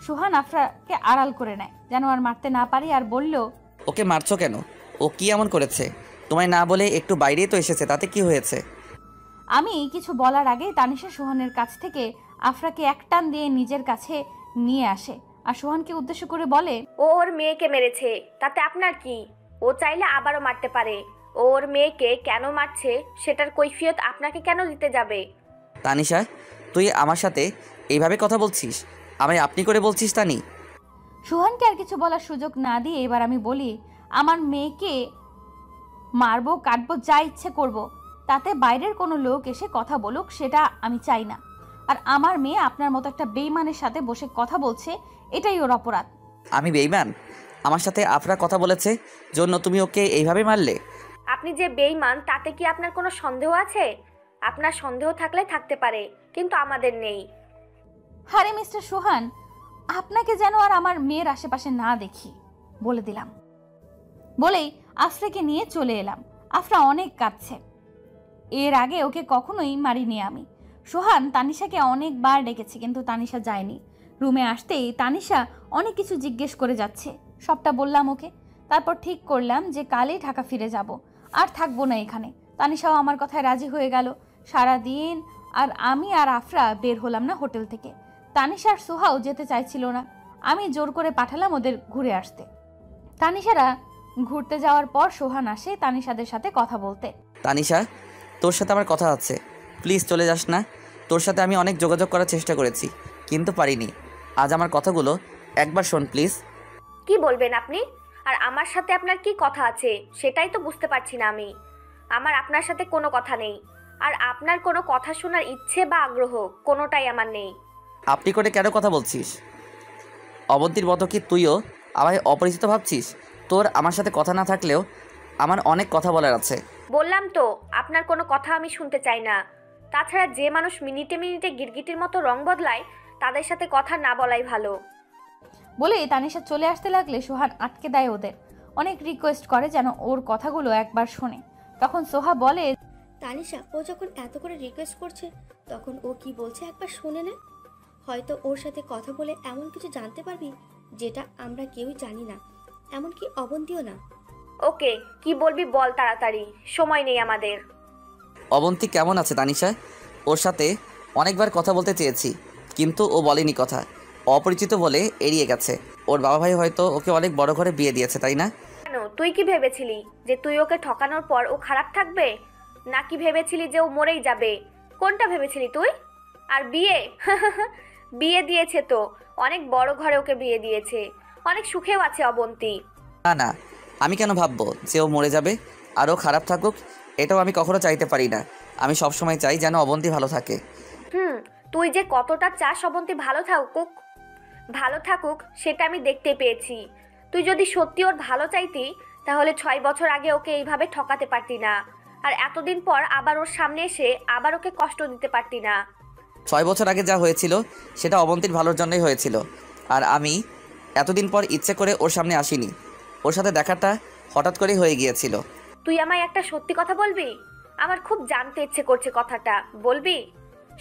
সোহান আফরাকে আড়াল করে নেয় যেন আর মারতে না পারি, আর বলল, ওকে মারছো কেন? ও কি এমন করেছে? তোমায় না বলে একটু বাইরেই তো এসেছে, তাতে কি হয়েছে? আমি কিছু বলার আগেই তানিশা সোহানের কাছ থেকে আফরাকে এক টান দিয়ে নিজের কাছে নিয়ে আসে আর সোহানকে উদ্দেশ্য করে বলে, ও ওর মেয়েকে মেরেছে, তাতে আপনার কি? ও চাইলে আবারও মারতে পারে। ওর মেয়েকে কেন মারছে সেটার কৈফিয়ত আপনাকে কেন দিতে যাবে? তানিশা, তুই আমার সাথে এইভাবে কথা বলছিস? আমায় আপনি করে বলছিস তানি? সোহানকে আর কিছু বলার সুযোগ না দিয়ে এবার আমি বলি, আমার মেয়েকে মারবো, কাটবো, যা ইচ্ছে করব, তাতে বাইরের কোনো লোক এসে কথা বলুক সেটা আমি চাই না। আর আমার মেয়ে আপনার মতো একটা বেইমানের সাথে বসে কথা বলছে, এটাই ওর অপরাধ। আমি বেইমান? আমার সাথে আফরা কথা বলেছে জন্য তুমি ওকে এইভাবে মারলে? আপনি যে বেঈমান তাতে কি আপনার কোনো সন্দেহ আছে? আপনার সন্দেহ থাকলে থাকতে পারে, কিন্তু আমাদের নেই। আরে মিস্টার সোহান, আপনাকে যেন আর আমার মেয়ের আশেপাশে না দেখি, বলে দিলাম। বলেই আফরাকে নিয়ে চলে এলাম। আফরা অনেক কাঁদছে। এর আগে ওকে কখনোই মারিনি আমি। সোহান তানিশাকে অনেকবার ডেকেছে, কিন্তু তানিশা যায়নি। রুমে আসতেই তানিশা অনেক কিছু জিজ্ঞেস করে যাচ্ছে, সবটা বললাম ওকে। তারপর ঠিক করলাম যে কালই ঢাকা ফিরে যাব, আর থাকবো না এখানে। তানিশাও আমার কথায় রাজি হয়ে গেল। সারাদিন আর আমি আর আফরা বের হলাম না হোটেল থেকে। তানিশা আর সোহাও যেতে চাইছিল না, আমি জোর করে পাঠালাম ওদের ঘুরে আসতে। তানিশারা ঘুরতে যাওয়ার পর সোহান আসে তানিশাদের সাথে কথা বলতে। তানিশা, তোর সাথে আমার কথা আছে, প্লিজ চলে যাস না। তোর সাথে আমি অনেক যোগাযোগ করার চেষ্টা করেছি, কিন্তু পারিনি। আজ আমার কথাগুলো একবার শোন প্লিজ। কি বলবেন আপনি? আর আমার সাথে আপনার কি কথা আছে সেটাই তো বুঝতে পারছি না আমি। আমার আপনার সাথে কোনো কথা নেই, আর আপনার কোনো কথা শোনার ইচ্ছে বা আগ্রহ কোনোটাই আমার নেই। আপনি করে কেন কথা বলছিস? অবন্তীর মতো কি তুইও আমায় অপরিচিত ভাবছিস? তোর আমার সাথে কথা না থাকলেও আমার অনেক কথা বলার আছে। বললাম তো আপনার কোনো কথা আমি শুনতে চাই না। তাছাড়া যে মানুষ মিনিটে মিনিটে গিরগিটির মতো রং বদলায় তাদের সাথে কথা না বলাই ভালো। বলে তানিশা চলে আসতে লাগলে সোহান আটকে দেয় ওদের। অনেক রিকোয়েস্ট করে যেন ওর কথাগুলো একবার শোনে। তখন সোহা বলে, তানিশা, ও যখন এত করে রিকোয়েস্ট করছে তখন ও কি বলছে একবার শুনে নে। হয়তো ওর সাথে কথা বলে এমন কিছু জানতে পারবি যেটা আমরা কেউই জানি না, এমনকি অবন্তীও না। ওকে, কি বলবি বল তাড়াতাড়ি, সময় নেই আমাদের। অবন্তী কেমন আছে তানিশা? ওর সাথে অনেকবার কথা বলতে চেয়েছি, কিন্তু ও বলেনি কথা। অপরিচিত বলে এড়িয়ে গেছে। ওর বাবা ভাই হয়তো ওকে অনেক বড় ঘরে বিয়ে দিয়েছে, তাই না? কেন, তুই কি ভেবেছিলি যে তুই ওকে ঠকানোর পর ও খারাপ থাকবে, নাকি ভেবেছিলি যে ও মরেই যাবে? কোনটা ভেবেছিলি তুই? আর বিয়ে বিয়ে দিয়েছে তো, অনেক বড় ঘরে ওকে বিয়ে দিয়েছে, অনেক সুখেও আছে অবন্তী। না না, আমি কেন ভাববো যে ও মরে যাবে আর ও খারাপ থাকুক? এটাও আমি কখনো চাইতে পারি না। আমি সবসময় চাই যেন অবন্তী ভালো থাকে। তুই যে কতটা চাস অবন্তী ভালো থাকুক সেটা আমি দেখতে পেয়েছি। তুই যদি সত্যি ওর ভালো চাইতি তাহলে 6 বছর আগে ওকে এইভাবে ঠকাতে পারতি না, আর এতদিন পর আবার ওর সামনে এসে আবার ওকে কষ্ট দিতে পারতি না। 6 বছর আগে যা হয়েছিল সেটা অবন্তীর ভালোর জন্যই হয়েছিল, আর আমি এতদিন পর ইচ্ছে করে ওর সামনে আসিনি। ওর সাথে দেখাটা হঠাৎ করেই হয়ে গিয়েছিল। তুই আমায় একটা সত্যি কথা বলবি? আমার খুব জানতে ইচ্ছে করছে কথাটা, বলবি?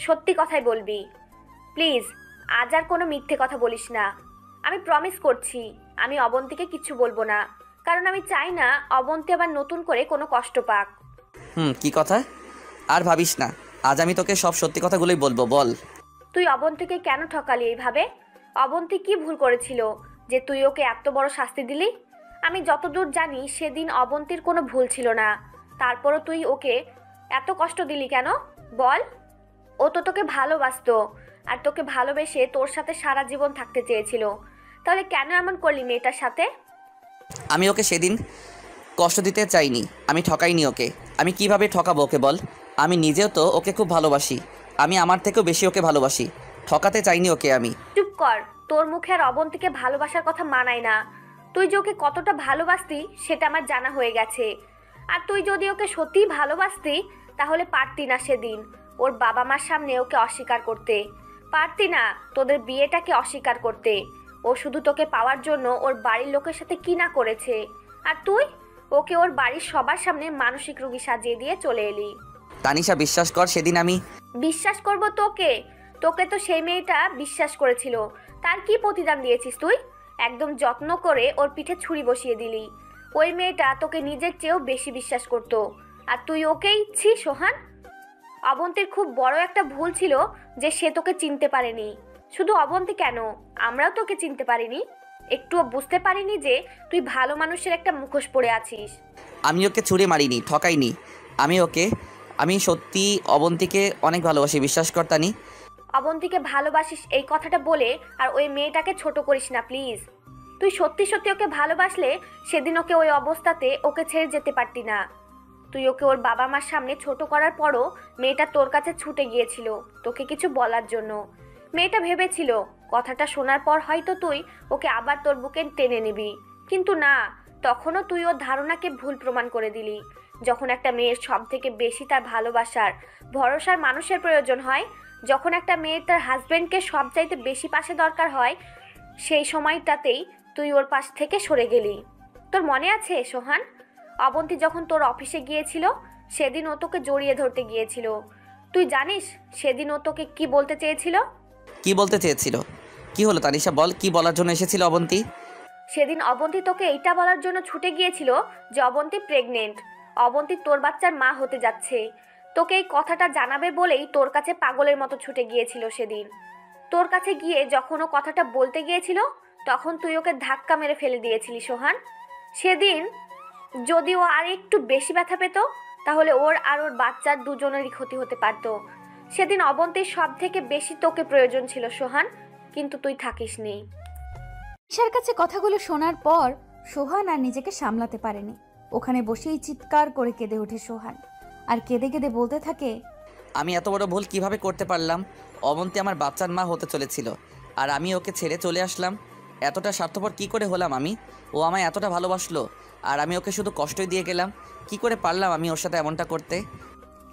সত্যি কথাই বলবি প্লিজ। আজ আর কোনো মিথ্যে কথা বলিস না। আমি প্রমিস করছি আমি অবন্তীকে কিছু বলবো না, কারণ আমি চাই না অবন্তী আবার নতুন করে কোনো কষ্ট পাক। কি কথা? আর ভাবিস না, আজ আমি তোকে সব সত্যি কথাগুলোই বলবো। বল, তুই অবন্তীকে কেন ঠকালি এইভাবে? অবন্তী কি ভুল করেছিল যে তুই ওকে এত বড় শাস্তি দিলি? আমি যতদূর জানি সেদিন অবন্তীর কোনো ভুল ছিল না, তারপরও তুই ওকে এত কষ্ট দিলি কেন বল? ও তো তোকে ভালোবাসতো, আর তোকে ভালোবেসে তোর সাথে সারা জীবন থাকতে চেয়েছিল, তাহলে কেন এমন করলি মেয়েটার সাথে? আমি ওকে সেদিন কষ্ট দিতে চাইনি, আমি ঠকাইনি ওকে। আমি কিভাবে ঠকাবো ওকে বল? আমি নিজেও তো ওকে খুব ভালোবাসি, আমি আমার থেকেও বেশি ওকে ভালোবাসি। ঠকাতে চাইনি ওকে আমি। চুপ কর, তোর মুখে আর অবন্তীকে ভালোবাসার কথা মানায় না। তুই যে ওকে কতটা ভালোবাসতি সেটা আমার জানা হয়ে গেছে, আর তুই যদি ওকে সত্যিই ভালোবাসতি তাহলে পারতি না সেদিন ওর বাবা মার সামনে ওকে অস্বীকার করতে, পারতি না তোদের বিয়েটাকে অস্বীকার করতে। ও শুধু তোকে পাওয়ার জন্য ওর বাড়ির লোকের সাথে কি না করেছে, আর তুই ওকে ওর বাড়ির সবার সামনে মানসিক রোগী সাজিয়ে দিয়ে চলে এলি। তানিশা, বিশ্বাস কর, সেদিন আমি বিশ্বাস করব তোকে? তোকে তো সেই মেয়েটা বিশ্বাস করেছিল, তার কি প্রতিদান দিয়েছিস তুই? একদম যত্ন করে ওর পিঠে ছুরি বসিয়ে দিলি। ওই মেয়েটা তোকে নিজের চেয়েও বেশি বিশ্বাস করতো, আর তুই ওকেই ছি সোহান। অবন্তীর খুব বড় একটা ভুল ছিল যে সে তোকে চিনতে পারেনি। শুধু অবন্তী কেন, আমরাও তোকে চিনতে পারিনি, একটুও বুঝতে পারিনি যে তুই ভালো মানুষের একটা মুখোশ পরে আছিস। আমি ওকে ছুঁড়ে মারিনি, ঠকাইনি। আমি সত্যি অবন্তীকে অনেক ভালোবাসি, বিশ্বাস কর তানি। অবন্তীকে ভালোবাসিস এই কথাটা বলে আর ওই মেয়েটাকে ছোট করিস না প্লিজ। তুই সত্যি সত্যি ওকে ভালোবাসলে সেদিন ওকে ওই অবস্থাতে ওকে ছেড়ে যেতে পারতি না। তুই ওকে ওর বাবা মার সামনে ছোট করার পরও মেয়েটা তোর কাছে ছুটে গিয়েছিল তোকে কিছু বলার জন্য। মেয়েটা ভেবেছিল কথাটা শোনার পর হয়তো তুই ওকে আবার তোর বুকে টেনে নিবি, কিন্তু না, তখনও তুই ওর ধারণাকে ভুল প্রমাণ করে দিলি। যখন একটা মেয়ের সব থেকে বেশি তার ভালোবাসার ভরসার মানুষের প্রয়োজন হয়, যখন একটা মেয়ের তার হাজবেন্ডকে সব চাইতে বেশি পাশে দরকার হয়, সেই সময়টাতেই তুই ওর পাশ থেকে সরে গেলি। তোর মনে আছে সোহান, অবন্তী যখন তোর অফিসে গিয়েছিল সেদিন ও তোকে জড়িয়ে ধরতে গিয়েছিল। তুই জানিস সেদিন ও তোকে কি বলতে চেয়েছিল? কি বলতে চেয়েছিল? কি হলো তানিশা, বল, কি বলার জন্য এসেছিল অবন্তী? সেদিন অবন্তী তোকে এইটা বলার জন্য ছুটে গিয়েছিল যে অবন্তী প্রেগনেন্ট, অবন্তী তোর বাচ্চার মা হতে যাচ্ছে। তোকে এই কথাটা জানাবে বলেই তোর কাছে পাগলের মতো ছুটে গিয়েছিল সেদিন। তোর কাছে গিয়ে যখন ও কথাটা বলতে গিয়েছিল তখন তুই ওকে ধাক্কা মেরে ফেলে দিয়েছিলি সোহান। সেদিন যদি ও আর একটু বেশি ব্যথা পেত তাহলে ওর আর ওর বাচ্চার দুজনেরই ক্ষতি হতে পারত। সেদিন অবন্তীর সব থেকে বেশি তোকে প্রয়োজন ছিল সোহান, কিন্তু তুই থাকিসনি। ঈশার কাছে কথাগুলো শোনার পর সোহান আর নিজেকে সামলাতে পারেনি। ওখানে বসেই চিৎকার করে কেঁদে ওঠে সোহান, আর কেঁদে কেঁদে বলতে থাকে, আমি এত বড় ভুল কিভাবে করতে পারলাম? অবন্তী আমার বাচ্চার মা হতে চলেছিল আর আমি ওকে ছেড়ে চলে আসলাম। এতটা স্বার্থপর কি করে হলাম আমি? ও আমায় এতটা ভালোবাসলো আর আমি ওকে শুধু কষ্টই দিয়ে গেলাম। কি করে পারলাম আমি ওর সাথে এমনটা করতে?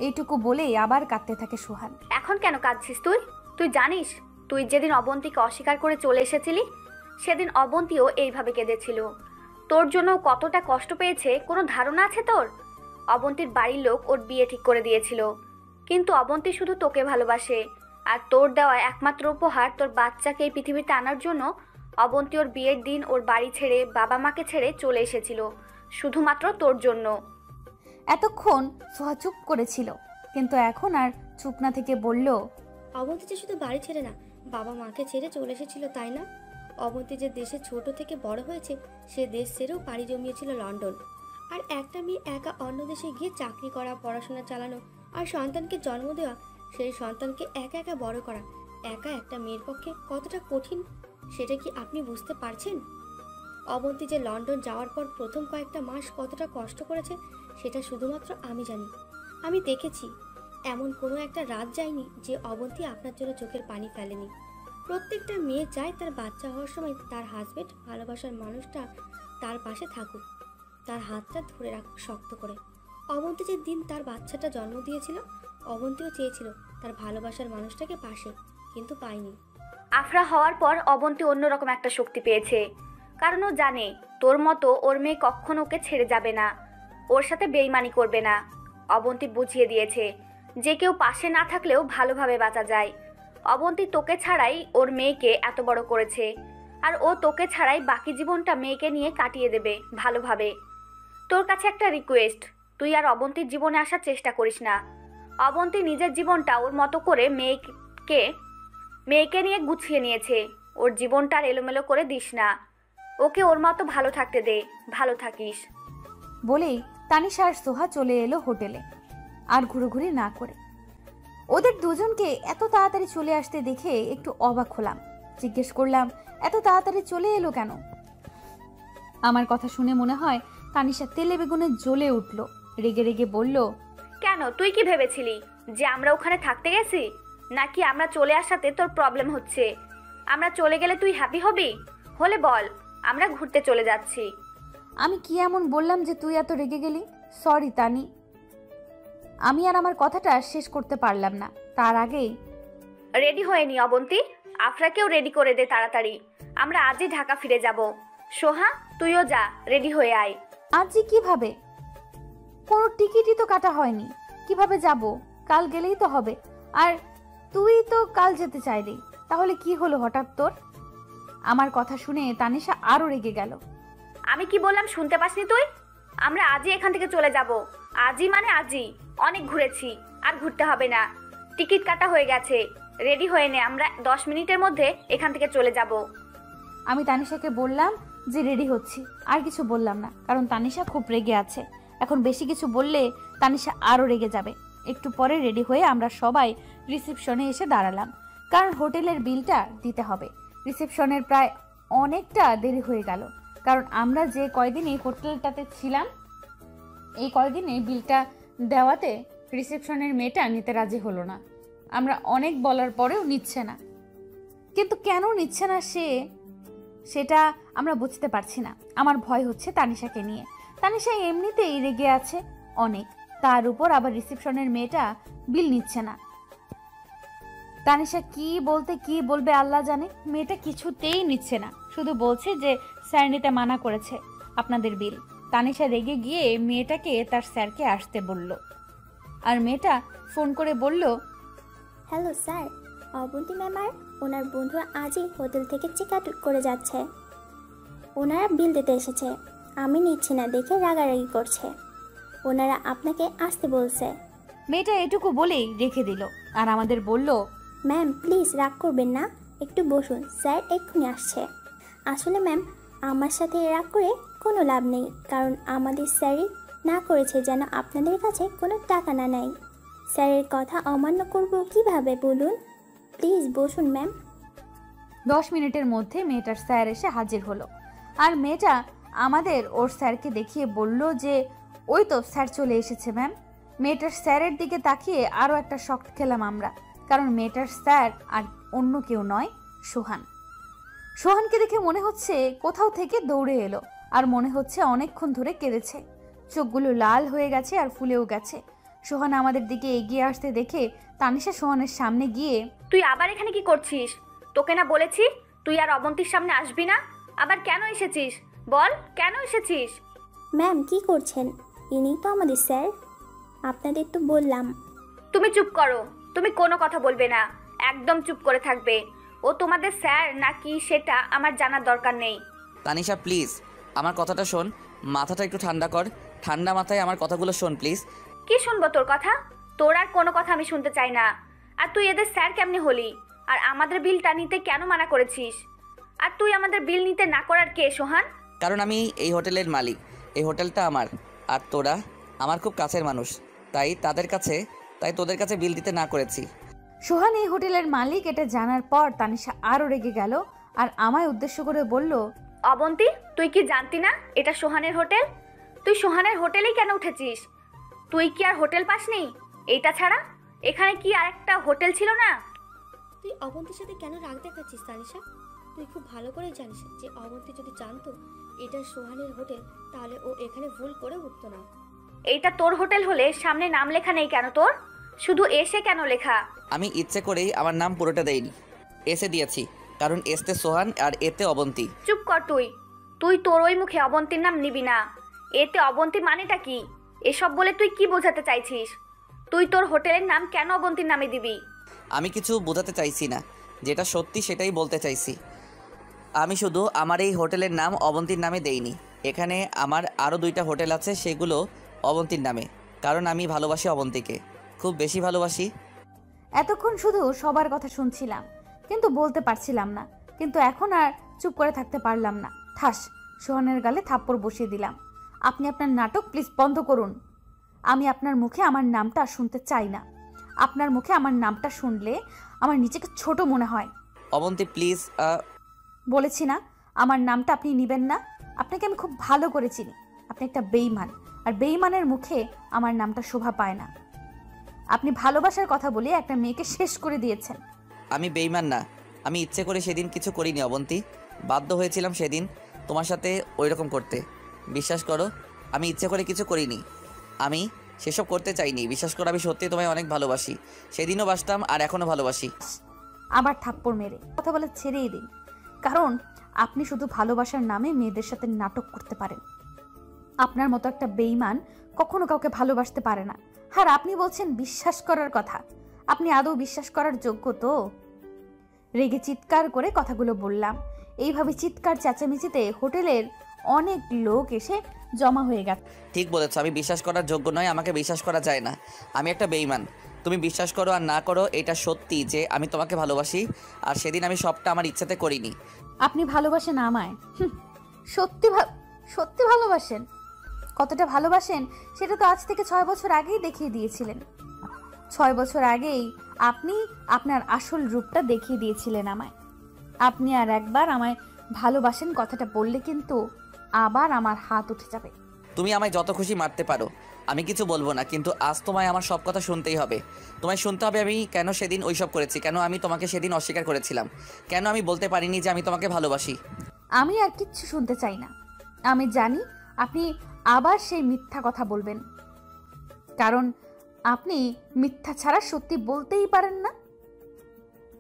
এইটুকু বলেই আবার কাঁদতে থাকে সোহান। এখন কেন কাঁদছিস তুই? তুই জানিস তুই যেদিন অবন্তীকে অস্বীকার করে চলে এসেছিলি সেদিন অবন্তীও এইভাবে কেঁদেছিল। তোর জন্য কতটা কষ্ট পেয়েছে কোনো ধারণা আছে তোর? অবন্তীর বাড়ির লোক ওর বিয়ে ঠিক করে দিয়েছিল, কিন্তু অবন্তী শুধু তোকে ভালোবাসে। আর তোর দেওয়া একমাত্র উপহার তোর বাচ্চাকে এই পৃথিবীতে আনার জন্য অবন্তী ওর বিয়ের দিন ওর বাড়ি ছেড়ে বাবা মাকে ছেড়ে চলে এসেছিল, শুধুমাত্র তোর জন্য। এতক্ষণ সোহা চুপ করেছিল, কিন্তু এখন আর চুপ না থেকে বলল, অবন্তী যে শুধু বাড়ি ছেড়ে না, বাবা মাকে ছেড়ে চলে এসেছিল, তাই না? অবন্তী যে দেশে ছোট থেকে বড় হয়েছে সে দেশ ছেড়েও পাড়ি জমিয়েছিল লন্ডন। আর একটা মেয়ে একা অন্য দেশে গিয়ে চাকরি করা, পড়াশোনা চালানো আর সন্তানকে জন্ম দেওয়া, সেই সন্তানকে একা একা বড় করা একা একটা মেয়ের পক্ষে কতটা কঠিন সেটা কি আপনি বুঝতে পারছেন? অবন্তী যে লন্ডন যাওয়ার পর প্রথম কয়েকটা মাস কতটা কষ্ট করেছে সেটা শুধুমাত্র আমি জানি। আমি দেখেছি এমন কোনো একটা রাত যায়নি যে অবন্তী আপনার জন্য চোখের পানি ফেলেনি। প্রত্যেকটা মেয়ে চায় তার বাচ্চা হওয়ার সময় তার হাজবেন্ড, ভালোবাসার মানুষটা তার পাশে থাকুক, তার হাতটা ধরে রাখুক শক্ত করে। অবন্তী যে দিন তার বাচ্চাটা জন্ম দিয়েছিল অবন্তীও চেয়েছিল তার ভালোবাসার মানুষটাকে পাশে, কিন্তু পায়নি। আফরা হওয়ার পর অবন্তী অন্যরকম একটা শক্তি পেয়েছে, কারণ ও জানে তোর মতো ওর মেয়ে কখনো ওকে ছেড়ে যাবে না, ওর সাথে বেইমানি করবে না। অবন্তী বুঝিয়ে দিয়েছে যে কেউ পাশে না থাকলেও ভালোভাবে বাঁচা যায়। অবন্তী তোকে ছাড়াই ওর মেয়েকে এত বড় করেছে, আর ও তোকে ছাড়াই বাকি জীবনটা মেয়েকে নিয়ে কাটিয়ে দেবে ভালোভাবে। তোর কাছে একটা রিকোয়েস্ট, তুই আর অবন্তীর জীবনে আসার চেষ্টা করিস না। অবন্তী নিজের জীবনটা ওর মতো করে মেয়েকে নিয়ে গুছিয়ে নিয়েছে, ওর জীবনটা আর এলোমেলো করে দিস না, ওকে ওর মতো ভালো থাকতে দে, ভালো থাকিস। বলেই তানিশা আর সোহা চলে এলো হোটেলে, আর ঘুরোঘুরি না করে। ওদের দুজনকে এত তাড়াতাড়ি চলে আসতে দেখে একটু অবাক হলাম। জিজ্ঞেস করলাম, এত তাড়াতাড়ি চলে এলো কেন? আমার কথা শুনে মনে হয় তানিশা তেলে বেগুনে জ্বলে উঠল, রেগে রেগে বলল, কেন, তুই কি ভেবেছিলি যে আমরা ওখানে থাকতে গেছি, নাকি আমরা চলে আসাতে তোর প্রবলেম হচ্ছে? আমরা চলে গেলে তুই হ্যাপি হবি? হলে বল, আমরা ঘুরতে চলে যাচ্ছি। আমি কি এমন বললাম যে তুই এত রেগে গেলি? সরি তানি। আমি আর আমার কথাটা শেষ করতে পারলাম না, তার আগেই রেডি হয়ে নি অবন্তী, আফরাকেও রেডি করে দে তাড়াতাড়ি, আমরা আজই ঢাকা ফিরে যাব। সোহা, তুইও যা, রেডি হয়ে আয়। আজই কিভাবে? কোনো টিকিটই তো কাটা হয়নি, কিভাবে যাব? কাল গেলেই তো হবে। আর তুই তো কাল যেতে চাইলি, তাহলে কি হলো হঠাৎ তোর? আমার কথা শুনে তানিশা আরো রেগে গেল। আমি কি বললাম শুনতে পাসনি তুই? আমরা আজই এখান থেকে চলে যাব। আজই মানে আজই। অনেক ঘুরেছি, আর ঘুরতে হবে না। টিকিট কাটা হয়ে গেছে, রেডি হয়ে নে, আমরা 10 মিনিটের মধ্যে এখান থেকে চলে যাব। আমি তানিশাকে বললাম যে রেডি হচ্ছি, আর কিছু বললাম না, কারণ তানিশা খুব রেগে আছে। এখন বেশি কিছু বললে তানিশা আরো রেগে যাবে। একটু পরে রেডি হয়ে আমরা সবাই রিসেপশনে এসে দাঁড়ালাম, কারণ হোটেলের বিলটা দিতে হবে। রিসেপশনের প্রায় অনেকটা দেরি হয়ে গেল, কারণ আমরা যে কয়দিন এই হোটেলটাতে ছিলাম এই কয়দিনে বিলটা দেওয়াতে রিসেপশনের মেয়েটা নিতে রাজি হলো না। আমরা অনেক বলার পরেও নিচ্ছে না, কিন্তু কেন নিচ্ছে না সেটা আমরা বুঝতে পারছি না। আমার ভয় হচ্ছে তানিশাকে নিয়ে। তানিশা এমনিতেই রেগে আছে অনেক, তার উপর আবার রিসেপশনের মেয়েটা বিল নিচ্ছে না। তানিশা কি বলবে আল্লাহ জানে। মেয়েটা কিছুতেই নিচ্ছে না, শুধু বলছে যে স্যার নিতে মানা করেছে আপনাদের বিল। তানিশা রেগে গিয়ে মেয়েটাকে তার স্যারকে আসতে বলল, আর মেয়েটা ফোন করে বলল, হ্যালো স্যার, অবন্তী ম্যাম আর ওনার বন্ধুরা আজই হোটেল থেকে চেক আউট করে যাচ্ছে। ওনারা বিল দিতে এসেছে, আমি নিচ্ছি না দেখে রাগারাগি করছে। ওনারা আপনাকে আসতে বলছে। মেয়েটা এটুকু বলেই রেখে দিল আর আমাদের বলল, ম্যাম প্লিজ রাগ করবেন না, একটু বসুন, স্যার এক্ষুনি আসছে। আসলে ম্যাম আমার সাথে রাগ করে কোনো লাভ নেই, কারণ আমাদের স্যারই না করেছে যেন আপনাদের কাছে কোনো টাকা না নেয়। স্যারের কথা অমান্য করব কিভাবে বলুন? প্লিজ বসুন ম্যাম। 10 মিনিটের মধ্যে মেয়েটার স্যার এসে হাজির হলো আর মেয়েটা আমাদের ওর স্যারকে দেখিয়ে বলল যে ওই তো স্যার চলে এসেছে ম্যাম। মেয়েটার স্যারের দিকে তাকিয়ে আরও একটা শক খেলাম আমরা, কারণ মেয়েটার স্যার আর অন্য কেউ নয়, সোহান। সোহানকে দেখে মনে হচ্ছে কোথাও থেকে দৌড়ে এলো আর মনে হচ্ছে অনেকক্ষণ ধরে কেঁদেছে। চোখগুলো লাল হয়ে গেছে আর ফুলেও গেছে। সোহান আমাদের দিকে এগিয়ে আসতে দেখে তানিশা সোহানের সামনে গিয়ে, তুই আবার এখানে কি করছিস? তোকে না বলেছি তুই আর অবন্তীর সামনে আসবি না? আবার কেন এসেছিস বল, কেন এসেছিস? ম্যাম কি করছেন? ইনি তো আমাদের স্যার, আপনাদের তো বললাম। তুমি চুপ করো, তুমি কোনো কথা বলবে না, একদম চুপ করে থাকবে। ও তোমাদের স্যার নাকি সেটা আমার জানার দরকার নেই। তানিশা প্লিজ আমার কথাটা শোন, মাথাটা একটু ঠান্ডা কর, ঠান্ডা মাথায় আমার কথাগুলো শোন প্লিজ। কি শুনবো তোর কথা? তোর আর কোনো কথা আমি শুনতে চাই না। আর তুই এদের স্যার কেমনে হলি? আর আমাদের বিলটা নিতে কেন মানা করেছিস? আর তুই আমাদের বিল নিতে না করার কে সোহান? কারণ আমি এই হোটেলের মালিক, এই হোটেলটা আমার, আর তোরা আমার খুব কাছের মানুষ, তাই তোদের কাছে বিল দিতে না করেছি। সোহান এই হোটেলের মালিক এটা জানার পর তানিশা আরও রেগে গেল আর আমায় উদ্দেশ্য করে বলল, অবন্তী তুই কি জানতি না এটা সোহানের হোটেল? তুই সোহানের হোটেলেই কেন উঠেছিস? তুই কি আর হোটেল পাসনি? এইটা ছাড়া এখানে কি আরেকটা হোটেল ছিল না? তুই অবন্তীর সাথে কেন রাগ দেখাচ্ছিস তানিশা? তুই খুব ভালো করে জানিস যে অবন্তী যদি জানতো এটা সোহানের হোটেল তাহলে ও এখানে ভুল করে উঠতো না। এইটা তোর হোটেল হলে সামনে নাম লেখা নেই কেন তোর? শুধু এসে কেন লেখা? আমি ইচ্ছে করেই আমার নাম পুরোটা দেইনি, এসে দিয়েছি, কারণ এসতে সোহান আর এতে অবন্তী। চুপ কর তুই তোর ওই মুখে অবন্তীর নাম নিবি না। এতে অবন্তী মানেটা কি? এসব বলে তুই কি বোঝাতে চাইছিস? তুই তোর হোটেলের নাম কেন অবন্তীর নামে দিবি? আমি কিছু বোঝাতে চাইছি না, যেটা সত্যি সেটাই বলতে চাইছি। আমি শুধু আমার এই হোটেলের নাম অবন্তীর নামে দেইনি, এখানে আমার আরও 2টা হোটেল আছে, সেগুলো অবন্তীর নামে, কারণ আমি ভালোবাসি অবন্তীকে, খুব বেশি ভালোবাসি। এতক্ষণ শুধু সবার কথা শুনছিলাম কিন্তু বলতে পারছিলাম না, কিন্তু এখন আর চুপ করে থাকতে পারলাম না। ঠাস সোহানের গালে থাপ্পড় বসিয়ে দিলাম। আপনি আপনার নাটক প্লিজ বন্ধ করুন। আমি আপনার মুখে আমার নামটা শুনতে চাই না। আপনার মুখে আমার নামটা শুনলে আমার নিজেকে ছোট মনে হয়। অবন্তী প্লিজ। বলেছি না আমার নামটা আপনি নেবেন না। আপনাকে আমি খুব ভালো করে চিনি, আপনি একটা বেঈমান, আর বেঈমানের মুখে আমার নামটা শোভা পায় না। আপনি ভালোবাসার কথা বলে একটা মেয়েকে শেষ করে দিয়েছেন। আমি বেঈমান না, আমি ইচ্ছে করে সেদিন কিছু করিনি অবন্তী, বাধ্য হয়েছিলাম সেদিন তোমার সাথে ওই রকম করতে। বিশ্বাস করো আমি ইচ্ছে করে কিছু করিনি, আমি সেসব করতে চাইনি। বিশ্বাস করো আমি সত্যি তোমায় অনেক ভালোবাসি, সেদিনও বাসতাম আর এখনও ভালোবাসি। আবার থাপ্পড় মেরে কথা বলে ছেড়েই দিন, কারণ আপনি শুধু ভালোবাসার নামে মেয়েদের সাথে নাটক করতে পারেন। আপনার মতো একটা বেঈমান কখনো কাউকে ভালোবাসতে পারে না। আর আপনি বলছেন বিশ্বাস করার কথা, আপনি আদৌ বিশ্বাস করার যোগ্য তো? রেগে চিৎকার করে কথাগুলো বললাম। এইভাবে চিৎকার চেঁচামেচিতে হোটেলের অনেক লোক এসে জমা হয়ে গেছে। ঠিক বলেছ, আমি বিশ্বাস করার যোগ্য নয়, আমাকে বিশ্বাস করা যায় না, আমি একটা বেঈমান। তুমি বিশ্বাস করো আর না করো, এটা সত্যি যে আমি তোমাকে ভালোবাসি, আর সেদিন আমি সবটা আমার ইচ্ছাতে করিনি। আপনি ভালোবাসেন আমায়? সত্যি ভালোবাসেন? কতটা ভালোবাসেন সেটা তো আজ থেকে 6 বছর আগেই দেখিয়ে দিয়েছিলেন। 6 বছর আগেই আপনি আপনার আসল রূপটা দেখিয়ে দিয়েছিলেন আমায়। আপনি আর একবার আমায় ভালোবাসেন কথাটা বললে কিন্তু আবার আমার হাত উঠে যাবে। তুমি আমায় যত খুশি মারতে পারো, আমি কিছু বলবো না, কিন্তু আজ তোমায় আমার সব কথা শুনতেই হবে। তোমায় শুনতে হবে আমি কেন সেদিন ওইসব করেছি, কেন আমি তোমাকে সেদিন অস্বীকার করেছিলাম, কেন আমি বলতে পারিনি যে আমি তোমাকে ভালোবাসি। আমি আর কিচ্ছু শুনতে চাই না। আমি জানি আপনি আবার সেই মিথ্যা কথা বলবেন, কারণ আপনি মিথ্যা ছাড়া সত্যি বলতেই পারেন না।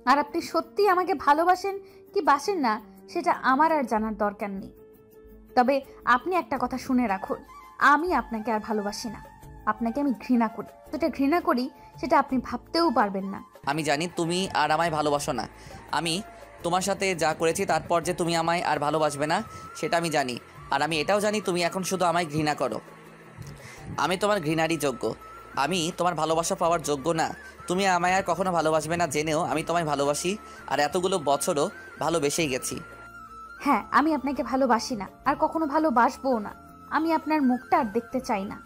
আর আপনি সত্যি আমাকে ভালোবাসেন কি বাসেন না সেটা আমার আর জানার দরকার নেই। তবে আপনি একটা কথা শুনে রাখুন, আমি আপনাকে আর ভালোবাসি না, আপনাকে আমি ঘৃণা করি। যেটা ঘৃণা করি সেটা আপনি ভাবতেও পারবেন না। আমি জানি তুমি আর আমায় ভালোবাসো না, আমি তোমার সাথে যা করেছি তারপর যে তুমি আমায় আর ভালোবাসবে না সেটা আমি জানি। আর আমি এটাও জানি তুমি এখন শুধু আমায় ঘৃণা করো। আমি তোমার ঘৃণারই যোগ্য, আমি তোমার ভালোবাসা পাওয়ার যোগ্য না। তুমি আমায় আর কখনো ভালোবাসবে না জেনেও আমি তোমায় ভালোবাসি, আর এতগুলো বছরও ভালোবেসেই গেছি। হ্যাঁ, আমি আপনাকে ভালোবাসি না, আর কখনো ভালোবাসবও না। আমি আপনার মুখটা আর দেখতে চাই না।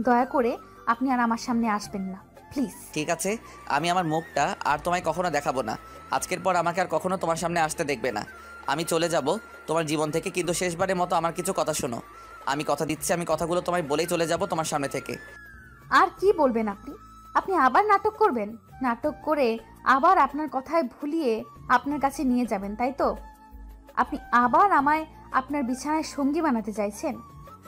দয়া করে আপনি আর আমার সামনে আসবেন না, প্লিজ। ঠিক আছে, আমি আমার মুখটা আর তোমায় কখনো দেখাবো না। আজকের পর আমাকে আর কখনো তোমার সামনে আসতে দেখবে না। আমি চলে যাব তোমার জীবন থেকে, কিন্তু শেষবারের মতো আমার কিছু কথা শোনো। আমি কথা দিচ্ছি, আমি কথাগুলো তোমায় বলেই চলে যাব তোমার সামনে থেকে। আর কি বলবেন আপনি? আপনি আবার নাটক করবেন? নাটক করে আবার আপনার কথায় ভুলিয়ে আপনার কাছে নিয়ে যাবেন, তাই তো? আপনি আবার আমায় আপনার বিছানায় সঙ্গী বানাতে চাইছেন।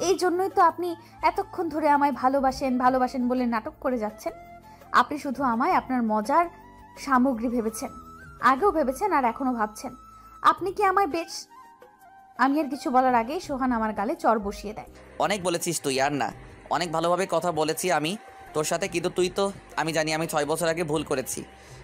এই জন্যই তো আপনি এতক্ষণ ধরে আমায় ভালোবাসেন ভালোবাসেন বলে নাটক করে যাচ্ছেন। আপনি শুধু আমায় আপনার মজার সামগ্রী ভেবেছেন, আগেও ভেবেছেন আর এখনো ভাবছেন। আপনি কি আমায় বেশ... আমি আর কিছু বলার আগেই সোহান আমার গালে চড় বসিয়ে দেয়। অনেক বলেছিস তুই, আর না। অনেক ভালোভাবে কথা বলেছি আমি তোর সাথে, কিন্তু তুই তো... আমি জানি আমি 6 বছর আগে ভুল করেছি।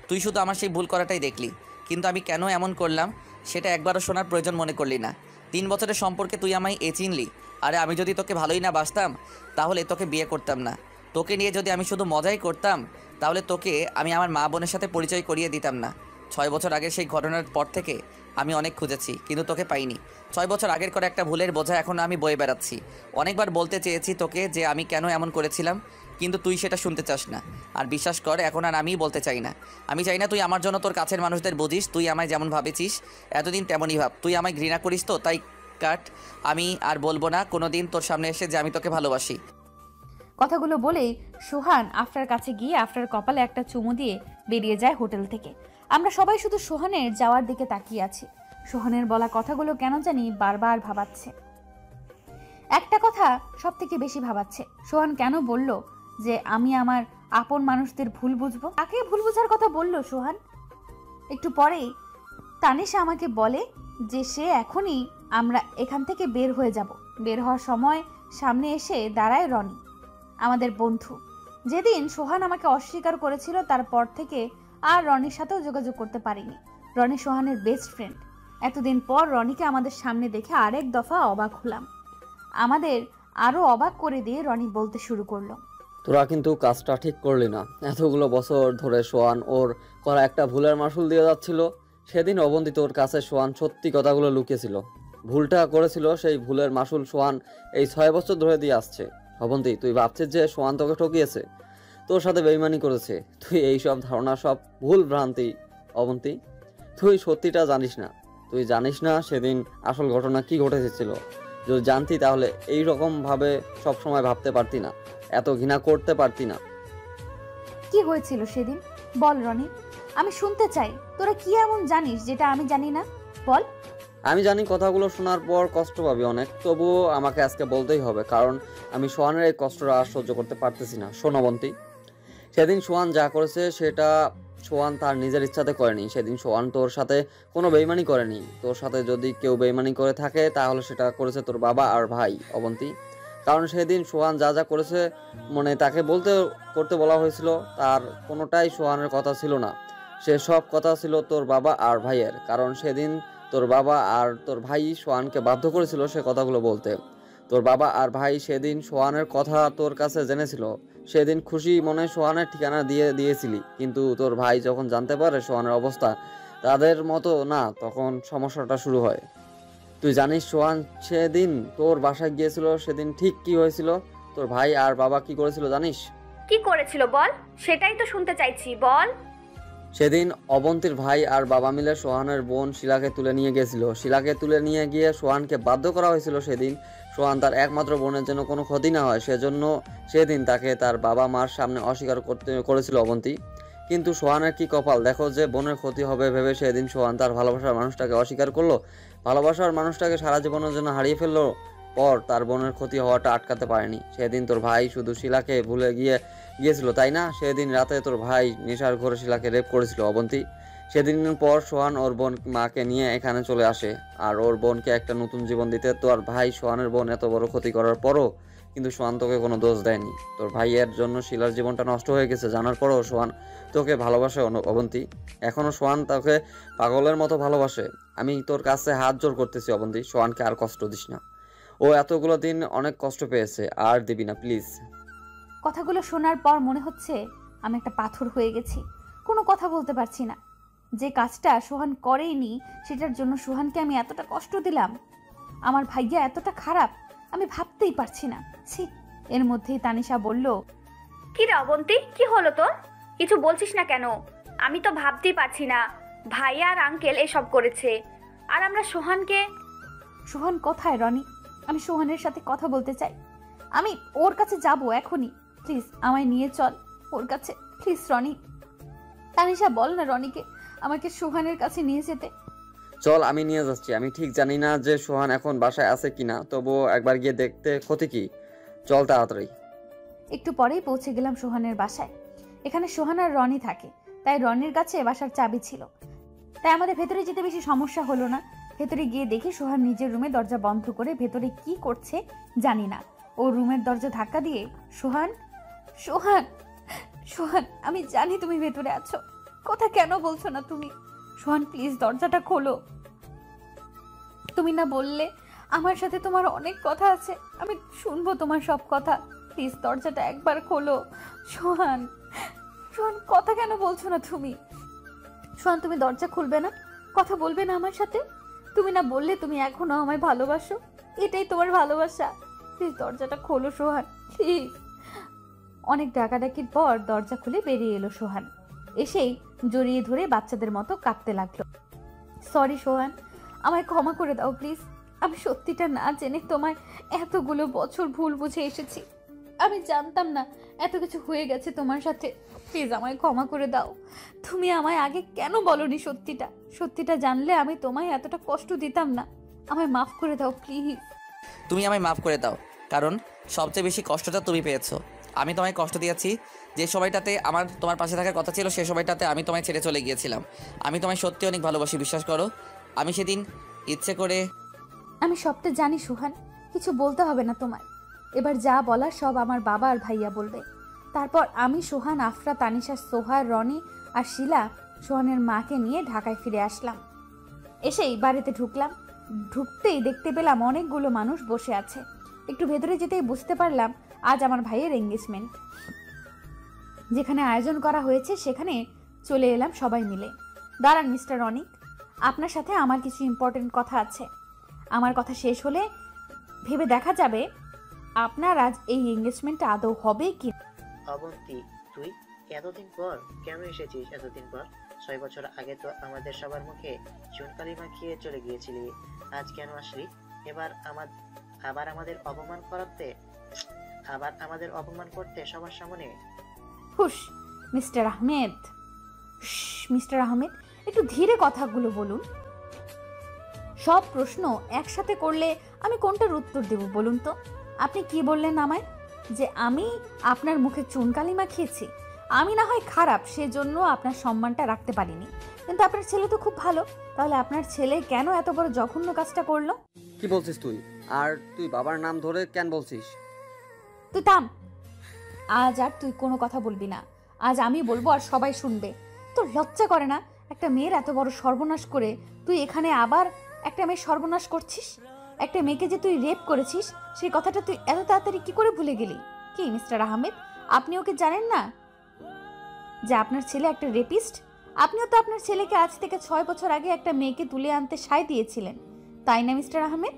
তুই শুধু আমার সেই ভুল করাটাই দেখলি, কিন্তু আমি কেন এমন করলাম সেটা একবারও শোনার প্রয়োজন মনে করলি না। 3 বছরের সম্পর্কে তুই আমায় চিনলি। আরে আমি যদি তোকে ভালোই না বাসতাম তাহলে তোকে বিয়ে করতাম না। তোকে নিয়ে যদি আমি শুধু মজাই করতাম তাহলে তোকে আমি আমার মা বোনের সাথে পরিচয় করিয়ে দিতাম না। 6 বছর আগের সেই ঘটনার পর থেকে আমি অনেক খুঁজেছি, কিন্তু তোকে পাইনি। 6 বছর আগের করে একটা ভুলের বোঝা এখন আমি বয়ে বেড়াচ্ছি। অনেকবার বলতে চেয়েছি তোকে যে আমি কেন এমন করেছিলাম, কিন্তু তুই সেটা শুনতে চাস না। আর বিশ্বাস কর, এখন আর আমিই বলতে চাই না। আমি চাই না তুই আমার জন্য তোর কাছের মানুষদের বুঝিস। তুই আমায় যেমন ভাবেছিস এতদিন তেমনই ভাব। তুই আমায় ঘৃণা করিস তো তাই কাট। আমি আর বলবো না কোনো দিন তোর সামনে এসে যে আমি তোকে ভালোবাসি। কথাগুলো বলেই সোহান আফরার কাছে গিয়ে আফরার কপালে একটা চুমু দিয়ে বেরিয়ে যায় হোটেল থেকে। আমরা সবাই শুধু সোহানের যাওয়ার দিকে তাকিয়ে আছি। সোহানের বলা কথাগুলো কেন জানি বারবার ভাবাচ্ছে। একটা কথা সব থেকে বেশি ভাবাচ্ছে, সোহান কেন বলল যে আমি আমার আপন মানুষদের ভুল বুঝবো? কাকে ভুল বোঝার কথা বলল সোহান? একটু পরেই তানিশা আমাকে বলে যে সে এখনই আমরা এখান থেকে বের হয়ে যাব। বের হওয়ার সময় সামনে এসে দাঁড়ায় রনি, আমাদের বন্ধু। যেদিন সোহান আমাকে অস্বীকার করেছিল তারপর থেকে আর রনির সাথেও যোগাযোগ করতে পারিনি। রনি সোহানের বেস্ট ফ্রেন্ড। এতদিন পর রনিকে আমাদের সামনে দেখে আরেক দফা অবাক হলাম। আমাদের আরো অবাক করে দিয়ে রনি বলতে শুরু করলো, তোরা কিন্তু কাজটা ঠিক করলি না। এতগুলো বছর ধরে সোহান ওর করা একটা ভুলের মাসুল দিয়ে যাচ্ছিল। সেদিন অবন্তি তোর কাছে সোহান সত্যি কথাগুলো লুকিয়েছিল, ভুলটা করেছিল। সেই ভুলের মাসুল সোহান এই 6 বছর ধরে দিয়ে আসছে। অবন্তি, তুই ভাবছিস যে সোহান তোকে ঠকিয়েছে, তোর সাথে বেইমানি করেছে। তুই এইসব ধারণা সব ভুল ভ্রান্তি অবন্তি। তুই সত্যিটা জানিস না। তুই জানিস না সেদিন আসল ঘটনা কি ঘটেছিল। যদি জানতি তাহলে এই রকম ভাবে সব সময় ভাবতে পারতি না, এত ঘৃণা করতে পারতি না। কি হয়েছিল সেদিন? বল রনি, আমি শুনতে চাই। তোরা কি এমন জানিস যেটা আমি জানি না? বল। আমি জানি কথাগুলো শোনার পর কষ্ট পাবি অনেক, তবুও আমাকে আজকে বলতেই হবে, কারণ আমি সোহানের এই কষ্টটা আর সহ্য করতে পারতেছি না। শোনবন্তী, সেদিন সোহান যা করেছে সেটা সোহান তার নিজের ইচ্ছাতে করেনি। সেদিন সোহান তোর সাথে কোনো বেইমানি করেনি। তোর সাথে যদি কেউ বেইমানি করে থাকে তাহলে সেটা করেছে তোর বাবা আর ভাই অবন্তী। কারণ সেদিন সোহান যা যা করেছে তাকে করতে বলা হয়েছিল, তার কোনোটাই সোহানের কথা ছিল না। সে সব কথা ছিল তোর বাবা আর ভাইয়ের। কারণ সেদিন তোর বাবা আর তোর ভাই সোহানকে বাধ্য করেছিল সে কথাগুলো বলতে। তোর বাবা আর ভাই সেদিন সোহানের কথা তোর কাছে জেনেছিল। সেদিন খুশি মনে সোহানের ঠিকানা দিয়েছিলি, কিন্তু তোর ভাই যখন জানতে পারে সোহানের অবস্থা তাদের মতো না, তখন সমস্যাটা শুরু হয়। তুই জানিস সোহান সেদিন তোর বাসায় গিয়েছিল, সেদিন ঠিক কি হয়েছিল? তোর ভাই আর বাবা কি করেছিল জানিস? কি করেছিল বল, সেটাই তো শুনতে চাইছি, বল। সেদিন অবন্তীর ভাই আর বাবা মিলে সোহানের বোন শিলাকে তুলে নিয়ে গেছিল। শিলাকে তুলে নিয়ে গিয়ে সোহানকে বাধ্য করা হয়েছিল সেদিন সোহান তার একমাত্র বোনের জন্য কোনো ক্ষতি না হয় সেজন্য সেদিন তাকে তার বাবা মার সামনে অস্বীকার করেছিল অবন্তী। কিন্তু সোহানের কি কপাল দেখো, যে বোনের ক্ষতি হবে ভেবে সেদিন সোহান তার ভালোবাসার মানুষটাকে অস্বীকার করলো। ভালোবাসার মানুষটাকে সারা জীবনের জন্য হারিয়ে ফেললো, পর তার বোনের ক্ষতি হওয়াটা আটকাতে পারেনি। সেদিন তোর ভাই শুধু শিলাকে ভুলে গিয়েছিল, তাই না? সেদিন রাতে তোর ভাই নেশার ঘরে শিলাকে রেপ করেছিল অবন্তী। সেদিন পর সোহান ওর বোন মাকে নিয়ে এখানে চলে আসে আর ওর বোনকে একটা নতুন জীবন দিতে। তোর ভাই সোহানের বোন এত বড় ক্ষতি করার পরও কিন্তু সোহান তোকে কোনো দোষ দেয়নি। তোর ভাইয়ের জন্য শিলার জীবনটা নষ্ট হয়ে গেছে জানার পরও সোহান তোকে ভালোবাসে অবন্তী। এখনও সোহান তোকে পাগলের মতো ভালোবাসে। আমি তোর কাছে হাত জোর করতেছি অবন্তী, সোহানকে আর কষ্ট দিস না। ও এতগুলো দিন অনেক কষ্ট পেয়েছে, আর দিবি না প্লিজ। কথাগুলো শোনার পর মনে হচ্ছে আমি একটা পাথর হয়ে গেছি, কোনো কথা বলতে পারছি না। যে কাজটা সোহান করেইনি সেটার জন্য সোহানকে আমি এতটা কষ্ট দিলাম। আমার ভাইয়া এতটা খারাপ আমি ভাবতেই পারছি না। ছি। এর মধ্যেই তানিশা বলল, কি রে অবন্তী, কি হলো তোর? কিছু বলছিস না কেন? আমি তো ভাবতেই পারছি না ভাইয়া আর আঙ্কেল এসব করেছে, আর আমরা সোহানকে। সোহান কোথায় রনি? আমি সোহানের সাথে কথা বলতে চাই। আমি ওর কাছে যাব এখনই। প্লিজ আমায় নিয়ে চল ওর কাছে, প্লিজ রনি। তানিশা বল না রনিকে আমাকে সোহানের কাছে নিয়ে যেতে। চল, আমি নিয়ে যাচ্ছি। আমি ঠিক জানি না যে সোহান এখন বাসায় আছে কিনা, তবুও একবার গিয়ে দেখতে ক্ষতি কি। চল তাড়াতাড়ি। একটু পরেই পৌঁছে গেলাম সোহানের বাসায়। এখানে সোহান আর রনি থাকে, তাই রনির কাছে বাসার চাবি ছিল। তাই আমাদের ভেতরে যেতে বেশি সমস্যা হলো না। ভেতরে গিয়ে দেখি সোহান নিজের রুমে দরজা বন্ধ করে ভেতরে কি করছে জানি না। ও রুমের দরজা ধাক্কা দিয়ে, সোহান সোহান সোহান আমি জানি তুমি ভেতরে আছো, কথা কেন বলছো না তুমি? সোহান প্লিজ দরজাটা খোলো। তুমি না বললে আমার সাথে তোমার অনেক কথা আছে, আমি শুনবো তোমার সব কথা। প্লিজ দরজাটা একবার খোলো সোহান। সোহান কথা কেন বলছো না তুমি? সোহান তুমি দরজা খুলবে না, কথা বলবে না আমার সাথে? তুমি না বললে তুমি এখনো আমায় ভালোবাসো, এটাই তোমার ভালোবাসা। প্লিজ দরজাটা খোলো সোহান, প্লিজ। অনেক ডাকাডাকির পর দরজা খুলে বেরিয়ে এলো সোহান। এসেই জড়িয়ে ধরে বাচ্চাদের মতো কাঁদতে লাগলো। সরি সোহান, আমায় ক্ষমা করে দাও প্লিজ। আমি সত্যিটা না জেনে তোমায় এতগুলো বছর ভুল বুঝে এসেছি। আমি জানতাম না এত কিছু হয়ে গেছে তোমার সাথে। প্লিজ আমায় ক্ষমা করে দাও। তুমি আমায় আগে কেন বলনি সত্যিটা? সত্যিটা জানলে আমি তোমায় এতটা কষ্ট দিতাম না। আমায় মাফ করে দাও প্লিজ। তুমি আমায় মাফ করে দাও, কারণ সবচেয়ে বেশি কষ্টটা তুমি পেয়েছো। আমি তোমায় কষ্ট দিয়েছি। যে সময়টাতে আমার তোমার পাশে থাকার কথা ছিল সে সময়টাতে আমি তোমায় ছেড়ে চলে গিয়েছিলাম। আমি তোমায় সত্যি অনেক ভালোবাসি, বিশ্বাস করো। আমি সেদিন ইচ্ছে করে। আমি সবটা জানি সোহান, কিছু বলতে হবে না তোমার। এবার যা বলার সব আমার বাবা আর ভাইয়া বলবে। তারপর আমি, সোহান, আফরা, তানিশা, সোহার, রনি আর শিলা সোহানের মাকে নিয়ে ঢাকায় ফিরে আসলাম। এসেই বাড়িতে ঢুকলাম। ঢুকতেই দেখতে পেলাম অনেকগুলো মানুষ বসে আছে। একটু ভেতরে যেতেই বুঝতে পারলাম আজ আমার ভাইয়ের এঙ্গেজমেন্ট। যেখানে আয়োজন করা হয়েছে সেখানে চলে এলাম সবাই মিলে। দাঁড়ান মিস্টার রনিক, আপনার সাথে আমার কিছু ইম্পর্টেন্ট কথা আছে। আমার কথা শেষ হলে ভেবে দেখা যাবে আপনার আজ এই এঙ্গেজমেন্ট আদৌ হবে কি। অবন্তী, তুই এতদিন পর কেন এসেছিস? এতদিন পর 6 বছর আগে তো আমাদের সবার মুখে চুনকালি মাখিয়ে চলে গিয়েছিলি। আজ কেন আসলি? আবার আমাদের অপমান করতে সবার সামনে? হুশ মিস্টার আহমেদ, মিস্টার আহমেদ একটু ধীরে কথাগুলো বলুন। সব প্রশ্ন একসাথে করলে আমি কোনটার উত্তর দেব বলুন তো? আপনি কি বললেন আমায়? যে আমি আপনার মুখে চুনকালি মাখিয়েছি? আমি না হয় খারাপ, সেজন্য আপনার সম্মানটা রাখতে পারিনি, কিন্তু আপনার ছেলে তো খুব ভালো। তাহলে আপনার ছেলে কেন এত বড় জঘন্য কাজটা করলো? কি বলছিস তুই? আর তুই বাবার নাম ধরে কেন বলছিস? তুই থাম। আজ আর তুই কোনো কথা বলবি না। আজ আমি বলবো আর সবাই শুনবে। তোর লজ্জা করে না? একটা মেয়ের এত বড় সর্বনাশ করে তুই এখানে আবার একটা মেয়ের সর্বনাশ করছিস? একটা মেয়েকে যে তুই রেপ করেছিস সেই কথাটা তুই এত তাড়াতাড়ি কি করে ভুলে গেলি? কি মিস্টার আহমেদ, আপনি ওকে জানেন না যে আপনার ছেলে একটা রেপিস্ট? আপনিও তো আপনার ছেলেকে আজ থেকে 6 বছর আগে একটা মেয়েকে তুলে আনতে সায় দিয়েছিলেন, তাই না মিস্টার আহমেদ?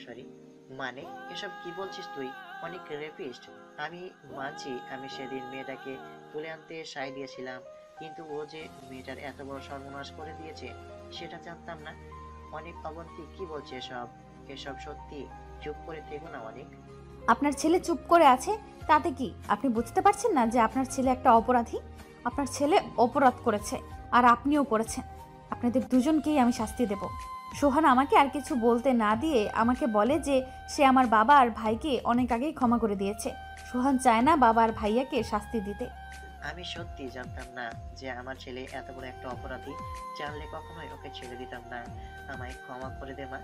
সরি, মানে এসব কি বলছিস তুই? অনেক রেপিস্ট? আমি মানছি আমি সেদিন মেয়েটাকে তুলে আনতে সায় দিয়েছিলাম, কিন্তু ও যে মেয়েটার এত বড় সর্বনাশ করে দিয়েছে সেটা জানতাম না। অনেক অবন্তী, কি বলছে এসব সত্যি? চুপ করে থেকো না অনেক। আপনার ছেলে চুপ করে আছে তাতে কি? আপনি বুঝতে পারছেন না যে আপনার ছেলে একটা অপরাধী? আপনার ছেলে অপরাধ করেছে আর আপনিও করেছেন। আপনাদের দুজনকেই আমি শাস্তি দেব। সোহান আমাকে আর কিছু বলতে না দিয়ে আমাকে বলে যে সে আমার বাবা আর ভাইকে অনেক আগেই ক্ষমা করে দিয়েছে। সোহান চায় না বাবা আর ভাইয়াকে শাস্তি দিতে। আমি সত্যি জানতাম না যে আমার ছেলে এত বড় একটা অপরাধী। জানলে কখনোই ওকে ছেড়ে দিতাম না। আমায় ক্ষমা করে দে মা।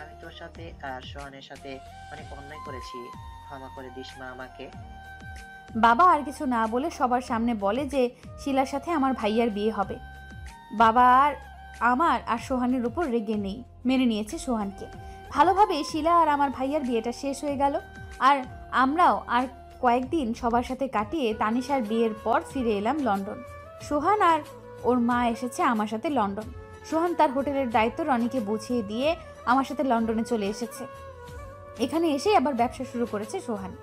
আমি তোর সাথে আর সোহানের সাথে অনেক অন্যায় করেছি। ক্ষমা করে দিস মা আমাকে। বাবা আর কিছু না বলে সবার সামনে বলে যে শিলার সাথে আমার ভাইয়ার বিয়ে হবে। বাবা আর আমার আর সোহানের উপর রেগে নেই, মেনে নিয়েছে সোহানকে। ভালোভাবে শিলা আর আমার ভাইয়ার বিয়েটা শেষ হয়ে গেল। আর আমরাও আর কয়েকদিন সবার সাথে কাটিয়ে তানিশার বিয়ের পর ফিরে এলাম লন্ডন। সোহান আর ওর মা এসেছে আমার সাথে লন্ডন। সোহান তার হোটেলের দায়িত্ব রনিকে বুঝিয়ে দিয়ে আমার সাথে লন্ডনে চলে এসেছে। এখানে এসে আবার ব্যবসা শুরু করেছে সোহান।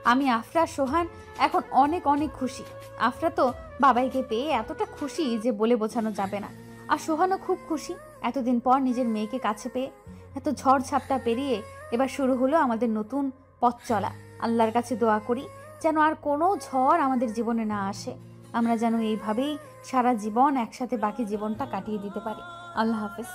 আমি, আফরা, সোহান এখন অনেক অনেক খুশি। আফরা তো বাবাইকে পেয়ে এতটা খুশি যে বলে বোঝানো যাবে না। আর সোহানও খুব খুশি এতদিন পর নিজের মেয়েকে কাছে পেয়ে। এত ঝড় ঝাপটা পেরিয়ে এবার শুরু হলো আমাদের নতুন পথ চলা। আল্লাহর কাছে দোয়া করি যেন আর কোনো ঝড় আমাদের জীবনে না আসে। আমরা যেন এইভাবেই সারা জীবন একসাথে বাকি জীবনটা কাটিয়ে দিতে পারি। আল্লাহ হাফেজ।